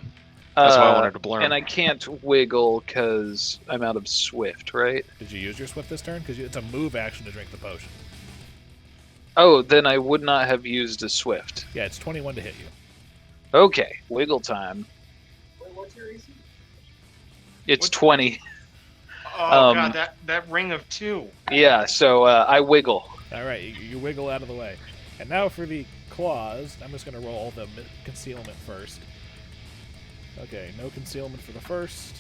S3: That's why I wanted to blur him.
S4: And I can't wiggle because I'm out of Swift, right?
S1: Did you use your Swift this turn? Because it's a move action to drink the potion.
S4: Oh, then I would not have used a Swift.
S1: Yeah, it's 21 to hit you.
S4: Okay, wiggle time.
S6: What's your AC?
S4: It's 20.
S3: Oh god, that ring of 2.
S4: Yeah, so I wiggle.
S1: All right, you wiggle out of the way. And now for the claws, I'm just going to roll the concealment first. Okay, no concealment for the first,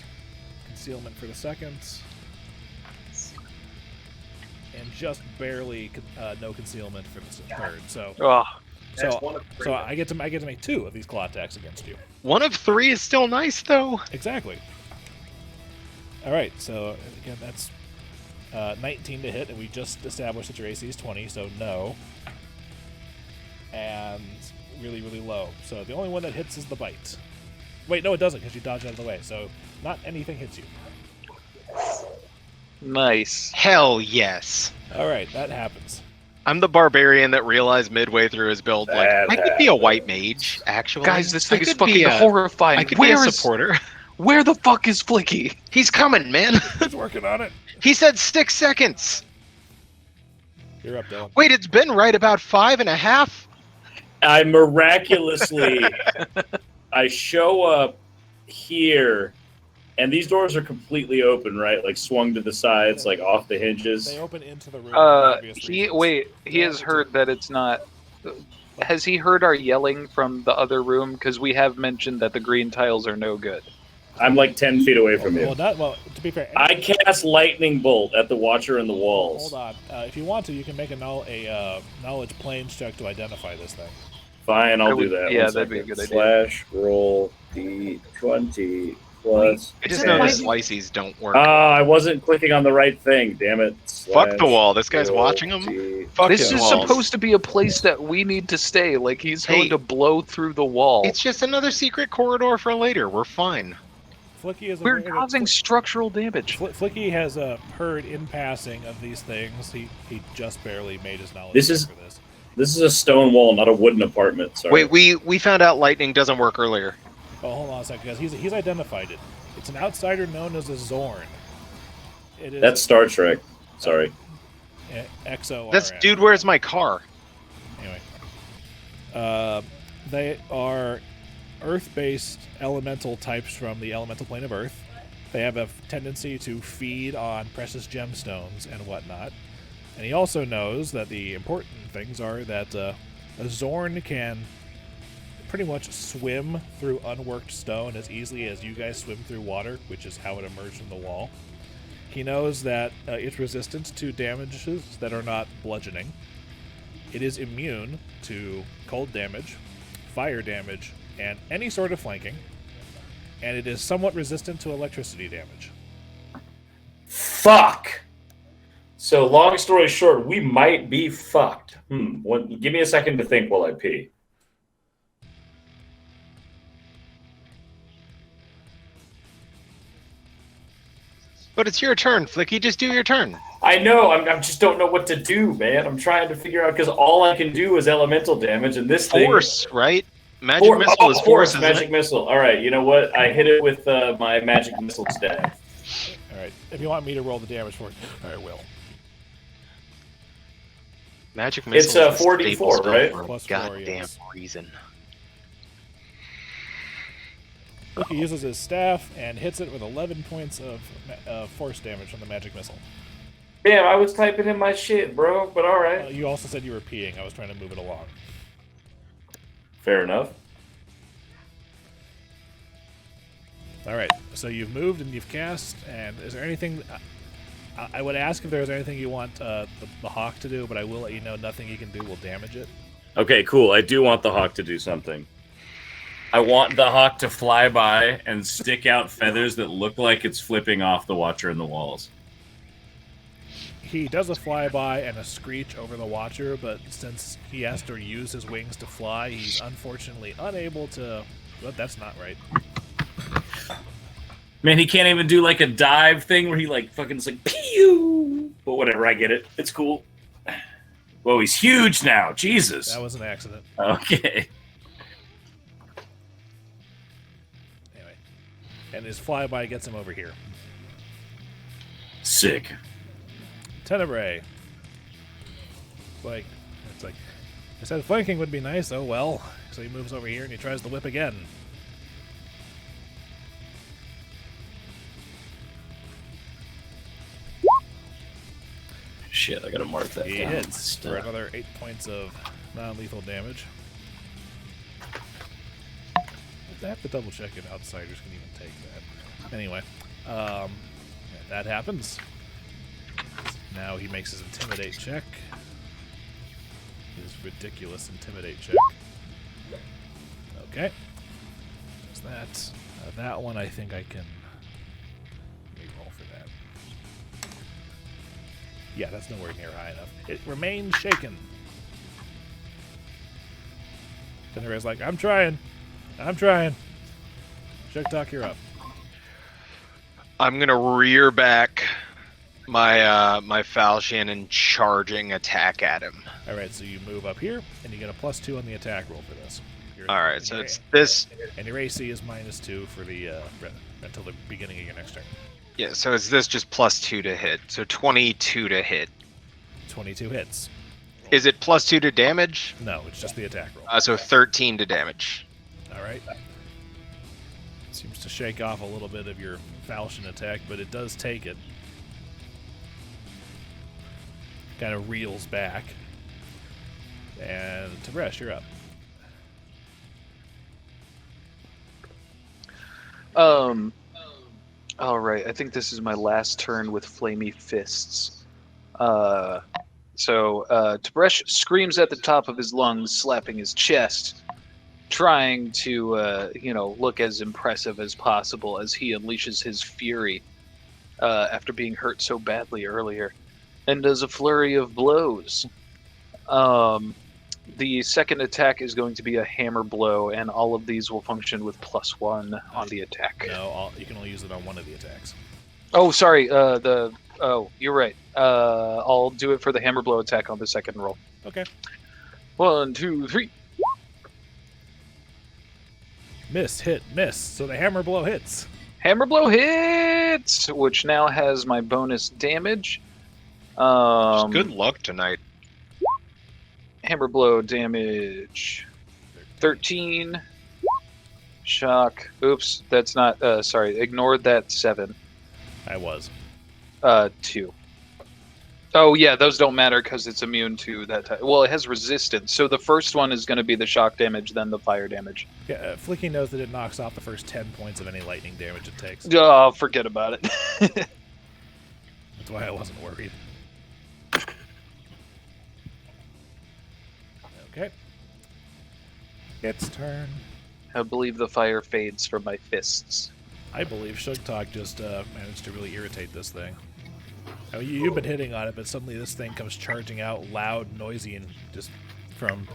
S1: concealment for the second, and just barely no concealment for the third. So, I get to make 2 of these claw attacks against you.
S3: 1 of 3 is still nice, though.
S1: Exactly. All right, so again, that's 19 to hit, and we just established that your AC is 20, so no. And really, really low. So the only one that hits is the bite. Wait, no, it doesn't, because you dodge out of the way. So not anything hits you.
S4: Nice.
S3: Hell yes.
S1: All right, that happens.
S3: I'm the barbarian that realized midway through his build, like, I could be a white mage, actually.
S4: Guys, this thing is fucking horrifying.
S3: I could be a supporter.
S4: Where the fuck is Flickie?
S3: He's coming, man.
S1: He's working on it.
S3: He said 6 seconds.
S1: You're up, Dillon.
S3: Wait, it's been right about 5.5?
S5: I miraculously, I show up here, and these doors are completely open, right? Like swung to the sides, like off the hinges.
S1: They open into the room. For obvious reasons.
S4: He has heard that it's not. Has he heard our yelling from the other room? Because we have mentioned that the green tiles are no good.
S5: I'm like 10 feet away from you.
S1: Well, to be fair,
S5: I cast lightning bolt at the watcher in the walls.
S1: Hold on. If you want to, you can make a knowledge planes check to identify this thing.
S5: Fine, I'll do that.
S4: Yeah,
S5: One
S4: that'd be a
S5: second.
S4: good idea.
S5: / roll d20 plus.
S3: I just know the slices don't work.
S5: I wasn't clicking on the right thing. Damn it.
S3: Fuck the wall. This guy's
S5: roll
S3: watching him.
S5: D-
S3: Fuck
S4: This
S3: his
S4: is
S3: walls.
S4: supposed to be a place that we need to stay. Like, he's going
S3: Hey.
S4: to blow through the wall.
S3: It's just another secret corridor for later. We're fine.
S1: Flickie is
S4: We're
S1: aware that
S4: causing structural damage.
S1: Flickie has heard in passing of these things. He just barely made his knowledge
S5: This
S1: check
S5: is-
S1: for this.
S5: This is a stone wall, not a wooden apartment. Sorry.
S3: Wait, we found out lightning doesn't work earlier.
S1: Oh, hold on a second, guys. He's identified it. It's an outsider known as a Zorn. It is
S5: That's Star Trek. Sorry.
S1: XORN.
S3: That's dude. Where's my car?
S1: Anyway, they are Earth-based elemental types from the elemental plane of Earth. They have a tendency to feed on precious gemstones and whatnot. And he also knows that the important things are that a Zorn can pretty much swim through unworked stone as easily as you guys swim through water, which is how it emerged from the wall. He knows that it's resistant to damages that are not bludgeoning. It is immune to cold damage, fire damage, and any sort of flanking. And it is somewhat resistant to electricity damage.
S5: Fuck! So, long story short, we might be fucked. Give me a second to think while I pee.
S3: But it's your turn, Flickie. Just do your turn.
S5: I know, I just don't know what to do, man. I'm trying to figure out, because all I can do is elemental damage, and this thing...
S3: Force, right? Magic missile is force, isn't
S5: magic
S3: it?
S5: missile. All right, you know what? I hit it with my magic missile staff.
S1: All right, if you want me to roll the damage for it, I will.
S3: Magic
S5: It's
S3: missile. is a
S5: 4d4,
S3: staple spell
S5: right?
S3: For a
S1: Plus 4,
S3: goddamn
S1: yes.
S3: reason.
S1: Look, he uses his staff and hits it with 11 points of force damage from the magic missile.
S5: Damn, I was typing in my shit, bro, but all right.
S1: You also said you were peeing. I was trying to move it along.
S5: Fair enough.
S1: All right, so you've moved and you've cast, and is there anything... I would ask if there's anything you want the hawk to do, but I will let you know nothing he can do will damage it.
S5: Okay, cool. I do want the hawk to do something. I want the hawk to fly by and stick out feathers that look like it's flipping off the Watcher in the walls.
S1: He does a flyby and a screech over the Watcher, but since he has to use his wings to fly, he's unfortunately unable to... Well, that's not right.
S5: Man, he can't even do like a dive thing where he like fucking is like pew. But whatever, I get it. It's cool. Whoa, he's huge now. Jesus.
S1: That was an accident.
S5: Okay.
S1: Anyway. And his flyby gets him over here.
S5: Sick.
S1: Tenebrae. It's like, I said flanking would be nice, oh well. So he moves over here and he tries the whip again.
S5: Shit, I gotta mark that
S1: He
S5: down.
S1: hits for another 8 points of non-lethal damage. I have to double check if outsiders can even take that. Anyway, that happens. Now he makes his intimidate check. His ridiculous intimidate check. Okay. There's that. That one I think I can re-roll for that. Yeah, that's nowhere near high enough. It remains shaken. Tenebrae's like, I'm trying. Sugtok, you're up.
S3: I'm gonna rear back my Falchion charging attack at him.
S1: All right, so you move up here, and you get a +2 on the attack roll for this.
S3: All right, so it's this.
S1: And your AC is -2 for the until the beginning of your next turn.
S3: Yeah, so it's this just +2 to hit. So 22 to hit.
S1: 22 hits.
S3: Is it +2 to damage?
S1: No, it's just the attack roll.
S3: So 13 to damage.
S1: All right. Seems to shake off a little bit of your falchion attack, but it does take it. Kind of reels back. And Tib'resh, you're up.
S4: All right. I think this is my last turn with flamey fists. So Tib'resh screams at the top of his lungs, slapping his chest, trying to look as impressive as possible as he unleashes his fury after being hurt so badly earlier, and does a flurry of blows. The second attack is going to be a hammer blow, and all of these will function with +1 on the attack.
S1: No, you can only use it on one of the attacks.
S4: Oh, sorry. You're right. I'll do it for the hammer blow attack on the second roll.
S1: Okay.
S4: 1, 2, 3.
S1: Miss, hit, miss. So the hammer blow hits.
S4: Hammer blow hits, which now has my bonus damage.
S3: Good luck tonight.
S4: Hammer blow damage 13. Shock. Oops, that's not. Sorry, ignored that 7.
S1: I was.
S4: 2. Oh yeah, those don't matter because it's immune to that type. Well, it has resistance, so the first one is going to be the shock damage, then the fire damage.
S1: Yeah, Flickie knows that it knocks off the first 10 points of any lightning damage it takes.
S4: Oh, forget about it.
S1: That's why I wasn't worried. Okay. Its turn.
S4: I believe the fire fades from my fists.
S1: I believe Sugtok just managed to really irritate this thing. I mean, you've been hitting on it, but suddenly this thing comes charging out, loud, noisy, and just from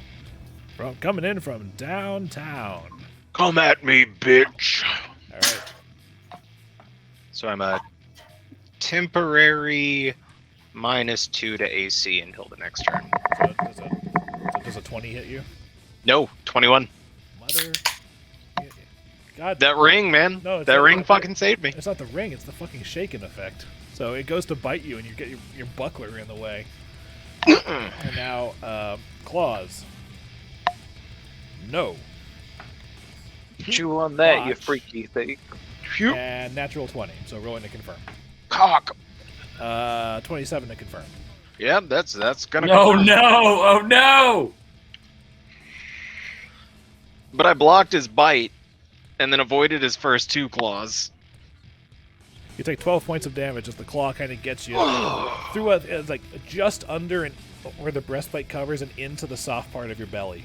S1: coming in from downtown.
S3: Come at me, bitch.
S1: All right.
S3: So I'm a temporary -2 to AC until the next turn.
S1: So does a 20 hit you?
S3: No, 21.
S1: Mother. God.
S3: That ring, man.
S1: No,
S3: that ring fucking saved me.
S1: It's not the ring, it's the fucking shaken effect. So it goes to bite you, and you get your buckler in the way. And now, claws. No.
S4: Chew on that, you
S1: Botch.
S4: freaky thing.
S1: And natural 20, so rolling to confirm.
S3: Cock.
S1: 27 to confirm.
S3: Yeah, that's gonna.
S5: Oh no! Oh no!
S3: But I blocked his bite, and then avoided his first 2 claws.
S1: You take 12 points of damage as the claw kind of gets you through it's like just under and where the breastplate covers and into the soft part of your belly.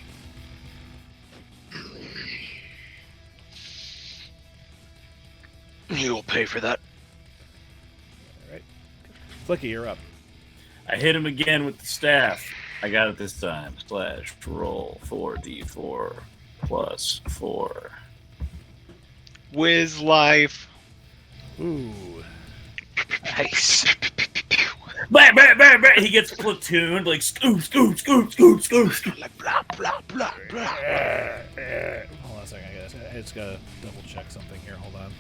S3: You'll pay for that.
S1: All right, Flickie, you're up.
S5: I hit him again with the staff. I got it this time. Slash roll 4d4 plus 4.
S3: Whiz life.
S1: Ooh.
S4: Nice.
S5: Blah, blah, blah, blah. He gets platooned like scoop, scoop, scoop, scoop, scoop, scoop.
S3: Like blah blah blah blah.
S1: Hold on a second, guys. I just gotta double check something here. Hold on.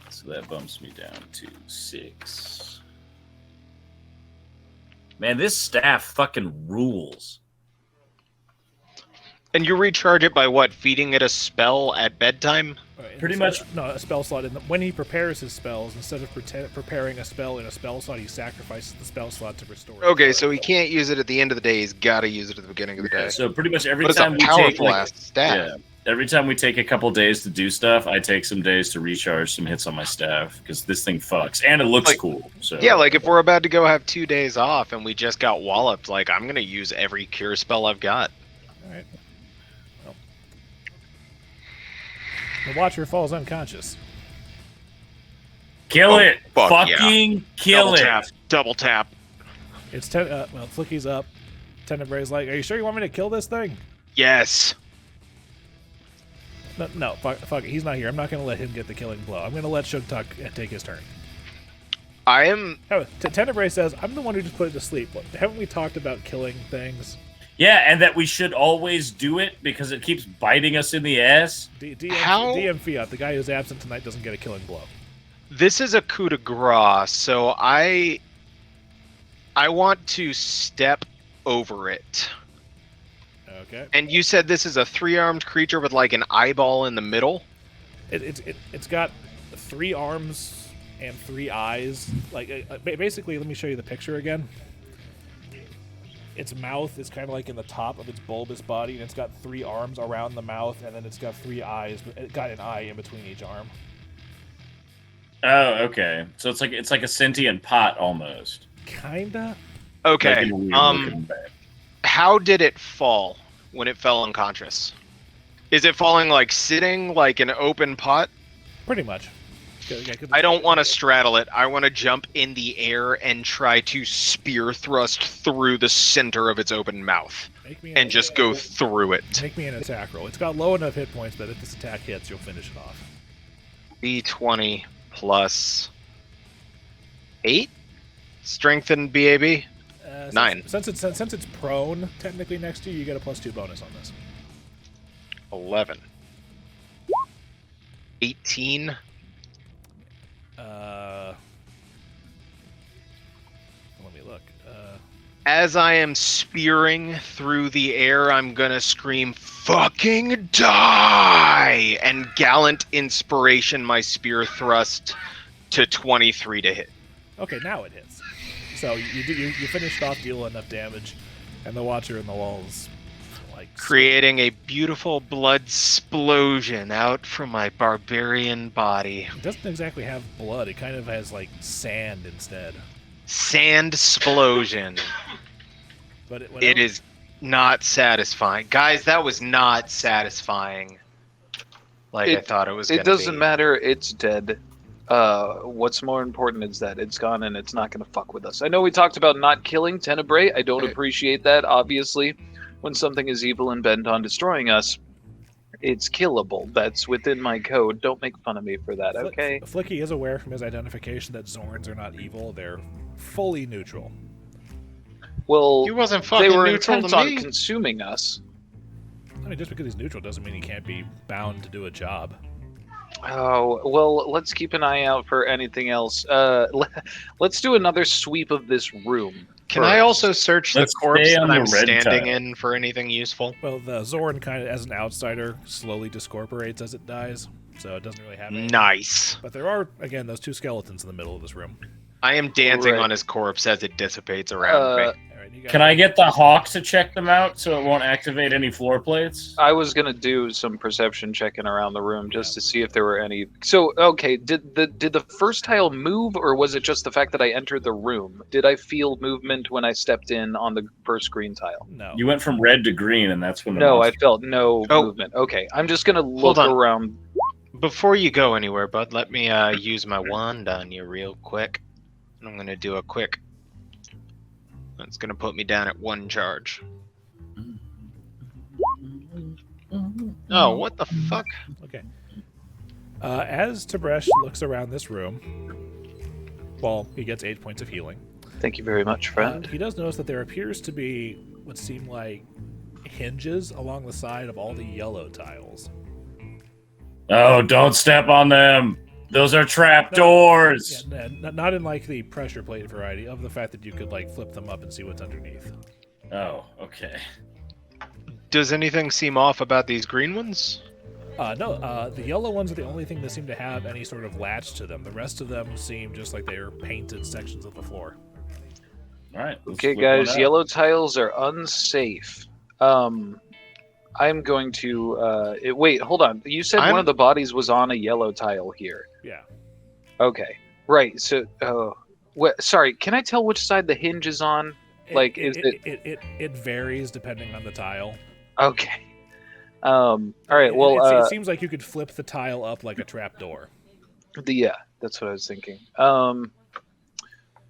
S5: So that bumps me down to 6. Man, this staff fucking rules.
S3: And you recharge it by what? Feeding it a spell at bedtime?
S1: Right,
S5: Pretty much.
S1: No, a spell slot. When he prepares his spells, instead of preparing a spell in a spell slot, he sacrifices the spell slot to restore it.
S3: Okay, so he can't use it at the end of the day. He's got to use it at the beginning of the day.
S5: So pretty much every
S3: But it's
S5: time
S3: a
S5: we take
S3: powerful
S5: like,
S3: ass staff.
S5: yeah, every time we take a couple days to do stuff, I take some days to recharge some hits on my staff because this thing fucks and it looks
S3: Like-
S5: cool. So
S3: Yeah, like if we're about to go have 2 days off and we just got walloped, like I'm gonna use every cure spell I've got.
S1: All right. Well. The Watcher falls unconscious.
S5: kill it,
S3: fuck yeah.
S5: fucking kill it.
S3: Double tap.
S1: It's Flickie's up. Tenebrae's like, "Are you sure you want me to kill this thing?"
S3: Yes.
S1: No, fuck it. He's not here. I'm not going to let him get the killing blow. I'm going to let Sugtok take his turn.
S3: I am.
S1: Tenebrae says, I'm the one who just put it to sleep. Haven't we talked about killing things?
S5: Yeah, and that we should always do it because it keeps biting us in the ass.
S1: DM Fiat, the guy who's absent tonight, doesn't get a killing blow.
S3: This is a coup de grace, so I want to step over it.
S1: Okay.
S3: And you said this is a 3-armed creature with like an eyeball in the middle?
S1: It's got 3 arms and 3 eyes. Like basically, let me show you the picture again. its mouth is kind of like in the top of its bulbous body, and it's got 3 arms around the mouth, and then it's got 3 eyes. It got an eye in between each arm.
S5: Oh, okay. So it's like a sentient pot almost.
S1: Kinda.
S3: Okay.
S5: Like in a weird looking bag.
S3: How did it fall when it fell unconscious? Is it falling like sitting like an open pot?
S1: Pretty much. Yeah,
S3: I don't want to straddle it. I want to jump in the air and try to spear thrust through the center of its open mouth and just go through it.
S1: Make me an attack roll. It's got low enough hit points that if this attack hits, you'll finish it off.
S3: D20 plus 8? Strength and BAB? 9.
S1: Since it's prone, technically next to you, you get a +2 bonus on this.
S3: 11. 18.
S1: Let me look.
S3: As I am spearing through the air, I'm gonna scream, "Fucking die!" and gallant inspiration my spear thrust to 23 to hit.
S1: Okay, now it hits. So you finished off, deal enough damage, and the Watcher in the walls, like,
S3: Creating a beautiful blood explosion out from my barbarian body.
S1: It doesn't exactly have blood. It kind of has like sand instead.
S3: Sand explosion.
S1: But
S3: It is not satisfying. Guys, that was not satisfying. I thought it was gonna
S4: It
S3: be.
S4: doesn't matter. It's dead. What's more important is that it's gone and it's not going to fuck with us. I know we talked about not killing Tenebrae. I don't appreciate that, obviously. When something is evil and bent on destroying us, it's killable. That's within my code. Don't make fun of me for that, okay?
S1: Flickie is aware from his identification that Zorns are not evil. They're fully neutral.
S4: Well,
S3: He wasn't fucking
S4: they were
S3: neutral
S4: intent
S3: to
S4: on
S3: me.
S4: consuming us.
S1: I mean, just because he's neutral doesn't mean he can't be bound to do a job.
S4: Oh, well, let's keep an eye out for anything else. Let's do another sweep of this room.
S3: Can I also search
S5: Let's
S3: the corpse
S5: stay
S3: that
S5: on the
S3: I'm
S5: red
S3: standing
S5: tile.
S3: in for anything useful?
S1: Well, the Zorn kind of, as an outsider, slowly discorporates as it dies, so it doesn't really have any.
S3: Nice.
S1: But there are, again, those 2 skeletons in the middle of this room.
S3: I am dancing
S4: Right.
S3: on his corpse as it dissipates around me.
S1: All right, you guys,
S5: Can I get the hawk to check them out so it won't activate any floor plates?
S4: I was gonna do some perception checking around the room just to see if there were any. So, okay, did the first tile move, or was it just the fact that I entered the room? Did I feel movement when I stepped in on the first green tile?
S1: No.
S5: You went from red to green, and that's when the
S4: No, I
S5: monster-
S4: felt no
S3: Oh.
S4: movement. Okay, I'm just gonna look
S3: on.
S4: around.
S3: Before you go anywhere, bud, let me use my wand on you real quick. I'm going to do a quick... That's going to put me down at 1 charge. Oh, what the fuck?
S1: Okay. As Tib'resh looks around this room, well, he gets 8 points of healing.
S4: Thank you very much, friend.
S1: He does notice that there appears to be what seem like hinges along the side of all the yellow tiles.
S5: Oh, don't step on them! Those are trap doors!
S1: Yeah, not in like the pressure plate variety, of the fact that you could like flip them up and see what's underneath.
S5: Oh, okay.
S3: Does anything seem off about these green ones?
S1: No, the yellow ones are the only thing that seem to have any sort of latch to them. The rest of them seem just like they're painted sections of the floor.
S5: Alright.
S4: Okay, guys, yellow tiles are unsafe. I'm going to. Wait, hold on. You said one of the bodies was on a yellow tile here.
S1: Yeah.
S4: Okay. Right. So, sorry. Can I tell which side the hinge is on? Like,
S1: it varies depending on the tile.
S4: Okay. All right. Well,
S1: it seems like you could flip the tile up like a trapdoor.
S4: Yeah, that's what I was thinking.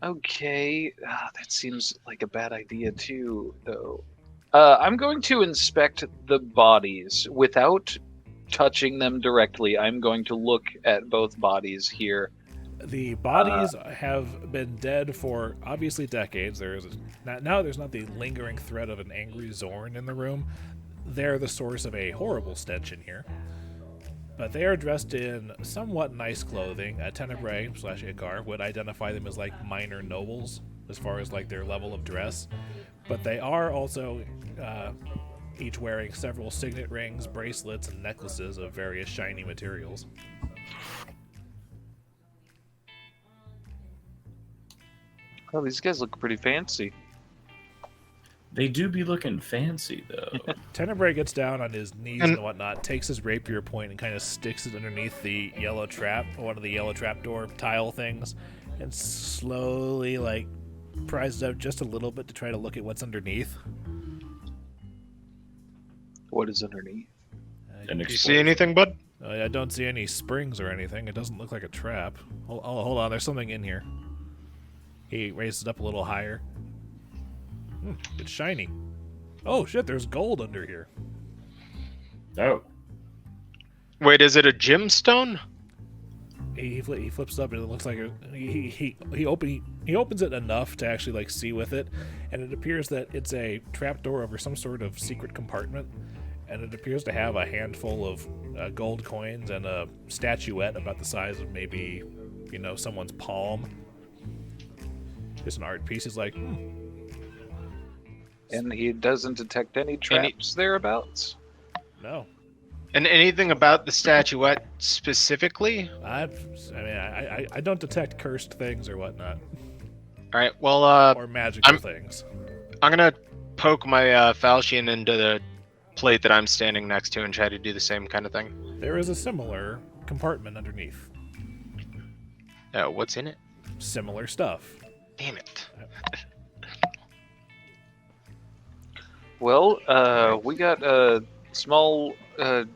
S4: Okay. That seems like a bad idea too, though. I'm going to inspect the bodies without touching them directly. I'm going to look at both bodies here.
S1: The bodies have been dead for obviously decades. There's not the lingering threat of an angry Zorn in the room. They're the source of a horrible stench in here. But they are dressed in somewhat nice clothing. Tenebrae / Icar would identify them as like minor nobles as far as like their level of dress. But they are also each wearing several signet rings, bracelets, and necklaces of various shiny materials.
S4: Oh, these guys look pretty fancy.
S5: They do be looking fancy, though.
S1: Tenebrae gets down on his knees and whatnot, takes his rapier point and kind of sticks it underneath the yellow trap, one of the yellow trapdoor tile things, and slowly, like, pries it up just a little bit to try to look at what's underneath.
S4: What is underneath?
S3: Do you see anything, bud?
S1: I don't see any springs or anything. It doesn't look like a trap. Hold on, there's something in here. He raises it up a little higher. It's shiny. Oh shit, there's gold under here.
S5: Oh.
S3: Wait, is it a gemstone?
S1: He flips up and it looks like he opens it enough to actually like see with it, and it appears that it's a trapdoor over some sort of secret compartment, and it appears to have a handful of gold coins and a statuette about the size of maybe, someone's palm. Just an art piece. He's like,
S4: And he doesn't detect any traps thereabouts?
S1: No.
S3: And anything about the statuette specifically?
S1: I don't detect cursed things or whatnot.
S3: All right, well,
S1: Or magical things.
S3: I'm gonna poke my falchion into the plate that I'm standing next to and try to do the same kind of thing.
S1: There is a similar compartment underneath.
S3: What's in it?
S1: Similar stuff.
S3: Damn it.
S4: Well, we got a small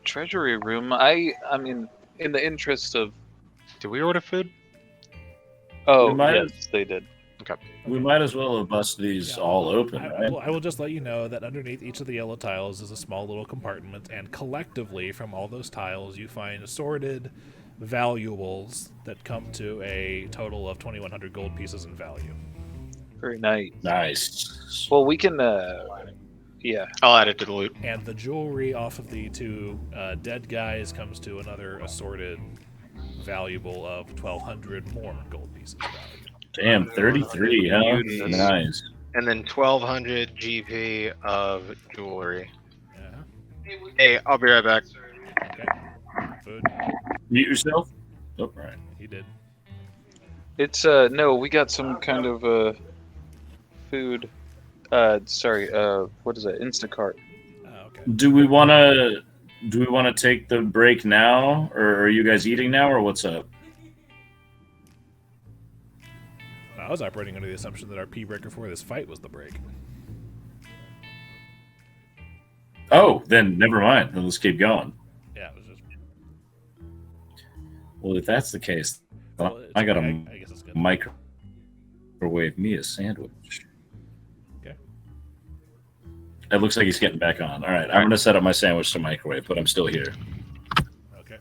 S4: treasury room. I mean, in the interest of...
S3: Did we order food?
S4: Oh, yes, they did.
S3: Okay.
S5: We might as well have busted these all open, right?
S1: I will just let you know that underneath each of the yellow tiles is a small little compartment, and collectively from all those tiles you find assorted valuables that come to a total of 2,100 gold pieces in value.
S4: Very nice.
S5: Nice.
S4: Well, we can... yeah.
S3: I'll add it to the loot.
S1: And the jewelry off of the two dead guys comes to another assorted valuable of 1,200 more gold pieces value.
S5: Damn, 33, huh? Nice.
S3: And then 1,200 GP of jewelry.
S1: Yeah.
S3: Hey, I'll be right back.
S1: Okay. Food.
S5: Mute yourself? Oh, right.
S1: He did.
S4: It's, no, we got some kind of, food. Sorry, what is it? Instacart.
S1: Oh, okay.
S5: Do we want to take the break now, or are you guys eating now, or what's up?
S1: I was operating under the assumption that our pee breaker for this fight was the break.
S5: Oh, then never mind. Then let's keep going.
S1: Yeah, it was just...
S5: Well, if that's the case,
S1: Well,
S5: I got
S1: I
S5: to
S1: guess it's good.
S5: microwave me a sandwich.
S1: Okay.
S5: It looks like he's getting back on. All right, I'm going to set up my sandwich to microwave, but I'm still here.
S1: Okay.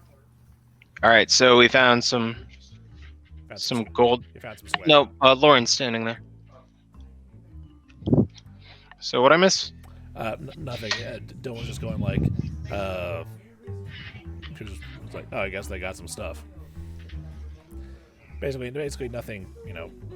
S3: All right, so we found some gold.
S1: You found some sweat.
S3: No, Lauren's standing there. So what I miss?
S1: Nothing. Dillon was just going like, she was like, oh, I guess they got some stuff. Basically nothing,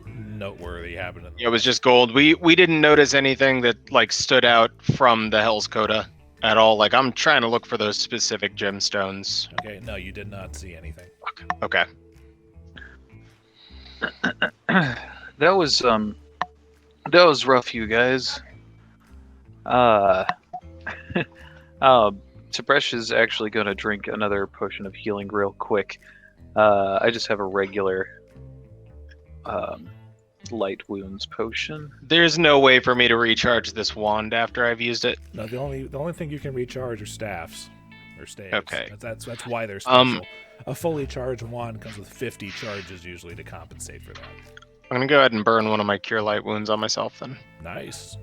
S1: noteworthy happened.
S3: It was just gold. We didn't notice anything that like stood out from the Hell's Coda at all. Like I'm trying to look for those specific gemstones.
S1: Okay, no, you did not see anything.
S3: Okay.
S4: That was rough, you guys. Tib'resh is actually going to drink another potion of healing real quick. I just have a regular light wounds potion.
S3: There's no way for me to recharge this wand after I've used it.
S1: No, the only thing you can recharge are staffs or staves.
S3: Okay.
S1: That's why they're special. A fully charged wand comes with 50 charges usually to compensate for that.
S3: I'm gonna go ahead and burn one of my cure light wounds on myself then.
S1: Nice.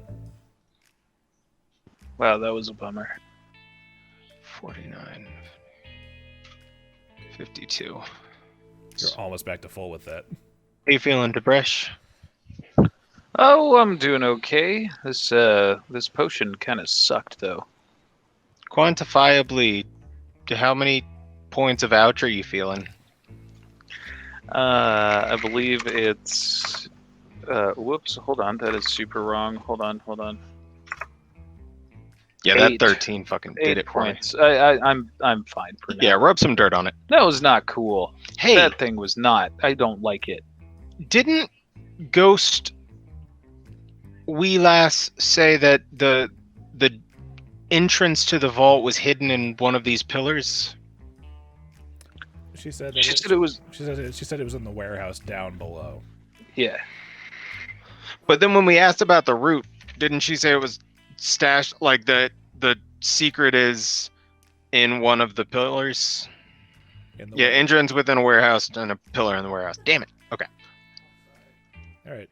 S4: Wow, that was a bummer.
S3: 49. 52.
S1: You're almost back to full with that.
S3: How you feeling, Tib'resh?
S4: Oh, I'm doing okay. This potion kind of sucked though.
S3: Quantifiably, how many points of ouch are you feeling?
S4: I believe it's. Whoops! Hold on, that is super wrong. Hold on.
S3: Yeah, that 13 fucking did
S4: 8
S3: it for me.
S4: points. I'm fine for now.
S3: Yeah, rub some dirt on it.
S4: That was not cool.
S3: Hey,
S4: That thing was not. I don't like it.
S3: didn't Ghost we last say that the entrance to the vault was hidden in one of these pillars?
S1: She said
S4: it was.
S1: She said it was in the warehouse down below.
S4: Yeah.
S3: But then when we asked about the route, didn't she say it was stashed, like the secret is in one of the pillars? Yeah, entrance within a warehouse and a pillar in the warehouse. Damn it. Okay.
S1: All right.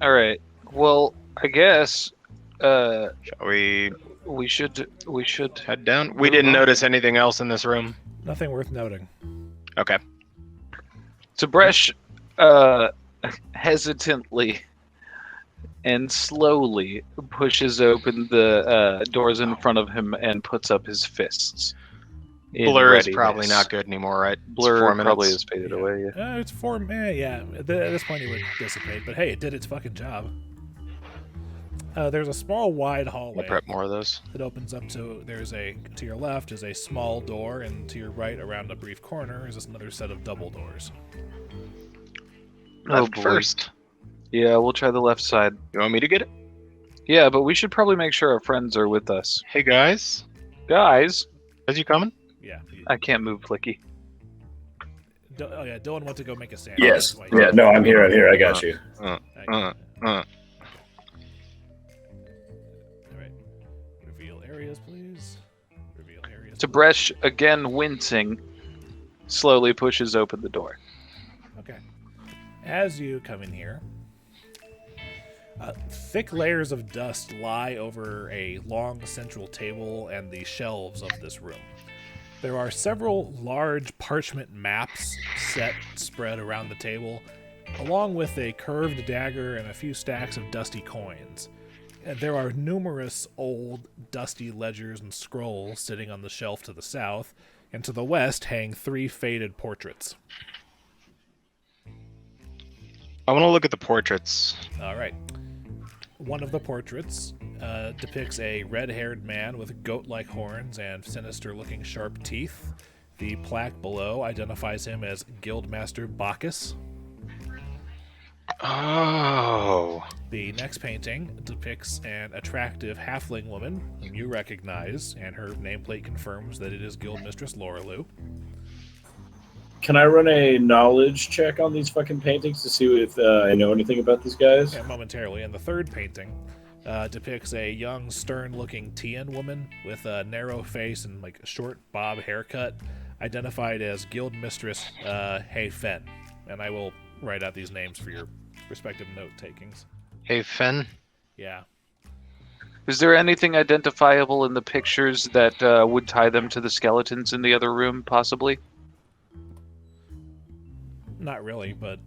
S4: All right. Well, I guess.
S3: Shall we
S4: We should
S3: head down? We didn't notice anything else in this room.
S1: Nothing worth noting.
S3: Okay.
S4: Tib'resh, hesitantly and slowly pushes open the doors in front of him and puts up his fists.
S3: Blur is probably not good anymore, right?
S4: Blur probably has faded away. Yeah.
S1: It's 4 minutes. Yeah. At this point, it would dissipate. But hey, it did its fucking job. There's a small, wide hallway.
S3: I'll prep more of those.
S1: That opens up to to your left is a small door, and to your right, around a brief corner, is another set of double doors.
S3: Left first.
S4: Yeah, we'll try the left side.
S3: You want me to get it?
S4: Yeah, but we should probably make sure our friends are with us.
S3: Hey guys.
S4: Guys,
S3: Is you coming?
S1: Yeah.
S4: I can't move, Flickie.
S1: Dillon went to go make a sandwich.
S5: Yes. Yeah. No, I'm here. I got you.
S1: All right. Reveal areas, please. Reveal areas.
S4: Tib'resh, again wincing, slowly pushes open the door.
S1: Okay. As you come in here, thick layers of dust lie over a long central table and the shelves of this room. There are several large parchment maps spread around the table, along with a curved dagger and a few stacks of dusty coins. And there are numerous old, dusty ledgers and scrolls sitting on the shelf to the south, and to the west hang 3 faded portraits.
S3: I want to look at the portraits.
S1: All right. One of the portraits depicts a red-haired man with goat-like horns and sinister-looking sharp teeth. The plaque below identifies him as Guildmaster Boarris.
S3: Oh.
S1: The next painting depicts an attractive halfling woman whom you recognize, and her nameplate confirms that it is Guildmistress Lorelou.
S5: Can I run a knowledge check on these fucking paintings to see if I know anything about these guys?
S1: Yeah, momentarily. And the third painting depicts a young, stern-looking Tian woman with a narrow face and like a short bob haircut, identified as Guildmistress Hey Fen. And I will write out these names for your respective note-takings.
S3: Hey, Fen.
S1: Yeah.
S4: Is there anything identifiable in the pictures that would tie them to the skeletons in the other room, possibly?
S1: Not really, but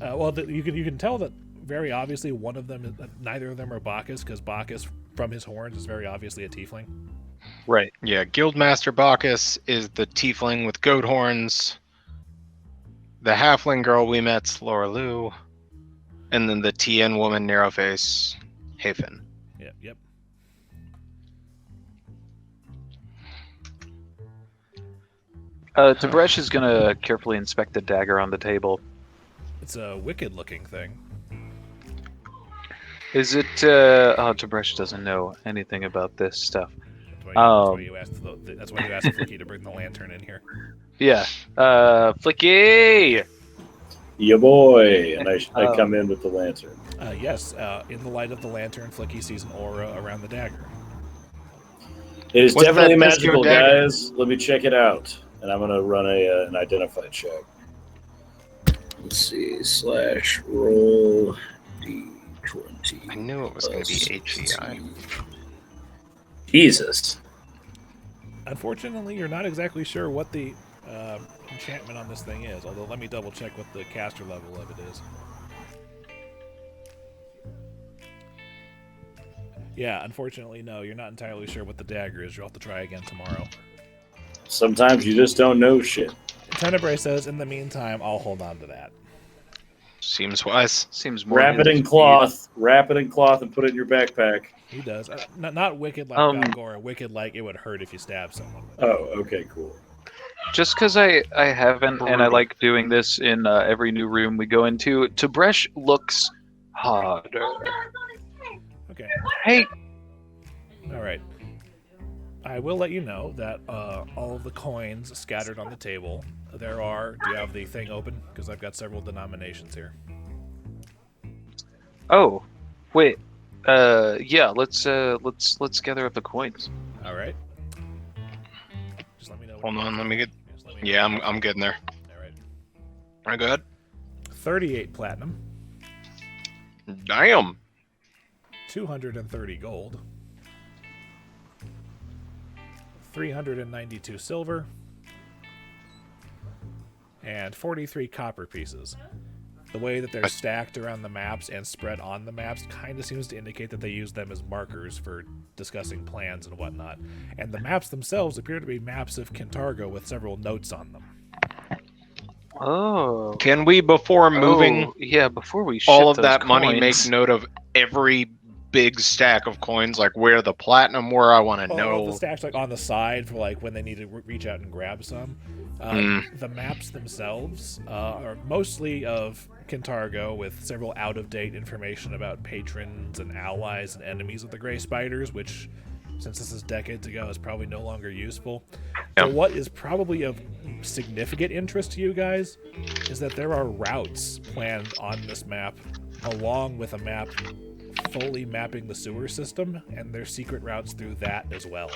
S1: you can tell that very obviously one of them, neither of them are Boarris, because Boarris, from his horns, is very obviously a tiefling.
S4: Right.
S3: Yeah, Guildmaster Boarris is the tiefling with goat horns. The halfling girl we met's Lorelou, and then the Tian woman, narrow face, Hafen.
S1: Yep.
S4: Tib'resh is going to carefully inspect the dagger on the table.
S1: It's a wicked-looking thing.
S4: Is it... Tib'resh doesn't know anything about this stuff.
S1: That's why you asked Flickie to bring the lantern in here.
S4: Yeah. Flickie!
S5: Yeah, boy. And I come in with the lantern.
S1: Yes, in the light of the lantern, Flickie sees an aura around the dagger.
S5: It is
S3: What's
S5: definitely
S3: that disco
S5: magical,
S3: dagger?
S5: guys. Let me check it out. And I'm going to run an identify check. Let's see. /roll D20.
S3: I knew it was going to be HEI.
S5: Jesus.
S1: Unfortunately, you're not exactly sure what the enchantment on this thing is, although let me double check what the caster level of it is. Yeah, unfortunately, no, you're not entirely sure what the dagger is. You'll have to try again tomorrow.
S5: Sometimes you just don't know shit.
S1: Tenebrae says, in the meantime, I'll hold on to that.
S3: Seems wise.
S4: Seems more...
S5: Wrap it in cloth, and put it in your backpack.
S1: He does. Not wicked like Balgora, wicked like it would hurt if you stab someone.
S5: Oh, okay, cool.
S4: Just because I haven't, and I like doing this in every new room we go into, Tib'resh looks harder.
S1: Okay.
S4: Hey,
S1: All right. I will let you know that all of the coins scattered on the table. Do you have the thing open? Because I've got several denominations here.
S4: oh, wait. Yeah. Let's gather up the coins.
S1: All right. Just let me know.
S3: Hold on, let me get.
S1: Just let me
S3: Yeah,
S1: know.
S3: I'm getting there.
S1: All right.
S3: All right, go ahead.
S1: 38 platinum,
S3: Damn.
S1: 230 gold, 392 silver, and 43 copper pieces. The way that they're stacked around the maps and spread on the maps kind of seems to indicate that they use them as markers for discussing plans and whatnot. And the maps themselves appear to be maps of Kintargo with several notes on them.
S4: Oh.
S3: Can we, before moving
S4: before we
S3: all of
S4: ship
S3: that
S4: those
S3: money, make
S4: coins-
S3: note of every big stack of coins, like where the platinum were? I want to
S1: Oh,
S3: know.
S1: the stacks like on the side for like when they need to reach out and grab some. The maps themselves are mostly of Kintargo with several out-of-date information about patrons and allies and enemies of the Grey Spiders, which, since this is decades ago, is probably no longer useful.
S3: Yeah.
S1: So what is probably of significant interest to you guys is that there are routes planned on this map, along with a map fully mapping the sewer system, and there's secret routes through that as well.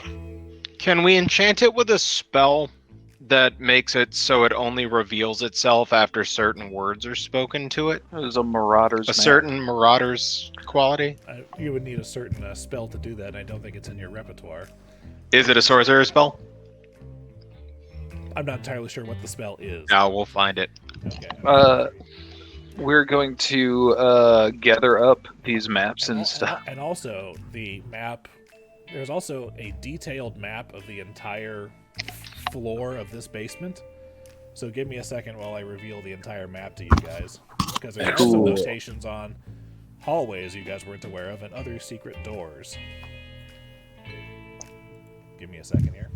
S3: Can we enchant it with a spell that makes it so it only reveals itself after certain words are spoken to it?
S4: There's a Marauder's
S3: A
S4: map.
S3: certain Marauder's quality?
S1: You would need a certain spell to do that, and I don't think it's in your repertoire.
S3: Is it a sorcerer spell?
S1: I'm not entirely sure what the spell is.
S3: No, we'll find it.
S1: Okay.
S4: We're going to gather up these maps and stuff.
S1: And also, the map... There's also a detailed map of the entire floor of this basement. So give me a second while I reveal the entire map to you guys. Because there's also
S4: Cool.
S1: notations on hallways you guys weren't aware of and other secret doors. Give me a second here.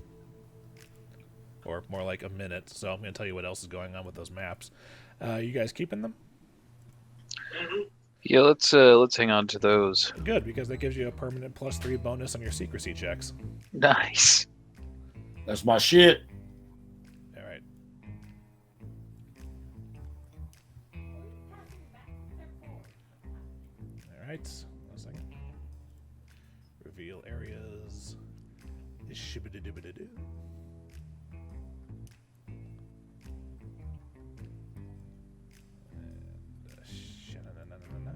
S1: Or more like a minute. So I'm going to tell you what else is going on with those maps. You guys keeping them?
S4: Yeah, let's hang on to those.
S1: Good, because that gives you a permanent +3 bonus on your secrecy checks.
S4: Nice.
S5: That's my shit.
S1: All right. All right. 1 second. Reveal areas. Shibididibididoo. And shananananana.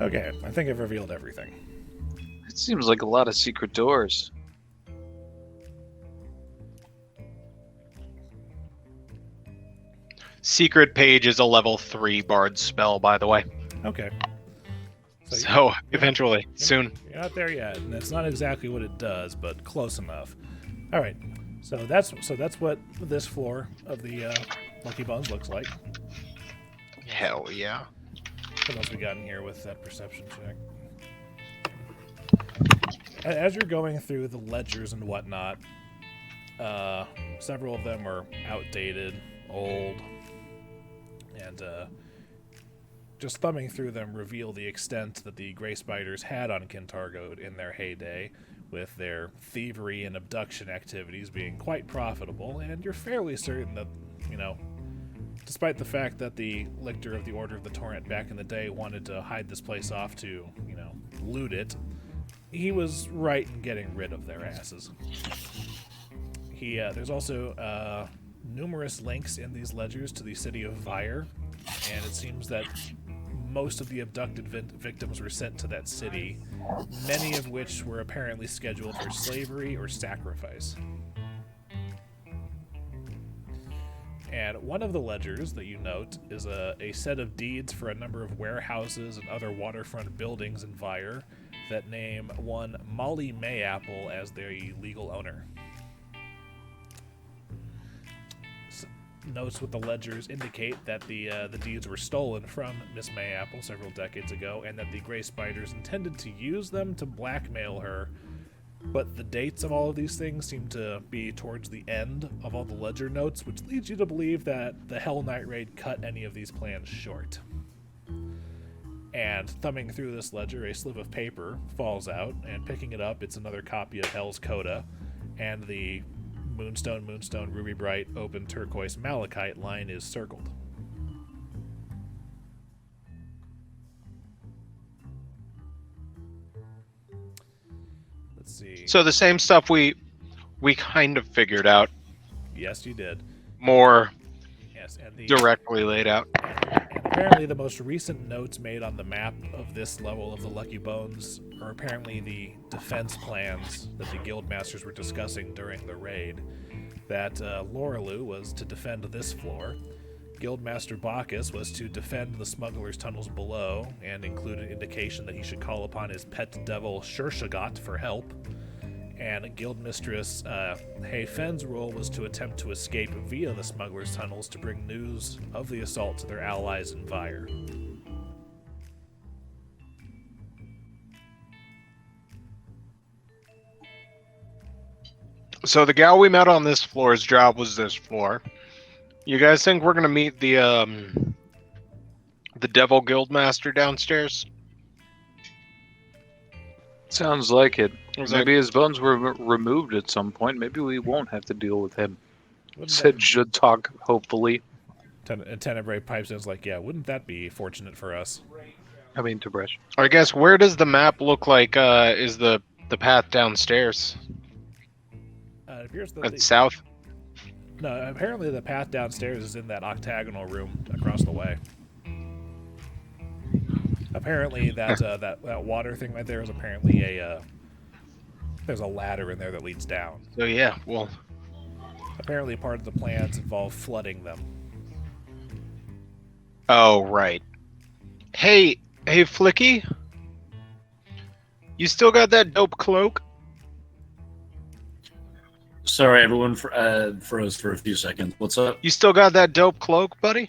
S1: Okay, I think I've revealed everything.
S4: It seems like a lot of secret doors.
S3: Secret Page is a level 3 bard spell, by the way.
S1: Okay.
S3: So eventually, soon.
S1: You're not there yet, and that's not exactly what it does, but close enough. All right. So that's what this floor of the Lucky Bones looks like.
S3: Hell yeah.
S1: What else we got in here with that perception check? as you're going through the ledgers and whatnot, several of them are outdated, old, and just thumbing through them reveal the extent that the Grey Spiders had on Kintargo in their heyday, with their thievery and abduction activities being quite profitable, and you're fairly certain that, despite the fact that the lictor of the Order of the Torrent back in the day wanted to hide this place off to, loot it, he was right in getting rid of their asses. There's also numerous links in these ledgers to the city of Vire, and it seems that most of the abducted victims were sent to that city, many of which were apparently scheduled for slavery or sacrifice. And one of the ledgers that you note is a set of deeds for a number of warehouses and other waterfront buildings in Vire that name one Molly Mayapple as their legal owner. Notes with the ledgers indicate that the deeds were stolen from Miss Mayapple several decades ago, and that the Grey Spiders intended to use them to blackmail her, but the dates of all of these things seem to be towards the end of all the ledger notes, which leads you to believe that the Hell Night Raid cut any of these plans short. And thumbing through this ledger, a slip of paper falls out, and picking it up, it's another copy of Hell's Coda, and the Moonstone, Ruby Bright, Open Turquoise, Malachite line is circled. Let's see.
S3: So the same stuff we kind of figured out.
S1: Yes, you did.
S3: More
S1: Yes, and
S3: directly laid out.
S1: And apparently the most recent notes made on the map of this level of the Lucky Bones are apparently the defense plans that the guildmasters were discussing during the raid. That Lorelou was to defend this floor, Guildmaster Bacchus was to defend the smuggler's tunnels below, and include an indication that he should call upon his pet devil Shershagot for help, and Guildmistress Hei Fen's role was to attempt to escape via the smuggler's tunnels to bring news of the assault to their allies in Vire.
S3: So the gal we met on this floor's job was this floor. You guys think we're gonna meet the Devil Guildmaster downstairs?
S4: Sounds like it. Maybe his bones were removed at some point. Maybe we won't have to deal with him. Said Shattersong, hopefully.
S1: Tenebrae pipes in, is like, yeah, wouldn't that be fortunate for us?
S4: I mean, Tib'resh.
S3: I guess, where does the map look like is the path downstairs?
S1: It appears that
S3: South?
S1: No, apparently the path downstairs is in that octagonal room across the way. Apparently that water thing right there is apparently there's a ladder in there that leads down.
S3: So yeah, well,
S1: apparently part of the plans involve flooding them.
S3: Oh, right. Hey, Flickie? You still got that dope cloak?
S5: Sorry, everyone froze for a few seconds. What's up?
S3: You still got that dope cloak, buddy?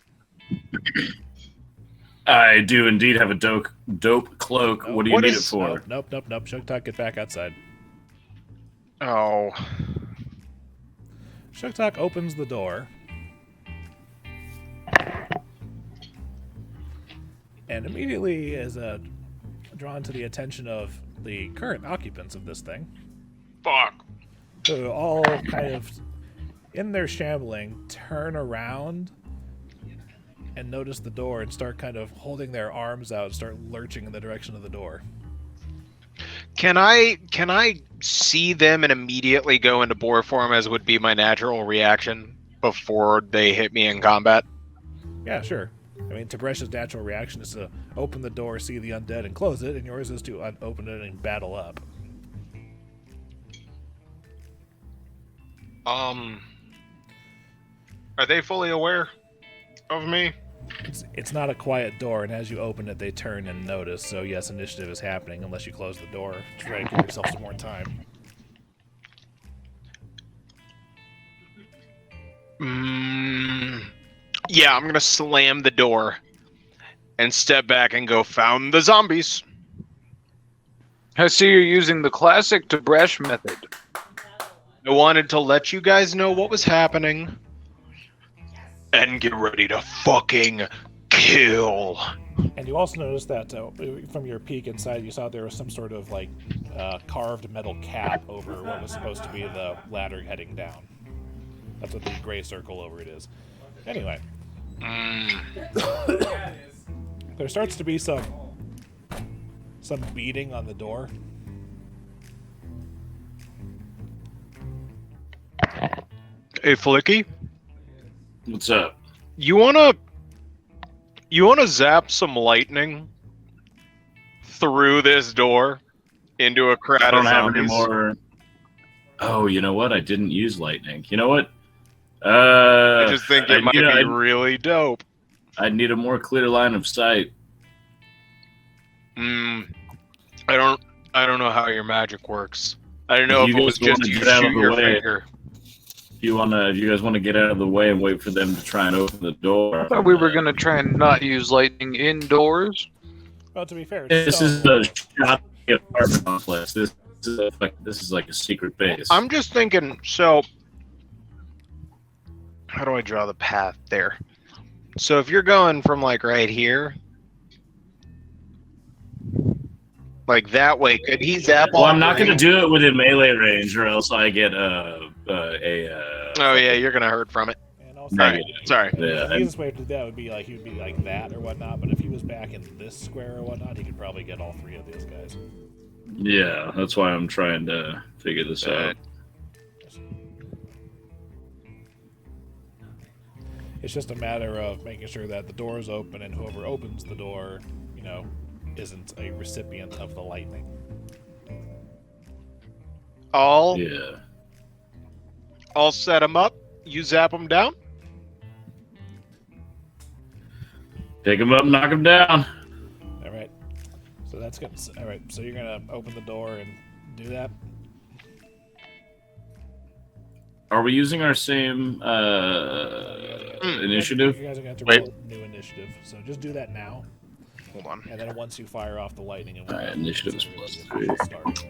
S5: I do indeed have a dope cloak. What do you need it for?
S1: Nope. Sugtok, get back outside.
S3: Oh.
S1: Sugtok opens the door. And immediately is drawn to the attention of the current occupants of this thing.
S3: Fuck.
S1: Who all kind of, in their shambling, turn around and notice the door and start kind of holding their arms out and start lurching in the direction of the door.
S3: Can I see them and immediately go into boar form, as would be my natural reaction before they hit me in combat?
S1: Yeah, sure. I mean, Tibresh's natural reaction is to open the door, see the undead, and close it, and yours is to open it and battle up.
S3: Are they fully aware of me?
S1: It's not a quiet door, and as you open it, they turn and notice. So yes, initiative is happening unless you close the door. Try to give yourself some more time.
S3: Yeah, I'm gonna slam the door and step back and go, found the zombies.
S4: I see you're using the classic Tib'resh method.
S3: I wanted to let you guys know what was happening. And get ready to fucking kill.
S1: And you also noticed that from your peek inside, you saw there was some sort of like carved metal cap over what was supposed to be the ladder heading down. That's what the gray circle over it is. Anyway, there starts to be some beating on the door.
S3: Hey, Flickie,
S5: What's up?
S3: you wanna zap some lightning through this door into a crowd
S5: I don't
S3: of
S5: have
S3: zombies?
S5: any more. Oh, you know what? I didn't use lightning. You know what?
S3: I just think it might be
S5: I
S3: really dope.
S5: need a more clear line of sight.
S3: I don't know how your magic works. I don't know
S5: If
S3: if
S5: you
S3: it was
S5: guys wanna
S3: just you
S5: get out of
S3: shoot
S5: the
S3: your
S5: way.
S3: finger.
S5: If you guys want to get out of the way and wait for them to try and open the door.
S4: I thought we were going to try and not use lightning indoors.
S1: Well, to be fair,
S5: This
S1: still-
S5: is a shot apartment complex. This is like a secret base.
S3: I'm just thinking, so how do I draw the path there? So if you're going from like right here, like that way, could he zap all
S5: Well, I'm not
S3: three?
S5: going to do it within melee range, or else I get
S3: Oh yeah, you're gonna hurt from it.
S1: and also,
S5: negative.
S3: Sorry.
S5: Yeah,
S1: the easiest way to do that would be like he would be like that or whatnot. But if he was back in this square or whatnot, he could probably get all three of these guys.
S5: Yeah, that's why I'm trying to figure this out.
S1: It's just a matter of making sure that the door is open and whoever opens the door, isn't a recipient of the lightning.
S3: I'll
S5: Yeah.
S3: set him up. You zap him down.
S5: Pick him up, knock him down.
S1: All right. So that's good. All right. So you're gonna open the door and do that.
S5: Are we using our same initiative?
S1: You guys are gonna have to
S2: Wait.
S1: roll a new initiative. So just do that now,
S3: Hold on.
S1: and then once you fire off the lightning, and
S5: Alright, initiative is +3.
S1: Start.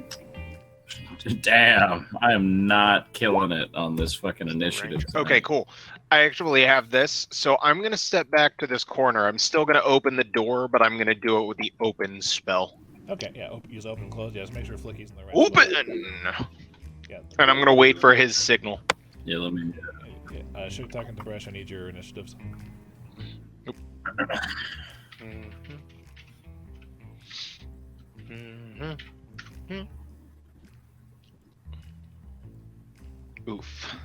S5: Damn, I am not killing it on this fucking initiative.
S3: Okay, cool. I actually have this, so I'm gonna step back to this corner. I'm still gonna open the door, but I'm gonna do it with the open spell.
S1: Okay. Yeah. Use open and close. Yeah. Just make sure Flickie's in the right.
S3: Open.
S1: spot. Yeah.
S3: And I'm gonna wait for his signal.
S5: Yeah, let me.
S1: Sugtok and Tib'resh, I need your initiatives.
S3: Oof.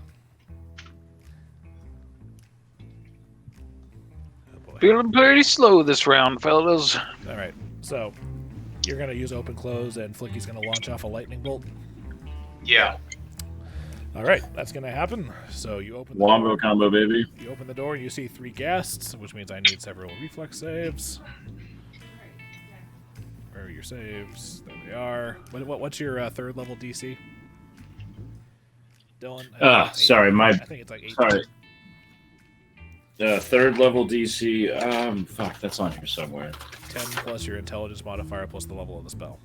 S1: Oh boy.
S4: Feeling pretty slow this round, fellas.
S1: All right. So you're gonna use open close, and Flickie's gonna launch off a lightning bolt.
S3: Yeah.
S1: All right, that's gonna happen. So you open the
S5: Wombo
S1: door.
S5: combo, baby.
S1: You open the door, and you see 3 ghasts, which means I need several reflex saves. Where are your saves? There they are. What's your third level DC? Dillon?
S5: Sorry,
S1: I think it's like 8.
S5: Sorry. Third level DC. Fuck, that's on here somewhere.
S1: 10 plus your intelligence modifier plus the level of the spell.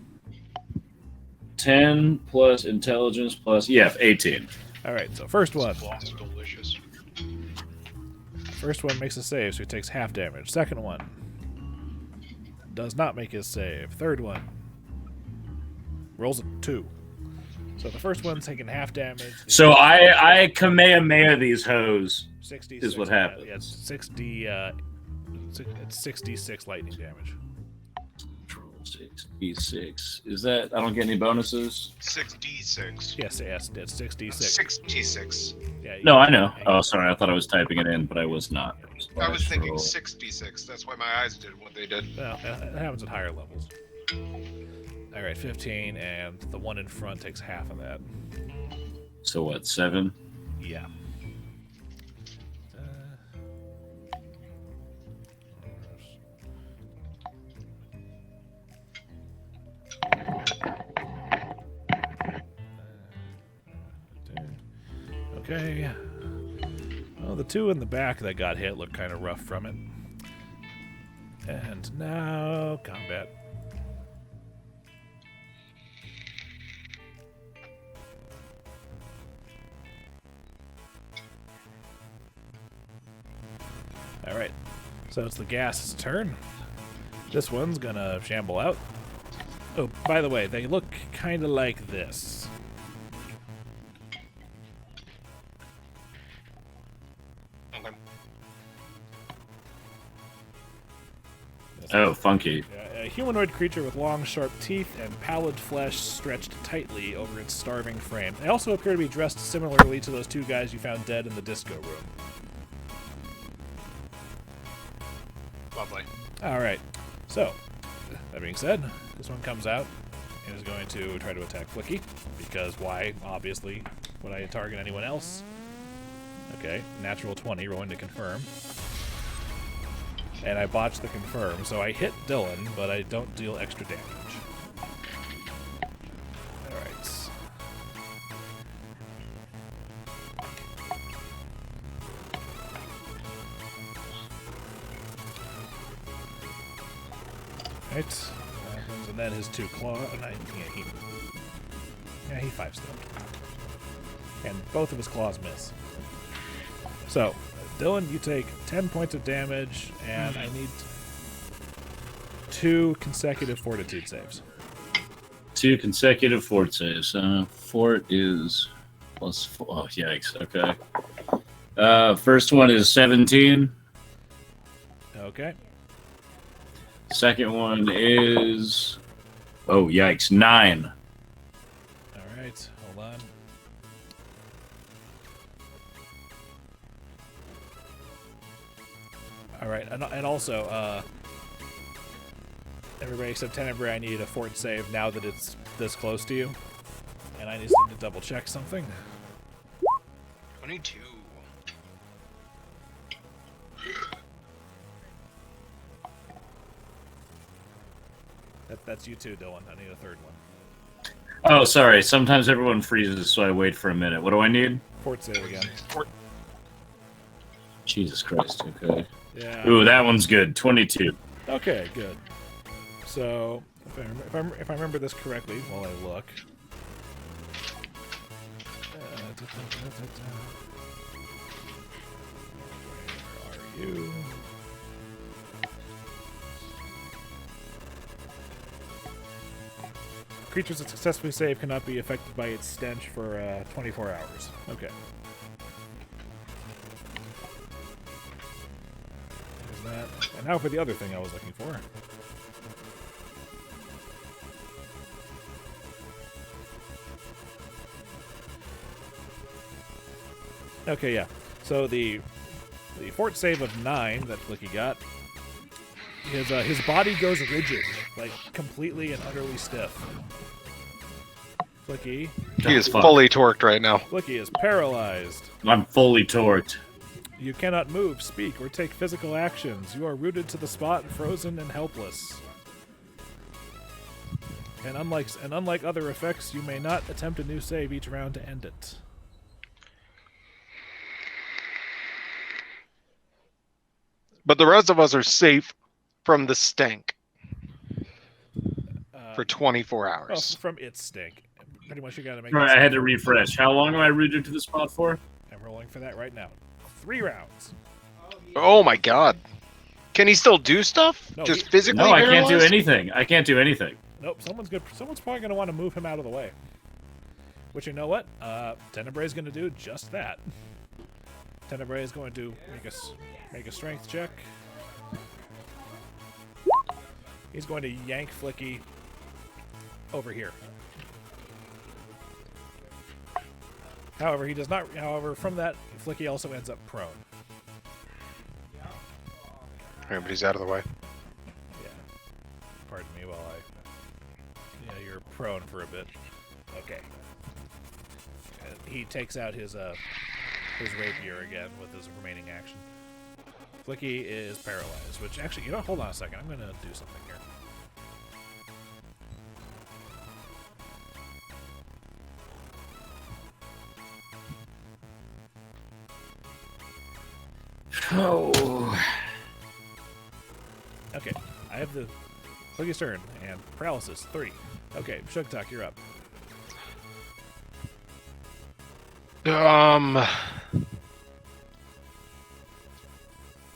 S5: 10 plus intelligence plus 18.
S1: All right, so first one.
S3: That's delicious.
S1: First one makes a save, so he takes half damage. Second one does not make his save. Third one rolls a 2. So the first one's taking half damage.
S5: So I Kamehameha these hoes.
S1: 66
S5: is what happens.
S1: Yeah, it's 60. It's 66 lightning damage.
S5: 6d6. Is that? I don't get any bonuses.
S3: 6d6.
S1: Yes, it's 66.
S3: 66.
S1: Yeah.
S5: No, I know. Oh, sorry. I thought I was typing it in, but I was not.
S3: I was thinking
S5: Roll.
S3: 66. That's why my eyes did what they did.
S1: Well, it happens at higher levels. All right, 15, and the one in front takes half of that.
S5: So what? 7.
S1: Yeah. Okay. Well, the 2 in the back that got hit look kind of rough from it. And now combat. All right. So it's the gas's turn. This one's gonna shamble out. Oh, by the way, they look kind of like this.
S3: Okay.
S5: Oh, funky.
S1: A humanoid creature with long, sharp teeth and pallid flesh stretched tightly over its starving frame. They also appear to be dressed similarly to those two guys you found dead in the disco room.
S3: Lovely.
S1: All right. So, that being said, this one comes out and is going to try to attack Flickie, because why, obviously, would I target anyone else? Okay, natural 20, rolling to confirm. And I botched the confirm, so I hit Dillon, but I don't deal extra damage. Alright. Right. And then his 2 claw. He 5 still. And both of his claws miss. So, Dillon, you take 10 points of damage, and I need 2 consecutive fortitude saves.
S5: 2 consecutive fort saves. Fort is +4. Oh, yikes. Okay. First one is 17.
S1: Okay.
S5: Second one is... Oh, yikes. 9.
S1: Alright, hold on. Alright, and also, everybody except Tenebrae, I need a fort save now that it's this close to you. And I just need to double check something.
S3: 22.
S1: That's you too, Dillon. I need a third one.
S5: Oh, sorry. Sometimes everyone freezes, so I wait for a minute. What do I need?
S1: Fort save again.
S5: Jesus Christ. Okay.
S1: Yeah.
S5: Ooh, that one's good. 22.
S1: Okay, good. So, if I remember this correctly while I look. Where are you? Creatures that successfully save cannot be affected by its stench for 24 hours. Okay. There's that. And now for the other thing I was looking for. Okay, yeah. So the fort save of 9 that Flickie got, his body goes rigid, like completely and utterly stiff. Flickie.
S3: He is fully torqued right now.
S1: Flickie is paralyzed.
S5: I'm fully torqued.
S1: You cannot move, speak, or take physical actions. You are rooted to the spot, frozen and helpless. And unlike other effects, you may not attempt a new save each round to end it.
S3: But the rest of us are safe from the stank for 24
S1: Well,
S3: hours.
S1: from its stink. Pretty much you gotta make
S5: Right,
S1: it
S5: I had to
S1: stink.
S5: refresh. How long am I rooted to the spot for?
S1: I'm rolling for that right now. 3 rounds.
S3: Oh my god. Can he still do stuff?
S1: No,
S3: Just
S1: he-
S3: physically
S5: No, I can't do
S3: paralyzed?
S5: anything. I can't do anything.
S1: Nope, someone's probably gonna want to move him out of the way. But you know what? Tenebrae is gonna do just that. Tenebrae is going to make a strength check. He's going to yank Flickie over here. However, he does not. However, from that, Flickie also ends up prone.
S3: Everybody's out of the way.
S1: Yeah. Pardon me while I. Yeah, you're prone for a bit. Okay. He takes out his rapier again with his remaining action. Flickie is paralyzed, which actually, you know, hold on a second. I'm gonna do something here.
S5: Oh.
S1: Okay, I have the Flickie's turn and paralysis 3. Okay, Sugtok, you're up.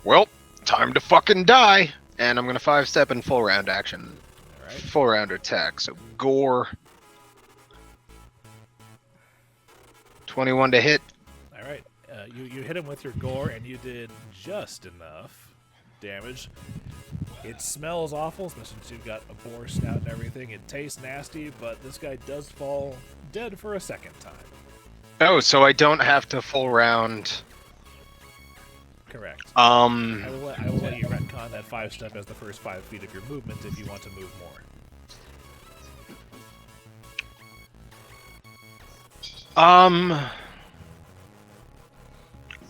S3: Well, time to fucking die. And I'm gonna 5-step and full round action.
S1: All right.
S3: Full round attack. So gore. 21 to hit.
S1: All right. You hit him with your gore, and you did just enough damage. It smells awful, especially since you've got a boar snout and everything. It tastes nasty, but this guy does fall dead for a second time.
S3: Oh, so I don't have to full round.
S1: Correct.
S3: Um,
S1: I will let you retcon that 5-step as the first 5 feet of your movement if you want to move more.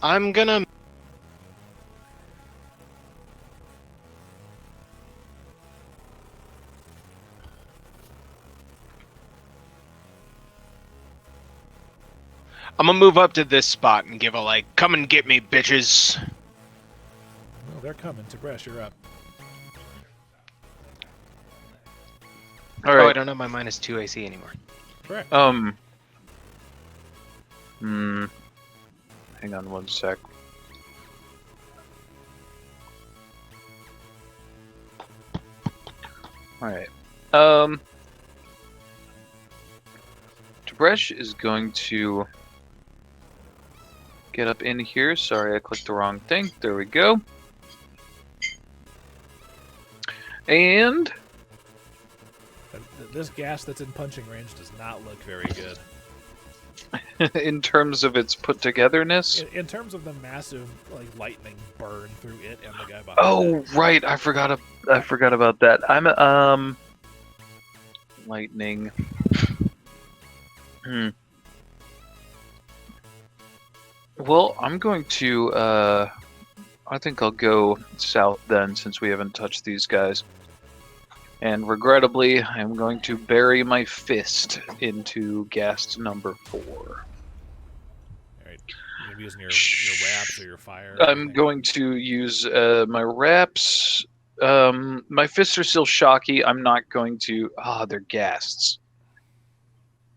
S3: I'm gonna. I'm gonna move up to this spot and give a like, come and get me, bitches.
S1: Well, they're coming. Tib'resh, you're up.
S4: All
S3: Oh,
S4: right.
S3: I don't have my -2 AC anymore.
S1: Correct.
S4: Hang on one sec. Alright. Tib'resh is going to get up in here. Sorry, I clicked the wrong thing. There we go. And
S1: This gas that's in punching range does not look very good.
S4: in terms of its put togetherness.
S1: In terms of the massive like lightning burn through it and the guy behind
S4: Oh,
S1: it.
S4: right. I forgot about that. I'm lightning. Well, I'm going to I think I'll go south then, since we haven't touched these guys. And regrettably, I'm going to bury my fist into ghast number 4.
S1: Alright. You're gonna be using your wraps or your fire.
S4: I'm going to use my wraps. My fists are still shocky. I'm not going to. They're ghasts.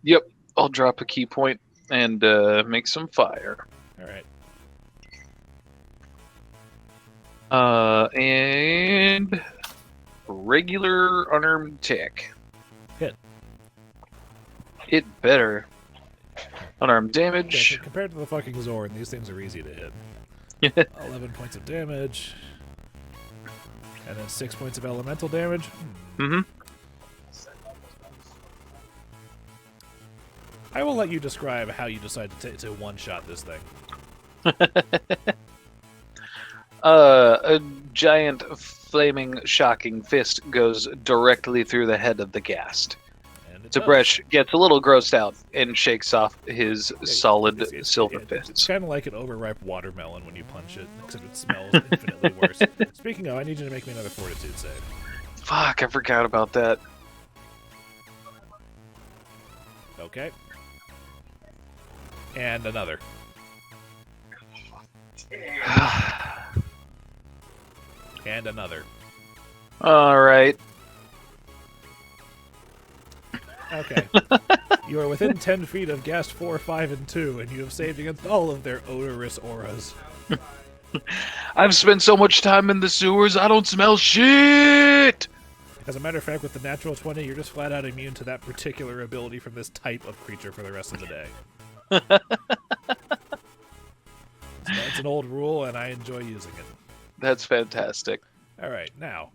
S4: Yep, I'll drop a key point and make some fire.
S1: Alright.
S4: And regular unarmed attack.
S1: Hit.
S4: It better. Unarmed
S1: Okay,
S4: damage.
S1: so compared to the fucking Zorn, these things are easy to hit. 11 points of damage. And then 6 points of elemental damage.
S4: Mm-hmm.
S1: I will let you describe how you decide to one-shot this thing.
S4: A giant, flaming, shocking fist goes directly through the head of the ghast.
S1: And it
S4: Tib'resh gets a little grossed out and shakes off his solid
S1: It's-
S4: silver
S1: It's
S4: fists.
S1: kind of like an overripe watermelon when you punch it, except it smells infinitely worse. Speaking of, I need you to make me another fortitude save.
S4: Fuck, I forgot about that.
S1: Okay. And another. And another.
S4: Alright.
S1: Okay. You are within 10 feet of Ghast 4, 5, and 2, and you have saved against all of their odorous auras.
S4: I've spent so much time in the sewers, I don't smell shit!
S1: As a matter of fact, with the natural 20, you're just flat out immune to that particular ability from this type of creature for the rest of the day. It's an old rule, and I enjoy using it.
S4: That's fantastic.
S1: Alright, now.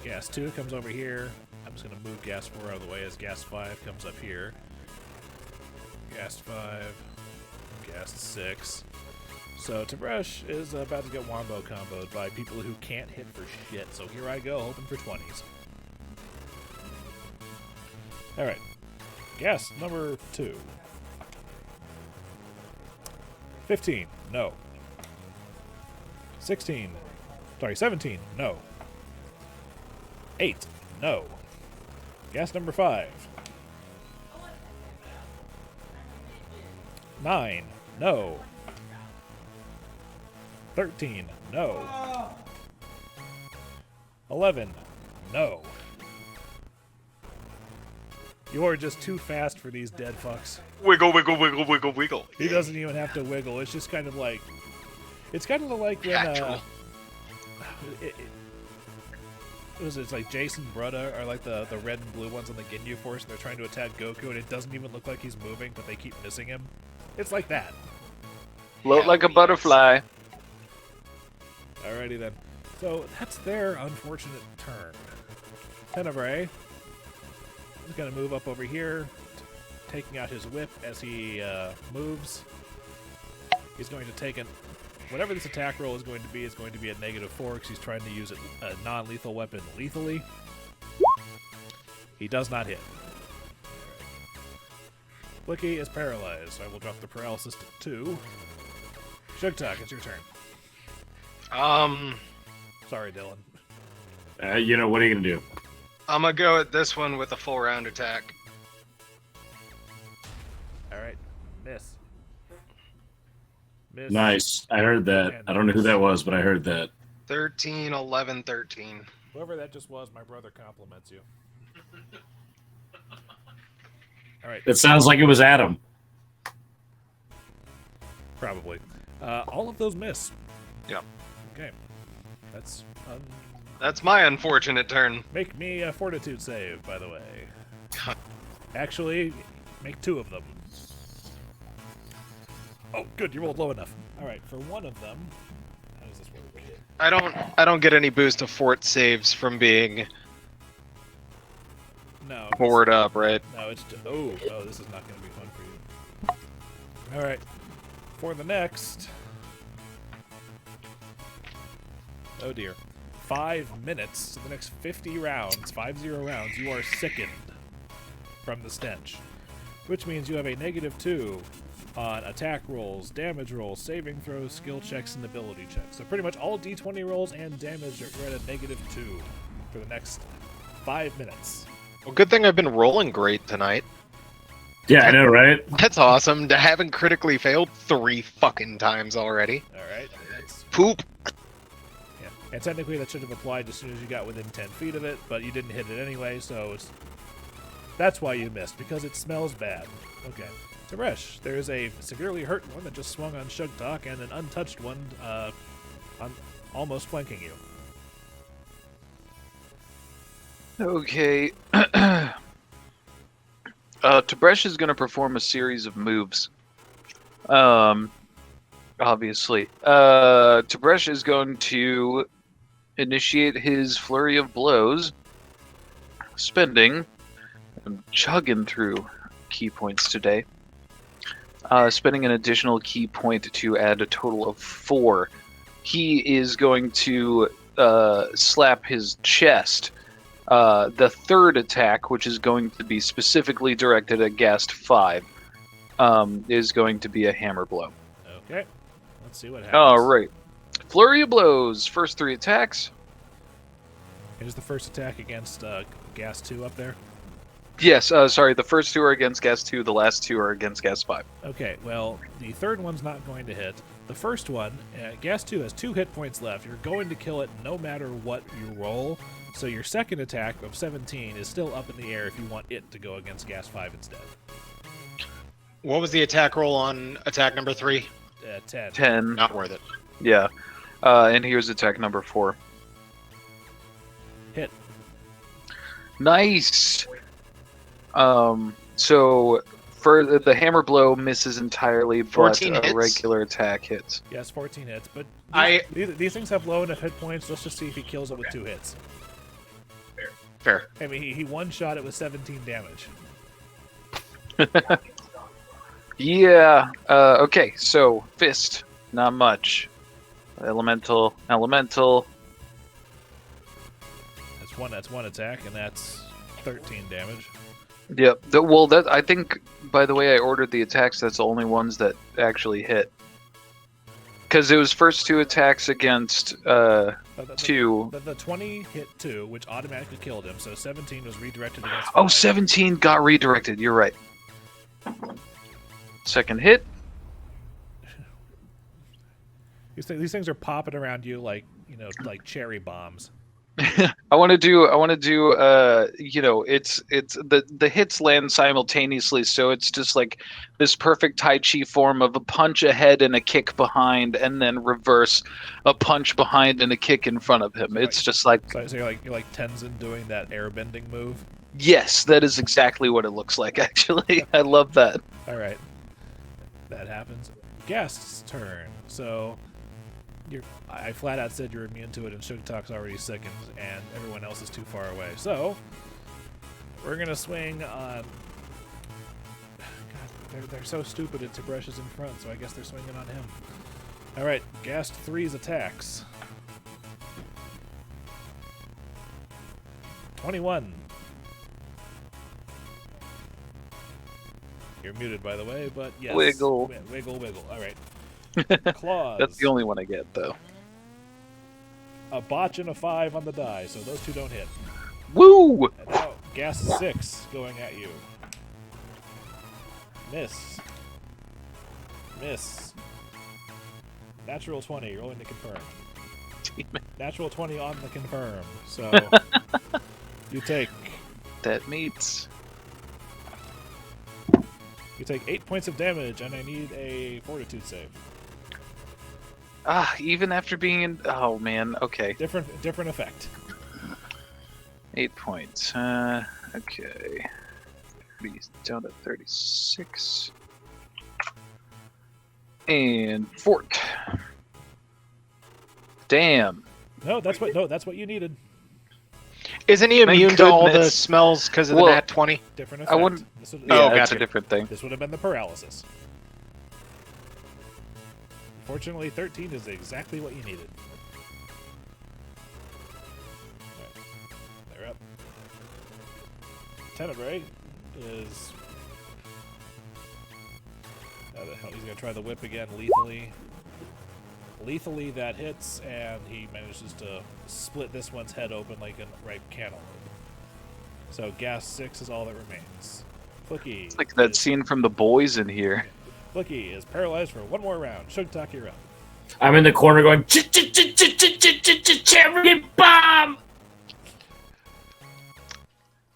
S1: Gas 2 comes over here. I'm just going to move Gas 4 out of the way as Gas 5 comes up here. Gas 5. Gas 6. So Tib'resh is about to get wombo comboed by people who can't hit for shit. So here I go, hoping for 20s. Alright. Gas number 2. 15. No. 16. Sorry, 17. No. 8. No. Gas number 5. 9. No. 13. No. 11. No. You're just too fast for these dead fucks.
S3: Wiggle, wiggle, wiggle, wiggle, wiggle.
S1: He doesn't even have to wiggle. It's just kind of like... It's kind of like when it's like Jason Brutta are like the red and blue ones on the Ginyu Force, and they're trying to attack Goku, and it doesn't even look like he's moving, but they keep missing him. It's like that.
S4: Float like a butterfly.
S1: Alrighty then. So that's their unfortunate turn. Tenebrae is going to move up over here, taking out his whip as he moves. He's going to take whatever this attack roll is going to be a -4 because he's trying to use a non-lethal weapon lethally. He does not hit. Flickie is paralyzed, so I will drop the paralysis to 2. Sugtok, it's your turn. Sorry, Dillon.
S5: What are you gonna do?
S3: I'm gonna go at this one with a full round attack.
S1: Alright. Miss.
S5: Nice. I heard that. I don't know who that was, but I heard that.
S3: 13, 11, 13.
S1: Whoever that just was, my brother compliments you. Alright.
S5: It sounds like it was Adam.
S1: Probably. All of those miss.
S3: Yeah.
S1: Okay.
S3: That's my unfortunate turn.
S1: Make me a fortitude save, by the way. Actually, make 2 of them. Oh, good, you rolled low enough. Alright, for one of them... How does this work?
S3: I don't get any boost to fort saves from being forward up, right?
S1: No, it's... Oh, this is not going to be fun for you. Alright. For the next... Oh dear. 5 minutes, so the next 50 rounds, 50 rounds, you are sickened from the stench. Which means you have a -2 on attack rolls, damage rolls, saving throws, skill checks, and ability checks. So pretty much all d20 rolls and damage are at a -2 for the next 5 minutes.
S3: Well, good thing I've been rolling great tonight.
S5: Yeah, I know, right?
S3: That's awesome. I haven't critically failed 3 fucking times already.
S1: Alright, that's...
S3: Poop.
S1: Yeah, and technically that should have applied as soon as you got within 10 feet of it, but you didn't hit it anyway, so that's why you missed, because it smells bad. Okay. Tib'resh, there's a severely hurt one that just swung on Sugtok, and an untouched one almost flanking you.
S4: Okay. Tib'resh is going to perform a series of moves. Obviously. Tib'resh is going to initiate his flurry of blows, spending... I'm chugging through key points today. Spending an additional key point to add a total of 4. He is going to slap his chest. The third attack, which is going to be specifically directed at Ghast 5, is going to be a hammer blow.
S1: Okay. Let's see what happens.
S4: Alright. Flurry of blows. First 3 attacks.
S1: Is the first attack against Ghast 2 up there?
S4: Yes, sorry, the first 2 are against Ghast 2, the last 2 are against Ghast 5.
S1: Okay, well, the third one's not going to hit. The first one, Ghast 2 has 2 hit points left. You're going to kill it no matter what you roll. So your second attack of 17 is still up in the air if you want it to go against Ghast 5 instead.
S3: What was the attack roll on attack number 3?
S1: 10.
S4: 10.
S3: Not worth it.
S4: Yeah. And here's attack number 4.
S1: Hit.
S4: Nice! So for the hammer blow misses entirely, but
S3: 14
S4: a
S3: hits?
S4: regular attack hits.
S1: Yes, 14 hits, but
S3: I-
S1: these things have low enough hit points. Let's just see if he kills it with 2 hits.
S3: Fair.
S1: I mean, he one-shot it with 17 damage.
S4: Yeah. Okay, so fist, not much. Elemental.
S1: That's one attack, and that's 13 damage.
S4: Yep. I think, by the way I ordered the attacks, that's the only ones that actually hit. Because it was first 2 attacks against 2.
S1: The 20 hit 2, which automatically killed him, so 17 was redirected against 5.
S4: Oh, 17 got redirected, you're right. Second hit.
S1: These things are popping around you like cherry bombs.
S4: I want to do. It's the hits land simultaneously, so it's just like this perfect Tai Chi form of a punch ahead and a kick behind, and then reverse, a punch behind and a kick in front of him. It's just like
S1: So you're like Tenzin doing that airbending move.
S4: yes, that is exactly what it looks like. Actually, I love that.
S1: All right, that happens. Guest's turn. So I flat out said you're immune to it, and Sugtok's already sickened, and everyone else is too far away. So we're gonna swing on. God, they're so stupid. And Tib'resh is in front, so I guess they're swinging on him. All right, Gast 3's attacks. 21. You're muted, by the way, but yes.
S4: Wiggle.
S1: Wiggle. All right. Claws.
S4: That's the only one I get, though.
S1: A botch and a 5 on the die, so those two don't hit.
S4: Woo!
S1: And now, Gas 6 going at you. Miss. Natural 20, rolling to confirm. Natural 20 on the confirm, so you take
S4: That meets.
S1: You take 8 points of damage, and I need a Fortitude save.
S4: Even after being in. Oh man. Okay.
S1: Different effect.
S4: 8 points. Okay. He's down to 36. And fort. Damn.
S1: No, that's what you needed.
S3: Isn't he
S4: Thank
S3: immune to all the
S4: goodness.
S3: smells because of the
S4: Well,
S3: nat 20?
S1: Different effect.
S4: I wouldn't.
S1: This would,
S4: Yeah,
S3: Oh,
S4: that's
S3: gotcha.
S4: a different thing.
S1: this would have been the paralysis. Fortunately, 13 is exactly what you needed. Right. They're up. Tenebrae is... How the hell? He's going to try the whip again lethally. Lethally, that hits, and he manages to split this one's head open like a ripe cantaloupe. So gas 6 is all that remains. Flickie.
S4: It's like that
S1: is-
S4: scene from The Boys in here.
S1: Flickie is paralyzed for one more round. Sugtok, you're up.
S5: I'm in the corner going, cherry bomb!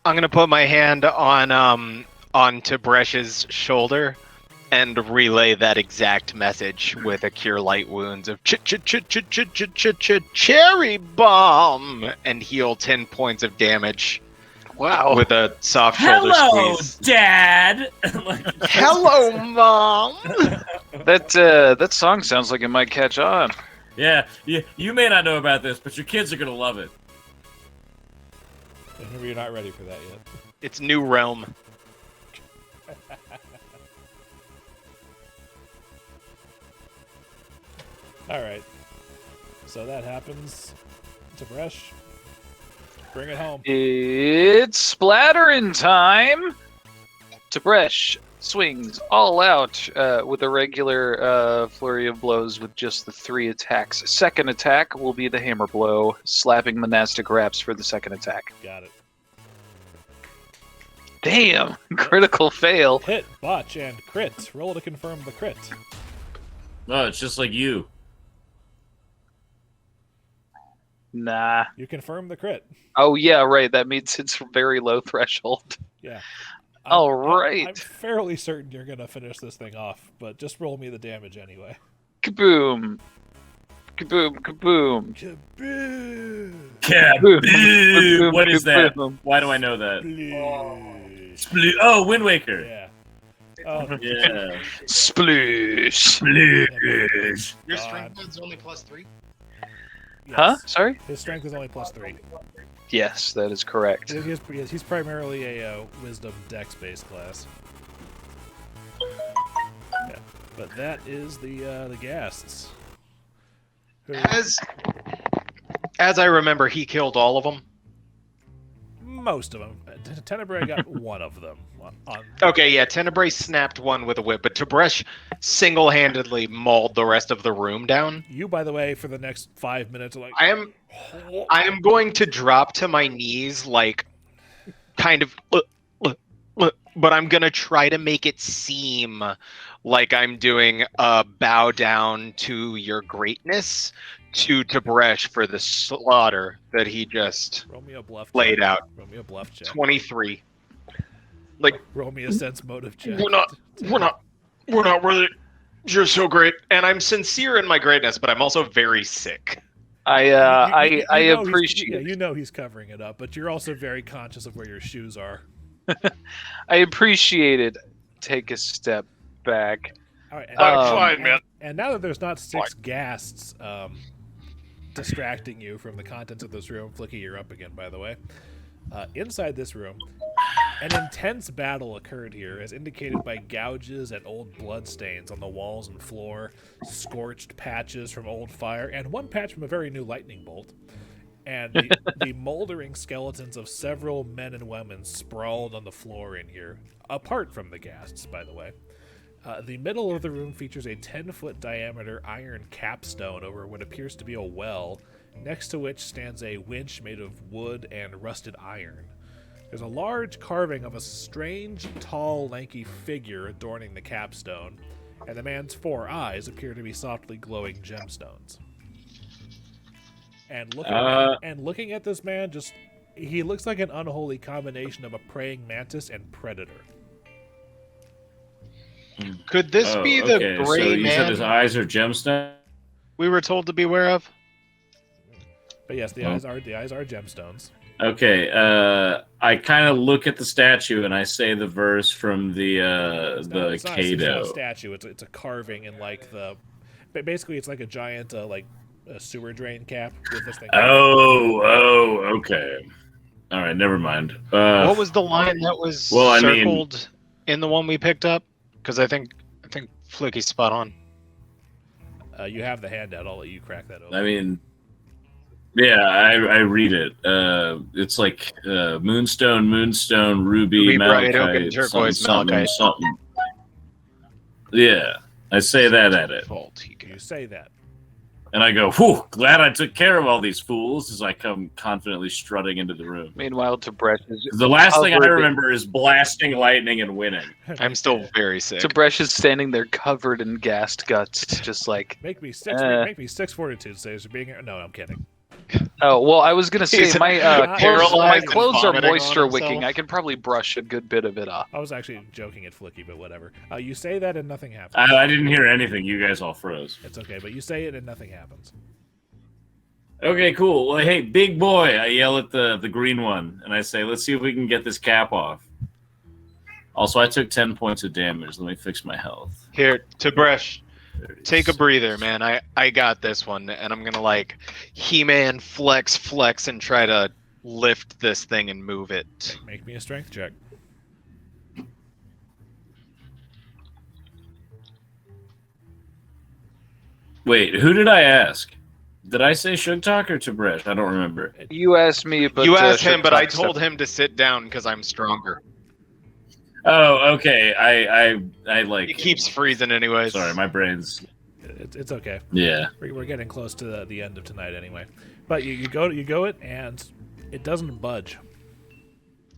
S3: I'm gonna put my hand on Tibresh's shoulder and relay that exact message with a cure light wounds of cherry bomb and heal 10 points of damage.
S4: Wow.
S3: With a soft shoulder
S5: Hello,
S3: squeeze.
S5: Dad!
S3: Hello, Mom!
S4: That song sounds like it might catch on.
S5: Yeah, you may not know about this, but your kids are gonna love it.
S1: Maybe you're not ready for that yet.
S3: It's New Realm.
S1: Alright. So that happens. Tib'resh, bring it home.
S4: It's splattering time. Tib'resh swings all out with a regular flurry of blows with just the 3 attacks. Second attack will be the hammer blow, slapping monastic wraps for the second attack.
S1: Got it.
S4: Damn! Critical fail.
S1: Hit, botch, and crit. Roll to confirm the crit.
S5: Oh, it's just like you.
S4: Nah.
S1: You confirm the crit.
S4: Oh yeah, right. That means it's very low threshold.
S1: Yeah.
S4: All right.
S1: I'm fairly certain you're going to finish this thing off, but just roll me the damage anyway.
S4: Kaboom! Kaboom! Kaboom!
S1: Kaboom!
S5: Kaboom!
S4: Kaboom,
S5: What is that?
S4: kaboom.
S5: Why do I know that?
S1: Sploosh.
S5: Oh, Wind Waker.
S1: Yeah. Oh,
S5: Yeah.
S4: Sploosh!
S5: Sploosh.
S3: Your
S1: God.
S3: strength is only +3?
S1: yes.
S4: Huh? Sorry?
S1: His strength is only +3.
S4: Yes, that is correct.
S1: He's primarily a wisdom dex-based class. Yeah. But that is the ghasts. Who-
S3: As I remember, he killed all of them.
S1: Most of them. Tenebrae got one of them.
S3: Okay, yeah, Tenebrae snapped one with a whip, but Tib'resh single-handedly mauled the rest of the room down.
S1: You, by the way, for the next 5 minutes, are like,
S3: I am going to drop to my knees, like, kind of, but I'm gonna try to make it seem like I'm doing a bow down to your greatness, to Tib'resh for the slaughter that he just
S1: Roll me a bluff check.
S3: laid out.
S1: Roll me a bluff check.
S3: 23.
S1: Roll me a sense motive check.
S3: We're not worthy. You're so great, and I'm sincere in my greatness, but I'm also very sick.
S4: I
S1: know
S4: appreciate.
S1: Yeah, you know he's covering it up, but you're also very conscious of where your shoes are.
S4: I appreciate it. Take a step back.
S1: All right,
S3: I'm fine, man.
S1: And now that there's not 6 ghasts distracting you from the contents of this room, Flickie, you're up again, by the way. Inside this room, an intense battle occurred here, as indicated by gouges and old bloodstains on the walls and floor, scorched patches from old fire, and one patch from a very new lightning bolt. And the moldering skeletons of several men and women sprawled on the floor in here, apart from the ghasts, by the way. The middle of the room features a 10-foot diameter iron capstone over what appears to be a well, next to which stands a winch made of wood and rusted iron. There's a large carving of a strange, tall, lanky figure adorning the capstone, and the man's 4 eyes appear to be softly glowing gemstones. And looking at this man, he looks like an unholy combination of a praying mantis and predator.
S3: Could this be the
S5: okay.
S3: gray
S5: So you said his
S3: man
S5: eyes are gemstones?
S3: we were told to beware of?
S1: But yes, the eyes are gemstones.
S5: Okay, I kind of look at the statue and I say the verse from the
S1: It's not a
S5: Cato.
S1: statue. It's a carving in like the. Basically, it's like a giant like a sewer drain cap with this thing.
S5: Okay. All right, never mind.
S3: What was the line that was circled in the one we picked up? Because I think Flickie's spot on.
S1: You have the handout. I'll let you crack that open.
S5: I mean, yeah, I read it. It's like moonstone, ruby,
S3: bright,
S5: malachite,
S3: oak, turquoise,
S5: something.
S3: malachite.
S5: Yeah, I say that at it.
S1: You say that.
S5: And I go, whew, glad I took care of all these fools as I come confidently strutting into the room.
S4: Meanwhile, Tib'resh is
S5: The last thing I remember is blasting lightning and winning.
S3: I'm still very sick.
S4: Tib'resh is standing there covered in gassed guts, just like.
S1: Make me 6 fortitude saves for being here. No, I'm kidding.
S4: Oh well, I was gonna say
S3: He's
S4: my
S3: paralyzed
S4: clothes
S3: and
S4: are
S3: vomiting on
S4: moisture
S3: himself.
S4: wicking. I can probably brush a good bit of it off.
S1: I was actually joking at Flickie, but whatever. You say that and nothing happens.
S5: I didn't hear anything. You guys all froze.
S1: It's okay, but you say it and nothing happens.
S5: Okay, cool. Well, hey, big boy, I yell at the green one, and I say, let's see if we can get this cap off. Also, I took 10 points of damage. Let me fix my health.
S3: Here, Tib'resh, take a breather, man. I got this one, and I'm gonna like He-Man flex, and try to lift this thing and move it.
S1: Make me a strength check.
S5: Wait, who did I ask? Did I say Sugtok or Tib'resh? I don't remember.
S4: You asked me, but
S3: You asked him, but I
S4: Shattersong
S3: told him to sit down because I'm stronger.
S5: Oh, okay. I like.
S3: It keeps freezing anyways.
S5: Sorry, my brain's.
S1: It's okay.
S5: Yeah.
S1: We're getting close to the end of tonight anyway. But you go it and it doesn't budge.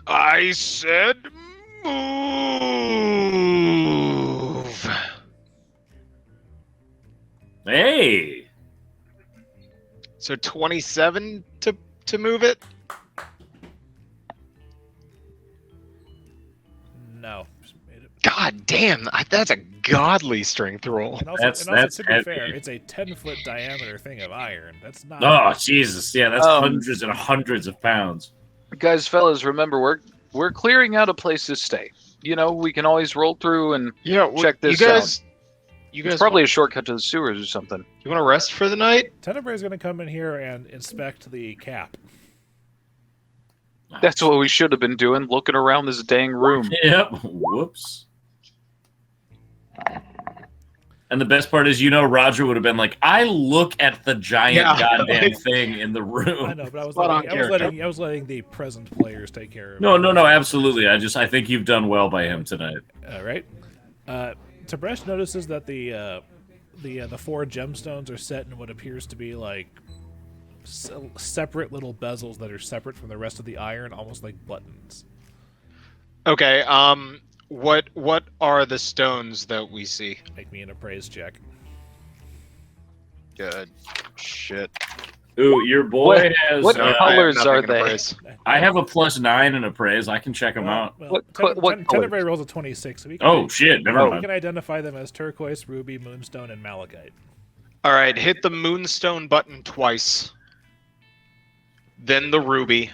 S3: I said move.
S5: Hey.
S3: So 27 to move it.
S1: No.
S3: God damn, that's a godly strength roll.
S1: And also,
S5: That's
S1: to be
S5: heavy.
S1: fair, it's a 10-foot diameter thing of iron. That's not.
S5: Oh, Jesus. Yeah, that's
S4: Um,
S5: hundreds and hundreds of pounds.
S4: Guys, fellas, remember we're clearing out a place to stay. You know, we can always roll through and check this out.
S3: You
S4: It's
S3: guys
S4: probably a shortcut to the sewers or something.
S3: you want to rest for the night?
S1: Tenebrae is going to come in here and inspect the cap.
S4: That's what we should have been doing, looking around this dang room.
S5: Yep. Whoops. And the best part is, Roger would have been like, I look at the giant goddamn thing in the
S1: I
S5: room.
S1: know, but
S3: Spot on
S1: I was letting the present players take care of it.
S5: No, absolutely. I think you've done well by him tonight.
S1: All right. Tib'resh notices that the 4 gemstones are set in what appears to be like separate little bezels that are separate from the rest of the iron, almost like buttons.
S3: Okay. What are the stones that we see?
S1: Make me an appraise check.
S3: Good shit.
S5: Ooh, your boy has.
S4: what
S3: I have
S4: colors
S3: nothing
S4: are
S3: in
S4: they?
S3: appraise.
S5: I have a +9 in appraise. I can check them out.
S1: Well,
S4: What colors?
S1: Tenebrae rolls a 26. So we can,
S5: Oh shit! Never
S1: we
S5: mind.
S1: can identify them as turquoise, ruby, moonstone, and malachite.
S3: All right, hit the moonstone button twice. Then the ruby.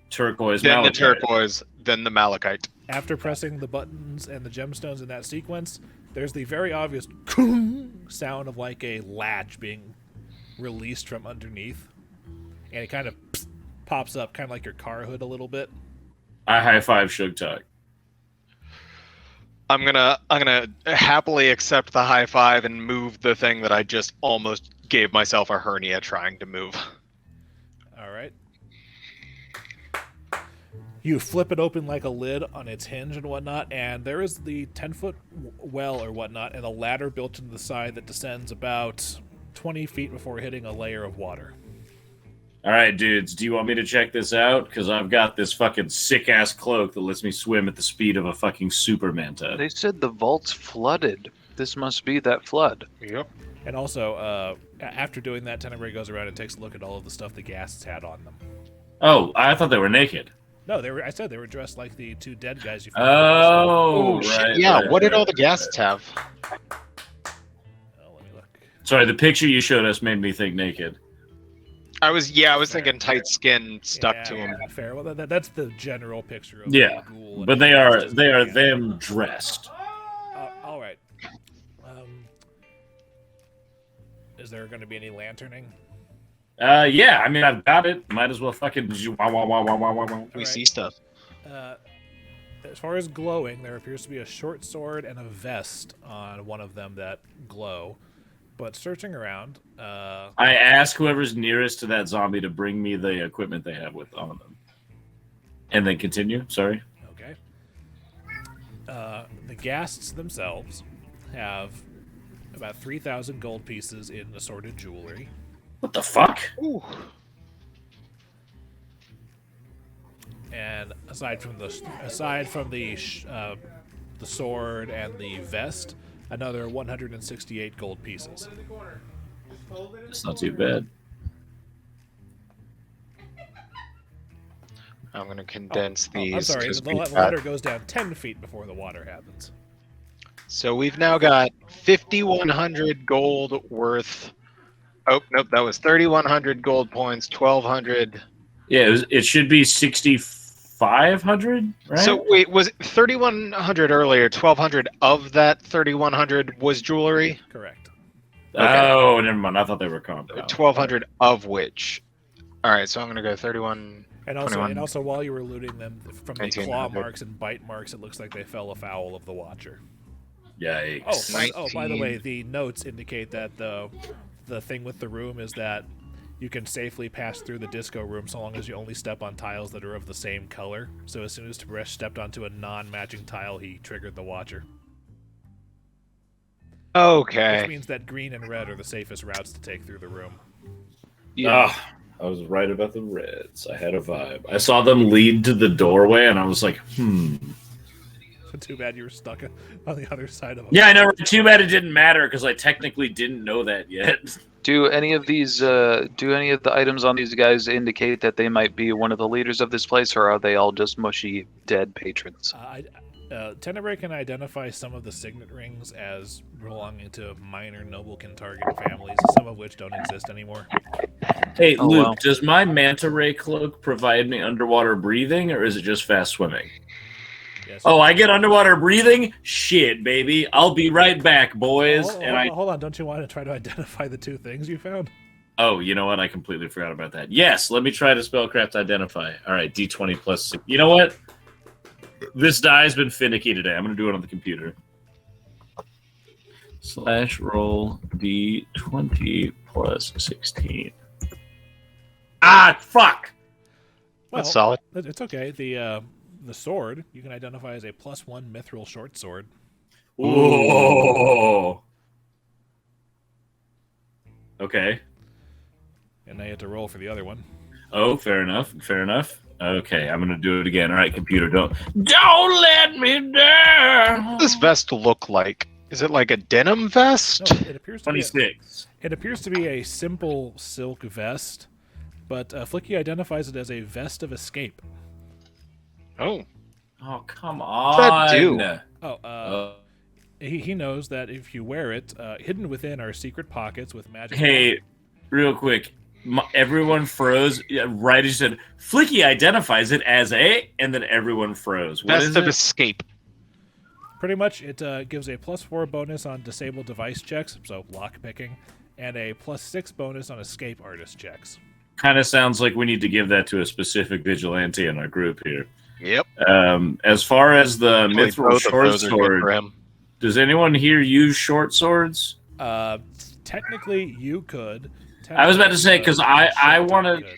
S5: Turquoise.
S3: Then
S5: malachite.
S3: the turquoise. Then the malachite.
S1: After pressing the buttons and the gemstones in that sequence, there's the very obvious sound of like a latch being released from underneath, and it kind of pops up, kind of like your car hood a little bit.
S5: I high five Sugtok.
S3: I'm gonna happily accept the high five and move the thing that I just almost gave myself a hernia trying to move.
S1: All right. You flip it open like a lid on its hinge and whatnot, and there is the 10-foot well or whatnot, and a ladder built into the side that descends about 20 feet before hitting a layer of water.
S5: All right, dudes. Do you want me to check this out? Because I've got this fucking sick ass cloak that lets me swim at the speed of a fucking super manta.
S4: They said the vault's flooded. This must be that flood.
S3: Yep.
S1: And also, after doing that, Tenebrae goes around and takes a look at all of the stuff the ghasts had on them.
S5: Oh, I thought they were naked.
S1: No, they were. I said they were dressed like the two dead guys you found.
S5: Oh,
S3: shit,
S5: right.
S3: yeah,
S5: right,
S3: what did
S5: right,
S3: all the
S5: right,
S3: guests
S5: right.
S3: have?
S1: Oh, let me look.
S5: Sorry, the picture you showed us made me think naked.
S3: I was thinking tight skin stuck to him.
S1: Fair. Well, that's the general picture of
S5: Yeah,
S1: the ghoul.
S5: but they are them dressed.
S1: All right. Is there going to be any lanterning?
S5: Yeah, I mean, I've got it. Might as well fucking.
S3: We see stuff.
S1: As far as glowing, there appears to be a short sword and a vest on one of them that glow. But searching around,
S5: I ask whoever's nearest to that zombie to bring me the equipment they have with on them, and then continue. Sorry.
S1: okay. The ghasts themselves have about 3,000 gold pieces in assorted jewelry.
S5: What the fuck?
S3: Ooh.
S1: And aside from the sword and the vest, another 168 gold pieces.
S5: It's not too bad.
S3: I'm gonna condense these.
S1: I'm sorry,
S3: 'cause
S1: the
S3: we've got-
S1: ladder goes down 10 feet before the water happens.
S3: So we've now got 5,100 gold worth. Oh nope, that was 3,100 gold points, 1,200.
S5: Yeah, it should be 6,500, right?
S3: So wait, was it 3,100 earlier? 1,200 of that 3,100 was jewelry.
S1: Correct.
S5: Oh, never mind. I thought they were compound.
S3: 1,200 of which. All right, so I'm gonna go 31.
S1: And also,
S3: 21.
S1: while you were looting them, from the
S3: 1900.
S1: claw marks and bite marks, it looks like they fell afoul of the Watcher.
S5: Yikes.
S1: Oh, by the way, the notes indicate that the thing with the room is that you can safely pass through the disco room so long as you only step on tiles that are of the same color. So as soon as Tib'resh stepped onto a non-matching tile, he triggered the Watcher.
S3: Okay.
S1: Which means that green and red are the safest routes to take through the room.
S4: Yeah.
S5: I was right about the Reds. I had a vibe. I saw them lead to the doorway, and I was like,
S1: Too bad you were stuck on the other side of it.
S5: Yeah, I know. Too bad it didn't matter, because I technically didn't know that yet.
S4: Do any of the items on these guys indicate that they might be one of the leaders of this place, or are they all just mushy dead patrons?
S1: Tenebrae can identify some of the signet rings as belonging to minor noble Kintargan families, some of which don't exist anymore.
S5: Hey,
S4: Oh,
S5: Luke,
S4: wow.
S5: does my manta ray cloak provide me underwater breathing, or is it just fast swimming?
S1: Yes.
S5: Oh, I get underwater breathing? Shit, baby. I'll be right back, boys.
S1: Hold on, don't you want to try to identify the two things you found?
S5: Oh, you know what? I completely forgot about that. Yes, let me try to spellcraft identify. All right, D20 plus 6. You know what? This die's been finicky today. I'm going to do it on the computer. /roll D20 plus 16. Ah, fuck!
S1: Well,
S3: That's solid.
S1: it's okay. The sword you can identify as a +1 mithril short sword.
S5: Ooh. Okay.
S1: And now you have to roll for the other one.
S5: Oh, fair enough. Fair enough. Okay, I'm gonna do it again. All right, computer, don't let me down.
S3: What does this vest look like? Is it like a denim vest?
S1: No, it appears to be.
S5: 26.
S1: It appears to be a simple silk vest, but Flickie identifies it as a vest of escape.
S3: Oh.
S5: Oh, come
S3: What's that
S5: on.
S3: do?
S1: He knows that if you wear it, hidden within are secret pockets with magic.
S5: Hey, real quick. Everyone froze right as you said, Flickie identifies it as a, and then everyone froze. What
S3: Vest
S5: is
S3: of
S5: it?
S3: escape.
S1: Pretty much, it gives a +4 bonus on disabled device checks, so lock picking, and a +6 bonus on escape artist checks.
S5: Kind of sounds like we need to give that to a specific vigilante in our group here.
S3: Yep.
S5: As far as the
S3: Actually,
S5: mithril
S3: both of
S5: short
S3: those are good for
S5: sword,
S3: him.
S5: does anyone here use short swords?
S1: Technically, you could.
S5: I was about to say, 'cause I wanna-
S1: could.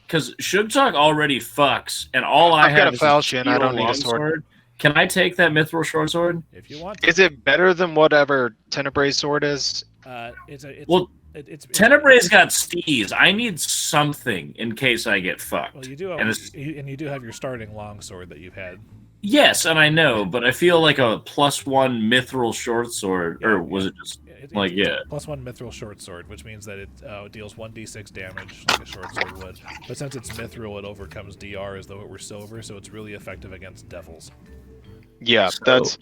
S5: Because Sugtok already fucks, and all I
S3: I've got
S5: have
S3: a
S5: is
S3: falchion, I
S5: steel
S3: don't need a
S5: longsword. Can I take that mithril short sword?
S1: If you want to.
S3: Is it better than whatever Tenebrae sword is?
S5: Well,
S1: it's
S5: Tenebrae's got stees. I need something in case I get fucked.
S1: Well, you do have,
S5: And
S1: and you do have your starting longsword that you've had.
S5: Yes, and I know, but I feel like a +1 mithril short sword, or was it just like, yeah?
S1: +1 mithril short sword, which means that it deals 1d6 damage like a short sword would. But since it's mithril, it overcomes DR as though it were silver, so it's really effective against devils.
S3: Yeah, that's.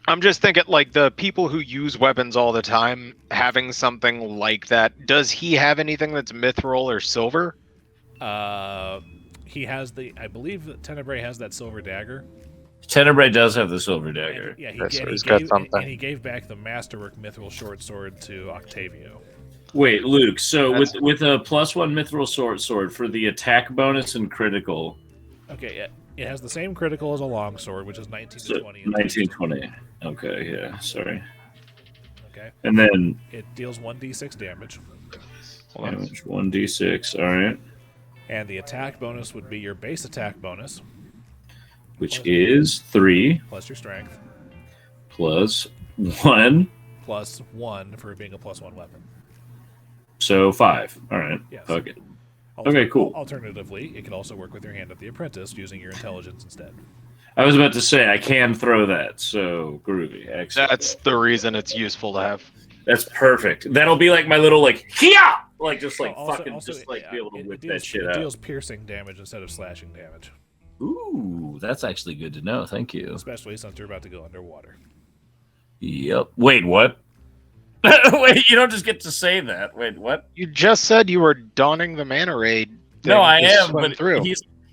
S3: I'm just thinking, like, the people who use weapons all the time, having something like that. Does he have anything that's mithril or silver?
S1: He has I believe that Tenebrae has that silver dagger.
S5: Tenebrae does have the silver dagger.
S1: And, yeah,
S6: He's got something.
S1: and he gave back the masterwork mithril short sword to Octavio.
S5: Wait, Luke. So with a +1 mithril short sword for the attack bonus and critical.
S1: Okay, it has the same critical as a longsword, which is 19 to 20.
S5: 1920. Okay, yeah. Sorry.
S1: Okay.
S5: And then
S1: It deals 1d6 damage.
S5: damage 1d6. All right.
S1: And the attack bonus would be your base attack bonus,
S5: Which is 3
S1: plus your strength,
S5: plus 1.
S1: plus 1 for being a +1 weapon.
S5: So 5. All right.
S1: Yes.
S5: Fuck it. Okay, cool.
S1: Alternatively, it can also work with your hand at the apprentice using your intelligence instead.
S5: I was about to say I can throw that. So groovy. Excellent.
S3: That's the reason it's useful to have.
S5: That's perfect. That'll be like my little like Kia! Like just like
S1: Also-
S5: fucking
S1: also,
S5: just like
S1: yeah,
S5: be able to
S1: it
S5: whip
S1: deals,
S5: that shit
S1: it
S5: out.
S1: deals piercing damage instead of slashing damage,
S5: Ooh, that's actually good to know. Thank you.
S1: especially since you're about to go underwater.
S5: Yep. Wait, what? Wait, you don't just get to say that. Wait, what?
S3: You just said you were donning the mana ray.
S5: No, I
S3: to
S5: am,
S3: swim
S5: but
S3: through.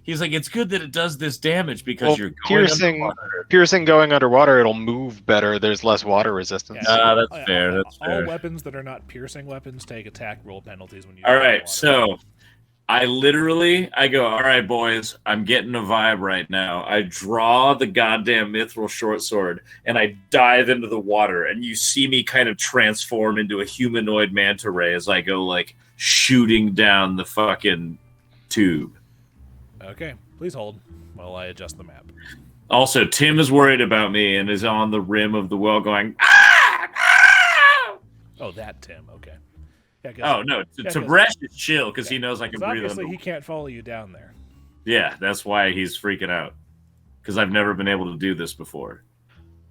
S5: he's like, it's good that it does this damage because
S3: Well,
S5: you're going
S3: piercing-
S5: underwater.
S3: Piercing going underwater, it'll move better. There's less water resistance.
S5: That's fair. That's
S1: all
S5: fair.
S1: weapons that are not piercing weapons take attack roll penalties when you.
S5: All
S1: go
S5: right,
S1: underwater.
S5: so I go, all right, boys, I'm getting a vibe right now. I draw the goddamn mithril short sword and I dive into the water, and you see me kind of transform into a humanoid manta ray as I go like shooting down the fucking tube.
S1: Okay, please hold while I adjust the map.
S5: Also, Tim is worried about me and is on the rim of the well going, ah! Ah!
S1: Oh, that Tim. Okay. Yeah,
S5: Oh, no. Tib'resh is chill because he knows I can breathe
S1: obviously
S5: under.
S1: he can't follow you down there.
S5: Yeah, that's why he's freaking out. Because I've never been able to do this before.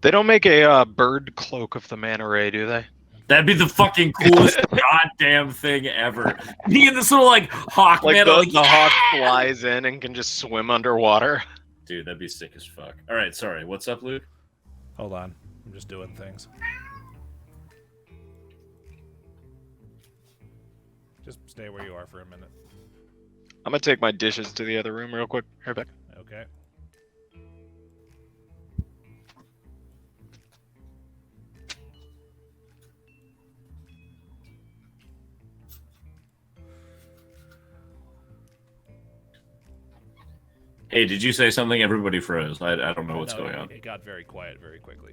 S3: They don't make a bird cloak of the mana ray, do they?
S5: That'd be the fucking coolest goddamn thing ever. Me and this little, like, hawk
S3: Like
S5: man.
S3: the hawk flies in and can just swim underwater.
S5: Dude, that'd be sick as fuck. All right, sorry. What's up, Luke?
S1: Hold on. I'm just doing things. Just stay where you are for a minute.
S3: I'm gonna take my dishes to the other room real quick. Right back.
S1: Okay.
S5: Hey, did you say something? Everybody froze. I don't know what's going on.
S1: It got very quiet very quickly.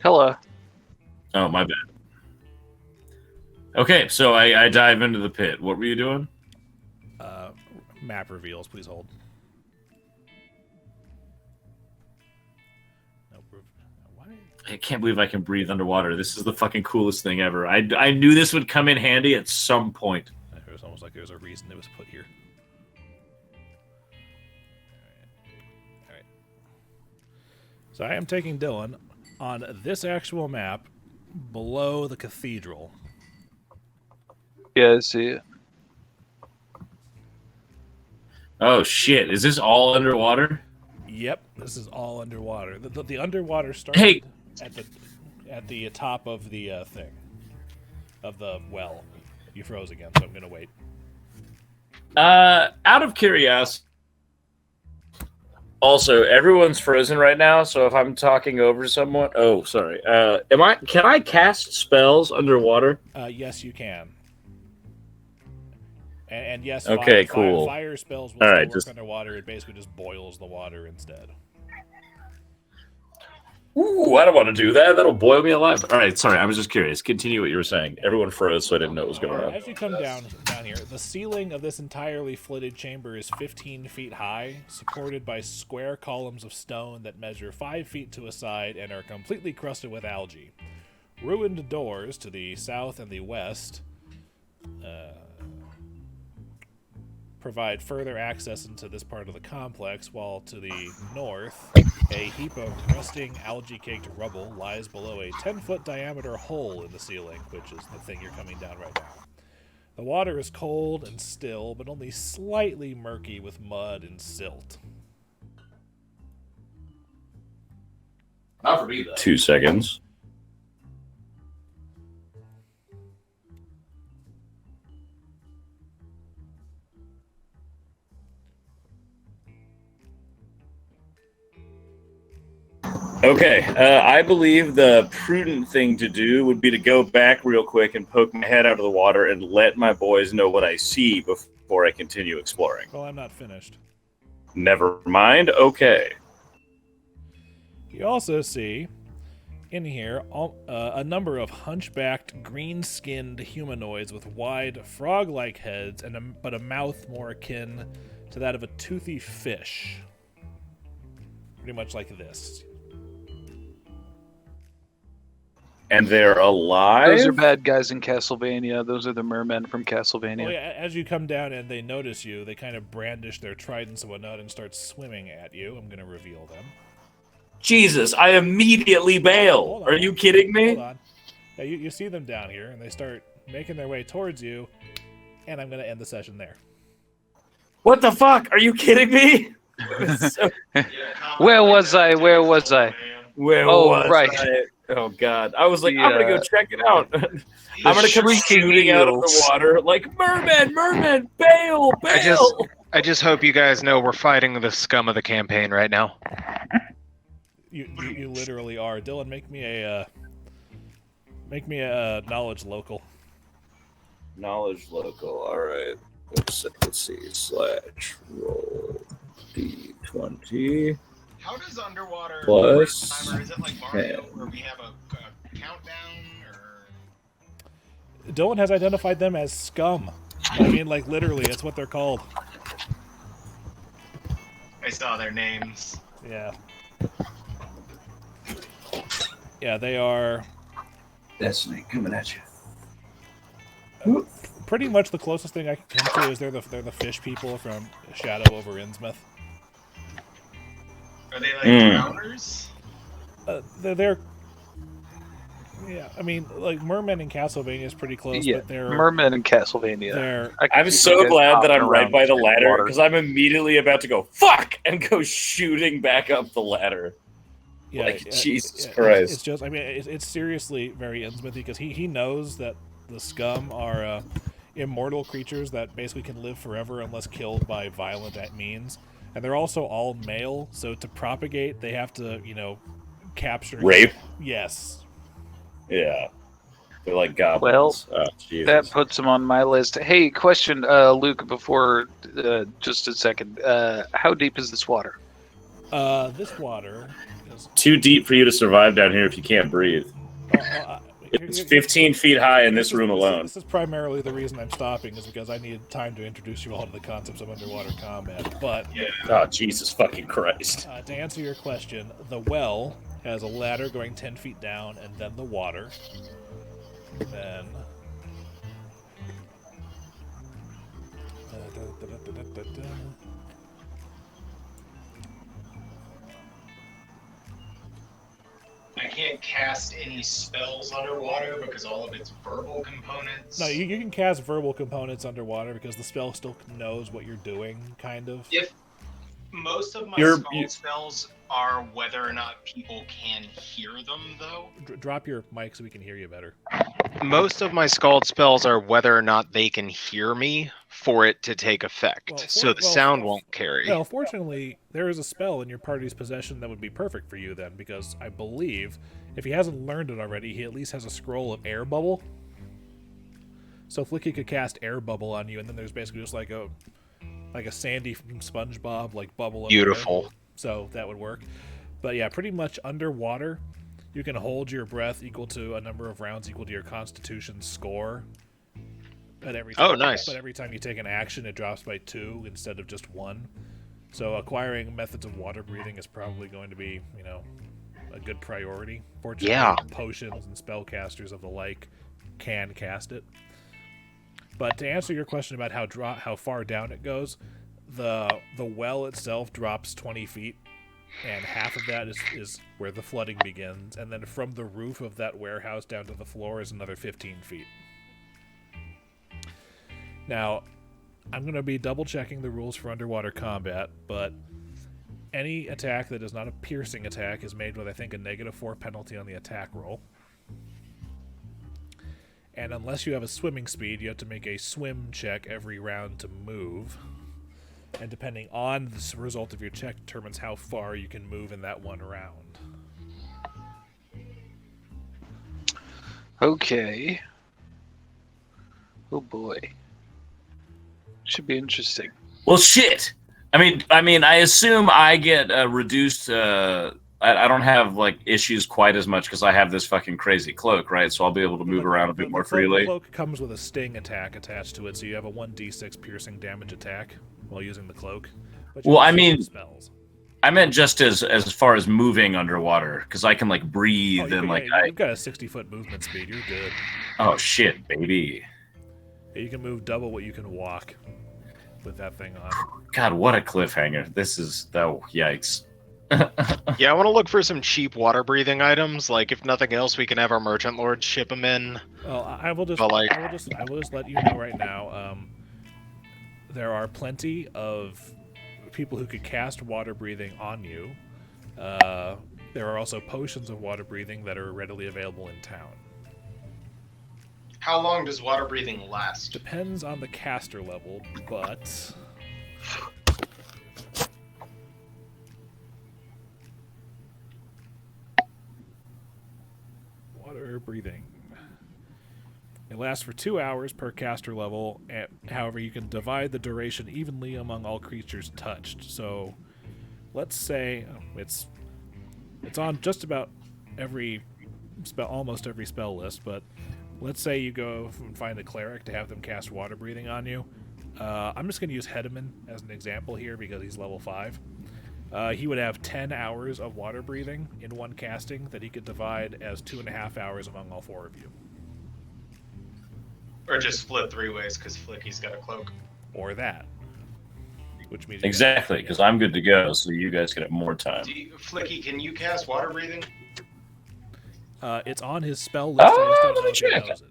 S4: Hello.
S5: Oh, my bad. Okay, so I dive into the pit. What were you doing?
S1: Map reveals, please hold. Nope. Why?
S5: I can't believe I can breathe underwater. This is the fucking coolest thing ever. I knew this would come in handy at some point.
S1: It was almost like there was a reason it was put here. All right. So I am taking Dillon On this actual map, below the cathedral.
S4: Yeah, I see it.
S5: Oh shit! Is this all underwater?
S1: Yep, this is all underwater. The underwater started at the top of the thing. Of the well. You froze again, so I'm gonna wait.
S5: Out of curiosity. Also, everyone's frozen right now, so if I'm talking over someone, oh, sorry. Can I cast spells underwater?
S1: Yes, you can. And yes,
S5: okay, cool.
S1: Fire spells will
S5: still
S1: work underwater. It basically just boils the water instead.
S5: Ooh, I don't want to do that. That'll boil me alive. All right, sorry. I was just curious. Continue what you were saying. Everyone froze, so I didn't know what was going on.
S1: As you come down here, the ceiling of this entirely flooded chamber is 15 feet high, supported by square columns of stone that measure 5 feet to a side and are completely crusted with algae. Ruined doors to the south and the west provide further access into this part of the complex, while to the north, a heap of rusting, algae-caked rubble lies below a 10-foot diameter hole in the ceiling, which is the thing you're coming down right now. The water is cold and still, but only slightly murky with mud and silt.
S5: Not for me, though. 2 seconds. Okay, I believe the prudent thing to do would be to go back real quick and poke my head out of the water and let my boys know what I see before I continue exploring.
S1: Well, I'm not finished.
S5: Never mind. Okay.
S1: You also see in here a number of hunchbacked, green-skinned humanoids with wide, frog-like heads, but a mouth more akin to that of a toothy fish. Pretty much like this.
S5: And they're alive?
S4: Those are bad guys in Castlevania. Those are the mermen from Castlevania.
S1: Well, yeah, as you come down and they notice you, they kind of brandish their tridents and whatnot and start swimming at you. I'm going to reveal them.
S5: Jesus, I immediately bail. Are you kidding me?
S1: Hold on. Yeah, you see them down here, and they start making their way towards you, and I'm going to end the session there.
S5: What the fuck? Are you kidding me?
S4: Where was I? Where was I?
S5: Oh, God. I was like, I'm going to go check it out. I'm going to come shooting out of the water like, merman, bail.
S3: I just hope you guys know we're fighting the scum of the campaign right now.
S1: You literally are. Dillon, make me a knowledge local.
S5: Knowledge local. All right. Let's see. /roll d20.
S3: How does underwater
S5: plus
S3: timer? Is it like Mario where we have a countdown? Or
S1: Dillon has identified them as scum. I mean, like literally, it's what they're called.
S3: I saw their names.
S1: Yeah. Yeah, they are.
S5: Destiny coming at you.
S1: Pretty much the closest thing I can come to is they're the fish people from Shadow over Innsmouth.
S3: Are they like drowners?
S1: They're. Yeah, I mean, like mermen in Castlevania is pretty close,
S4: Yeah,
S1: but they're
S4: mermen in Castlevania.
S5: I'm so glad that I'm right by the ladder because I'm immediately about to go fuck and go shooting back up the ladder.
S1: Yeah,
S5: like Jesus Christ!
S1: It's just, I mean, it's seriously very Innsmouthy because he knows that the scum are immortal creatures that basically can live forever unless killed by violent means, and they're also all male. So to propagate, they have to, capture
S5: rape.
S1: Yes.
S5: Yeah. They're like goblins.
S4: Well, that puts them on my list. Hey, question, Luke, before just a second. How deep is this water?
S1: This water is
S5: too deep for you to survive down here if you can't breathe. It's 15 feet high in this room alone.
S1: This is primarily the reason I'm stopping, is because I needed time to introduce you all to the concepts of underwater combat. But
S5: oh, Jesus fucking Christ!
S1: To answer your question, the well has a ladder going 10 feet down, and then the water. Then
S3: I can't can't cast any spells underwater because all of its verbal components.
S1: No, you can cast verbal components underwater because the spell still knows what you're doing, kind of.
S3: If most of my spells are whether or not people can hear them, though.
S1: Drop your mic so we can hear you better.
S3: Most of my scald spells are whether or not they can hear me for it to take effect, so the sound won't carry.
S1: Well, fortunately, there is a spell in your party's possession that would be perfect for you then, because I believe, if he hasn't learned it already, he at least has a scroll of air bubble. So Flickie could cast air bubble on you, and then there's basically just like a Sandy from SpongeBob, like bubble.
S3: Beautiful.
S1: So that would work. But yeah, pretty much underwater, you can hold your breath equal to a number of rounds equal to your Constitution score. But every time,
S3: nice.
S1: But every time you take an action, it drops by 2 instead of just 1. So acquiring methods of water breathing is probably going to be, a good priority. Fortunately, potions and spellcasters of the like can cast it. But to answer your question about how far down it goes, the well itself drops 20 feet, and half of that is where the flooding begins, and then from the roof of that warehouse down to the floor is another 15 feet. Now, I'm going to be double-checking the rules for underwater combat, but any attack that is not a piercing attack is made with, I think, a -4 penalty on the attack roll. And unless you have a swimming speed, you have to make a swim check every round to move. And depending on the result of your check determines how far you can move in that one round.
S4: Okay. Oh boy. Should be interesting.
S5: Well, shit. I mean, I assume I get reduced. I don't have like issues quite as much because I have this fucking crazy cloak, right? So I'll be able to move around a bit more freely.
S1: The cloak comes with a sting attack attached to it, so you have a 1d6 piercing damage attack while using the cloak.
S5: Well, I mean, spells. I meant just as far as moving underwater, because I can like breathe and like
S1: you've got a 60-foot movement speed. You're good.
S5: Oh shit, baby!
S1: Yeah, you can move double what you can walk with that thing on.
S5: God, what a cliffhanger! This is yikes.
S3: Yeah, I want to look for some cheap water breathing items. Like, if nothing else, we can have our merchant lord ship them in.
S1: Well, I will just let you know right now. There are plenty of people who could cast water breathing on you. There are also potions of water breathing that are readily available in town.
S3: How long does water breathing last?
S1: Depends on the caster level, but water breathing. It lasts for 2 hours per caster level. However, you can divide the duration evenly among all creatures touched. So, let's say it's on just about every spell, almost every spell list. But let's say you go and find a cleric to have them cast water breathing on you. I'm just going to use Hedeman as an example here because he's level 5. He would have 10 hours of water breathing in one casting that he could divide as 2.5 hours among all 4 of you.
S3: Or just split 3 ways because Flickie's got a cloak.
S1: Or that. Which means
S5: exactly, because I'm good to go, so you guys can have more time.
S3: Flickie, can you cast water breathing?
S1: It's on his spell list.
S5: Let me check.
S1: He knows it.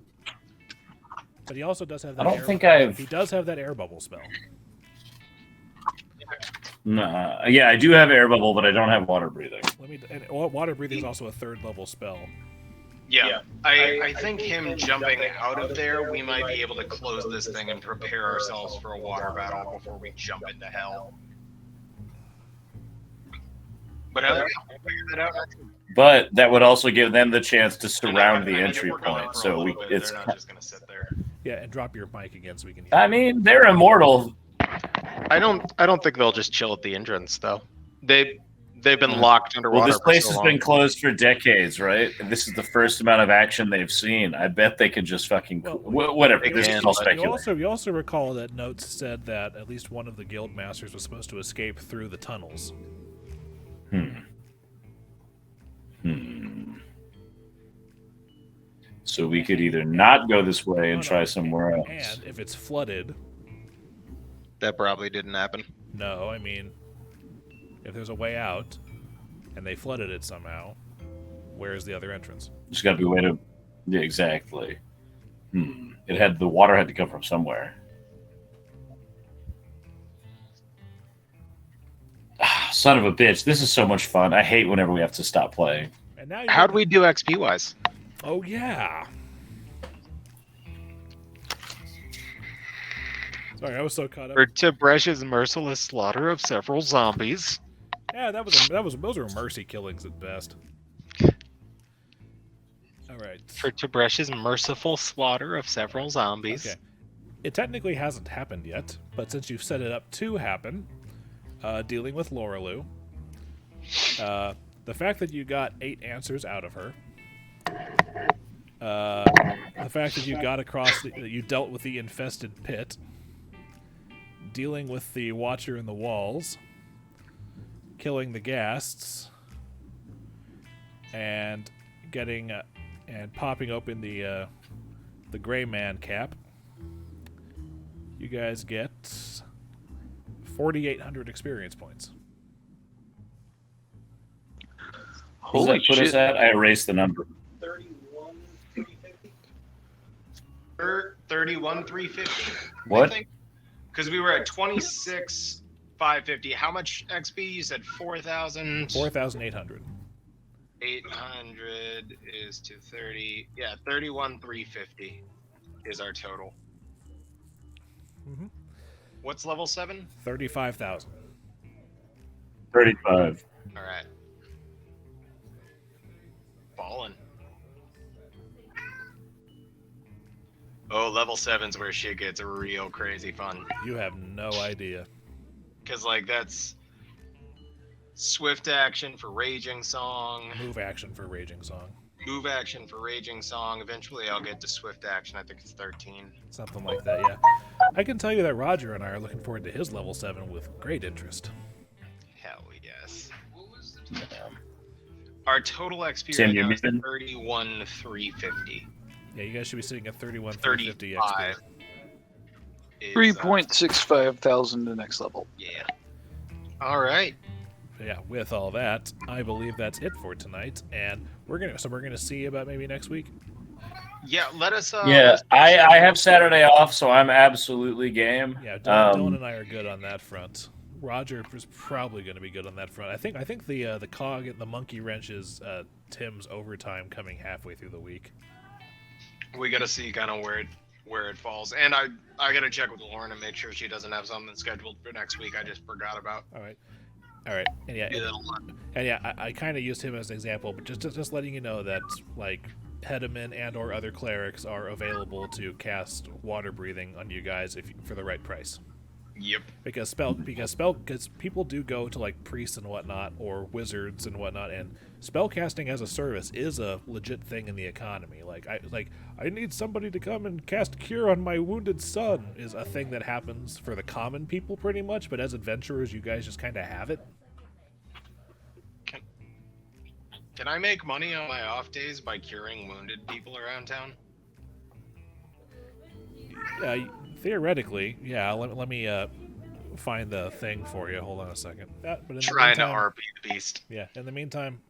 S1: But he also does have that. He does have that air bubble spell.
S5: No, yeah, I do have air bubble, but I don't have water breathing.
S1: Water breathing is also a 3rd level spell.
S3: Yeah, I think him jumping out of there, we might be able to close this thing and prepare ourselves for a water battle before we jump into hell. But I'll figure that out.
S5: But that would also give them the chance to surround the entry point. So it's
S3: they're not just gonna sit there.
S1: Yeah, and drop your mic again so we can hear.
S5: I mean, they're immortal.
S3: I don't think they'll just chill at the entrance though. They've been locked underwater.
S5: Well, this place has been closed for decades, right? And this is the first amount of action they've seen. I bet they could just fucking whatever. This is all speculation.
S1: You also recall that notes said that at least one of the guild masters was supposed to escape through the tunnels.
S5: So we could either not go this way and try somewhere else.
S1: And if it's flooded,
S3: that probably didn't happen.
S1: No, I mean, if there's a way out, and they flooded it somehow, Where's the other entrance?
S5: There's got to be a way to. Yeah, exactly. The water had to come from somewhere. Son of a bitch! This is so much fun. I hate whenever we have to stop playing.
S1: And now
S3: How do we do XP wise?
S1: Oh yeah. Sorry, I was so caught up.
S3: For Tibresh's merciless slaughter of several zombies.
S1: Yeah, those were mercy killings at best. All right.
S3: For Tibresh's merciful slaughter of several zombies.
S1: Okay. It technically hasn't happened yet, but since you've set it up to happen, dealing with Lorelou, the fact that you got 8 answers out of her, the fact that you got across, that you dealt with the infested pit, dealing with the Watcher in the walls, killing the ghasts, and getting and popping open the Gray Man cap. You guys get 4,800 experience points.
S5: What does that put us at? I erased the number.
S3: 31,350.
S5: What?
S3: Because we were at 26,550. How much XP? You said 4,000.
S1: 4,800.
S3: 800 is to 30. Yeah, 31,350 is our total.
S1: Mm-hmm.
S3: What's level 7?
S1: 35,000.
S5: 35.
S3: All right. Ballin'. Oh, level 7's where shit gets real crazy fun.
S1: You have no idea.
S3: Because, like, that's swift action for Raging Song.
S1: Move action for Raging Song.
S3: Move action for Raging Song. Eventually, I'll get to swift action. I think it's 13.
S1: Something like that, yeah. I can tell you that Roger and I are looking forward to his level 7 with great interest.
S3: Hell yes. Our total XP
S5: Sam,
S3: right
S5: you
S3: now is
S5: missing?
S3: 31,350.
S1: Yeah, you guys should be sitting at 31,350 XP.
S3: 35. is,
S4: 3.65 thousand the next level.
S3: Yeah. All right.
S1: Yeah, with all that, I believe that's it for tonight, and we're gonna see about maybe next week.
S3: Yeah, let us.
S5: Yeah, I have Saturday off, so I'm absolutely game.
S1: Yeah, Dillon and I are good on that front. Roger is probably going to be good on that front. I think the cog and the monkey wrench is Tim's overtime coming halfway through the week.
S3: We got to see kind of where it falls, and I got to check with Lauren and make sure she doesn't have something scheduled for next week. I just forgot about.
S1: All right, and yeah, I kind of used him as an example, but just letting you know that like Hedeman and or other clerics are available to cast water breathing on you guys for the right price.
S3: Yep.
S1: Because people do go to like priests and whatnot or wizards and whatnot, and spellcasting as a service is a legit thing in the economy. I need somebody to come and cast cure on my wounded son is a thing that happens for the common people pretty much, but as adventurers you guys just kind of have it.
S3: Can I make money on my off days by curing wounded people around town?
S1: Theoretically, yeah. Let me find the thing for you. Hold on a second. But in
S3: Trying
S1: the meantime,
S3: to RP the beast.
S1: Yeah. In the meantime,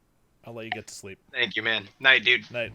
S1: I'll let you get to sleep.
S3: Thank you, man. Night, dude.
S1: Night.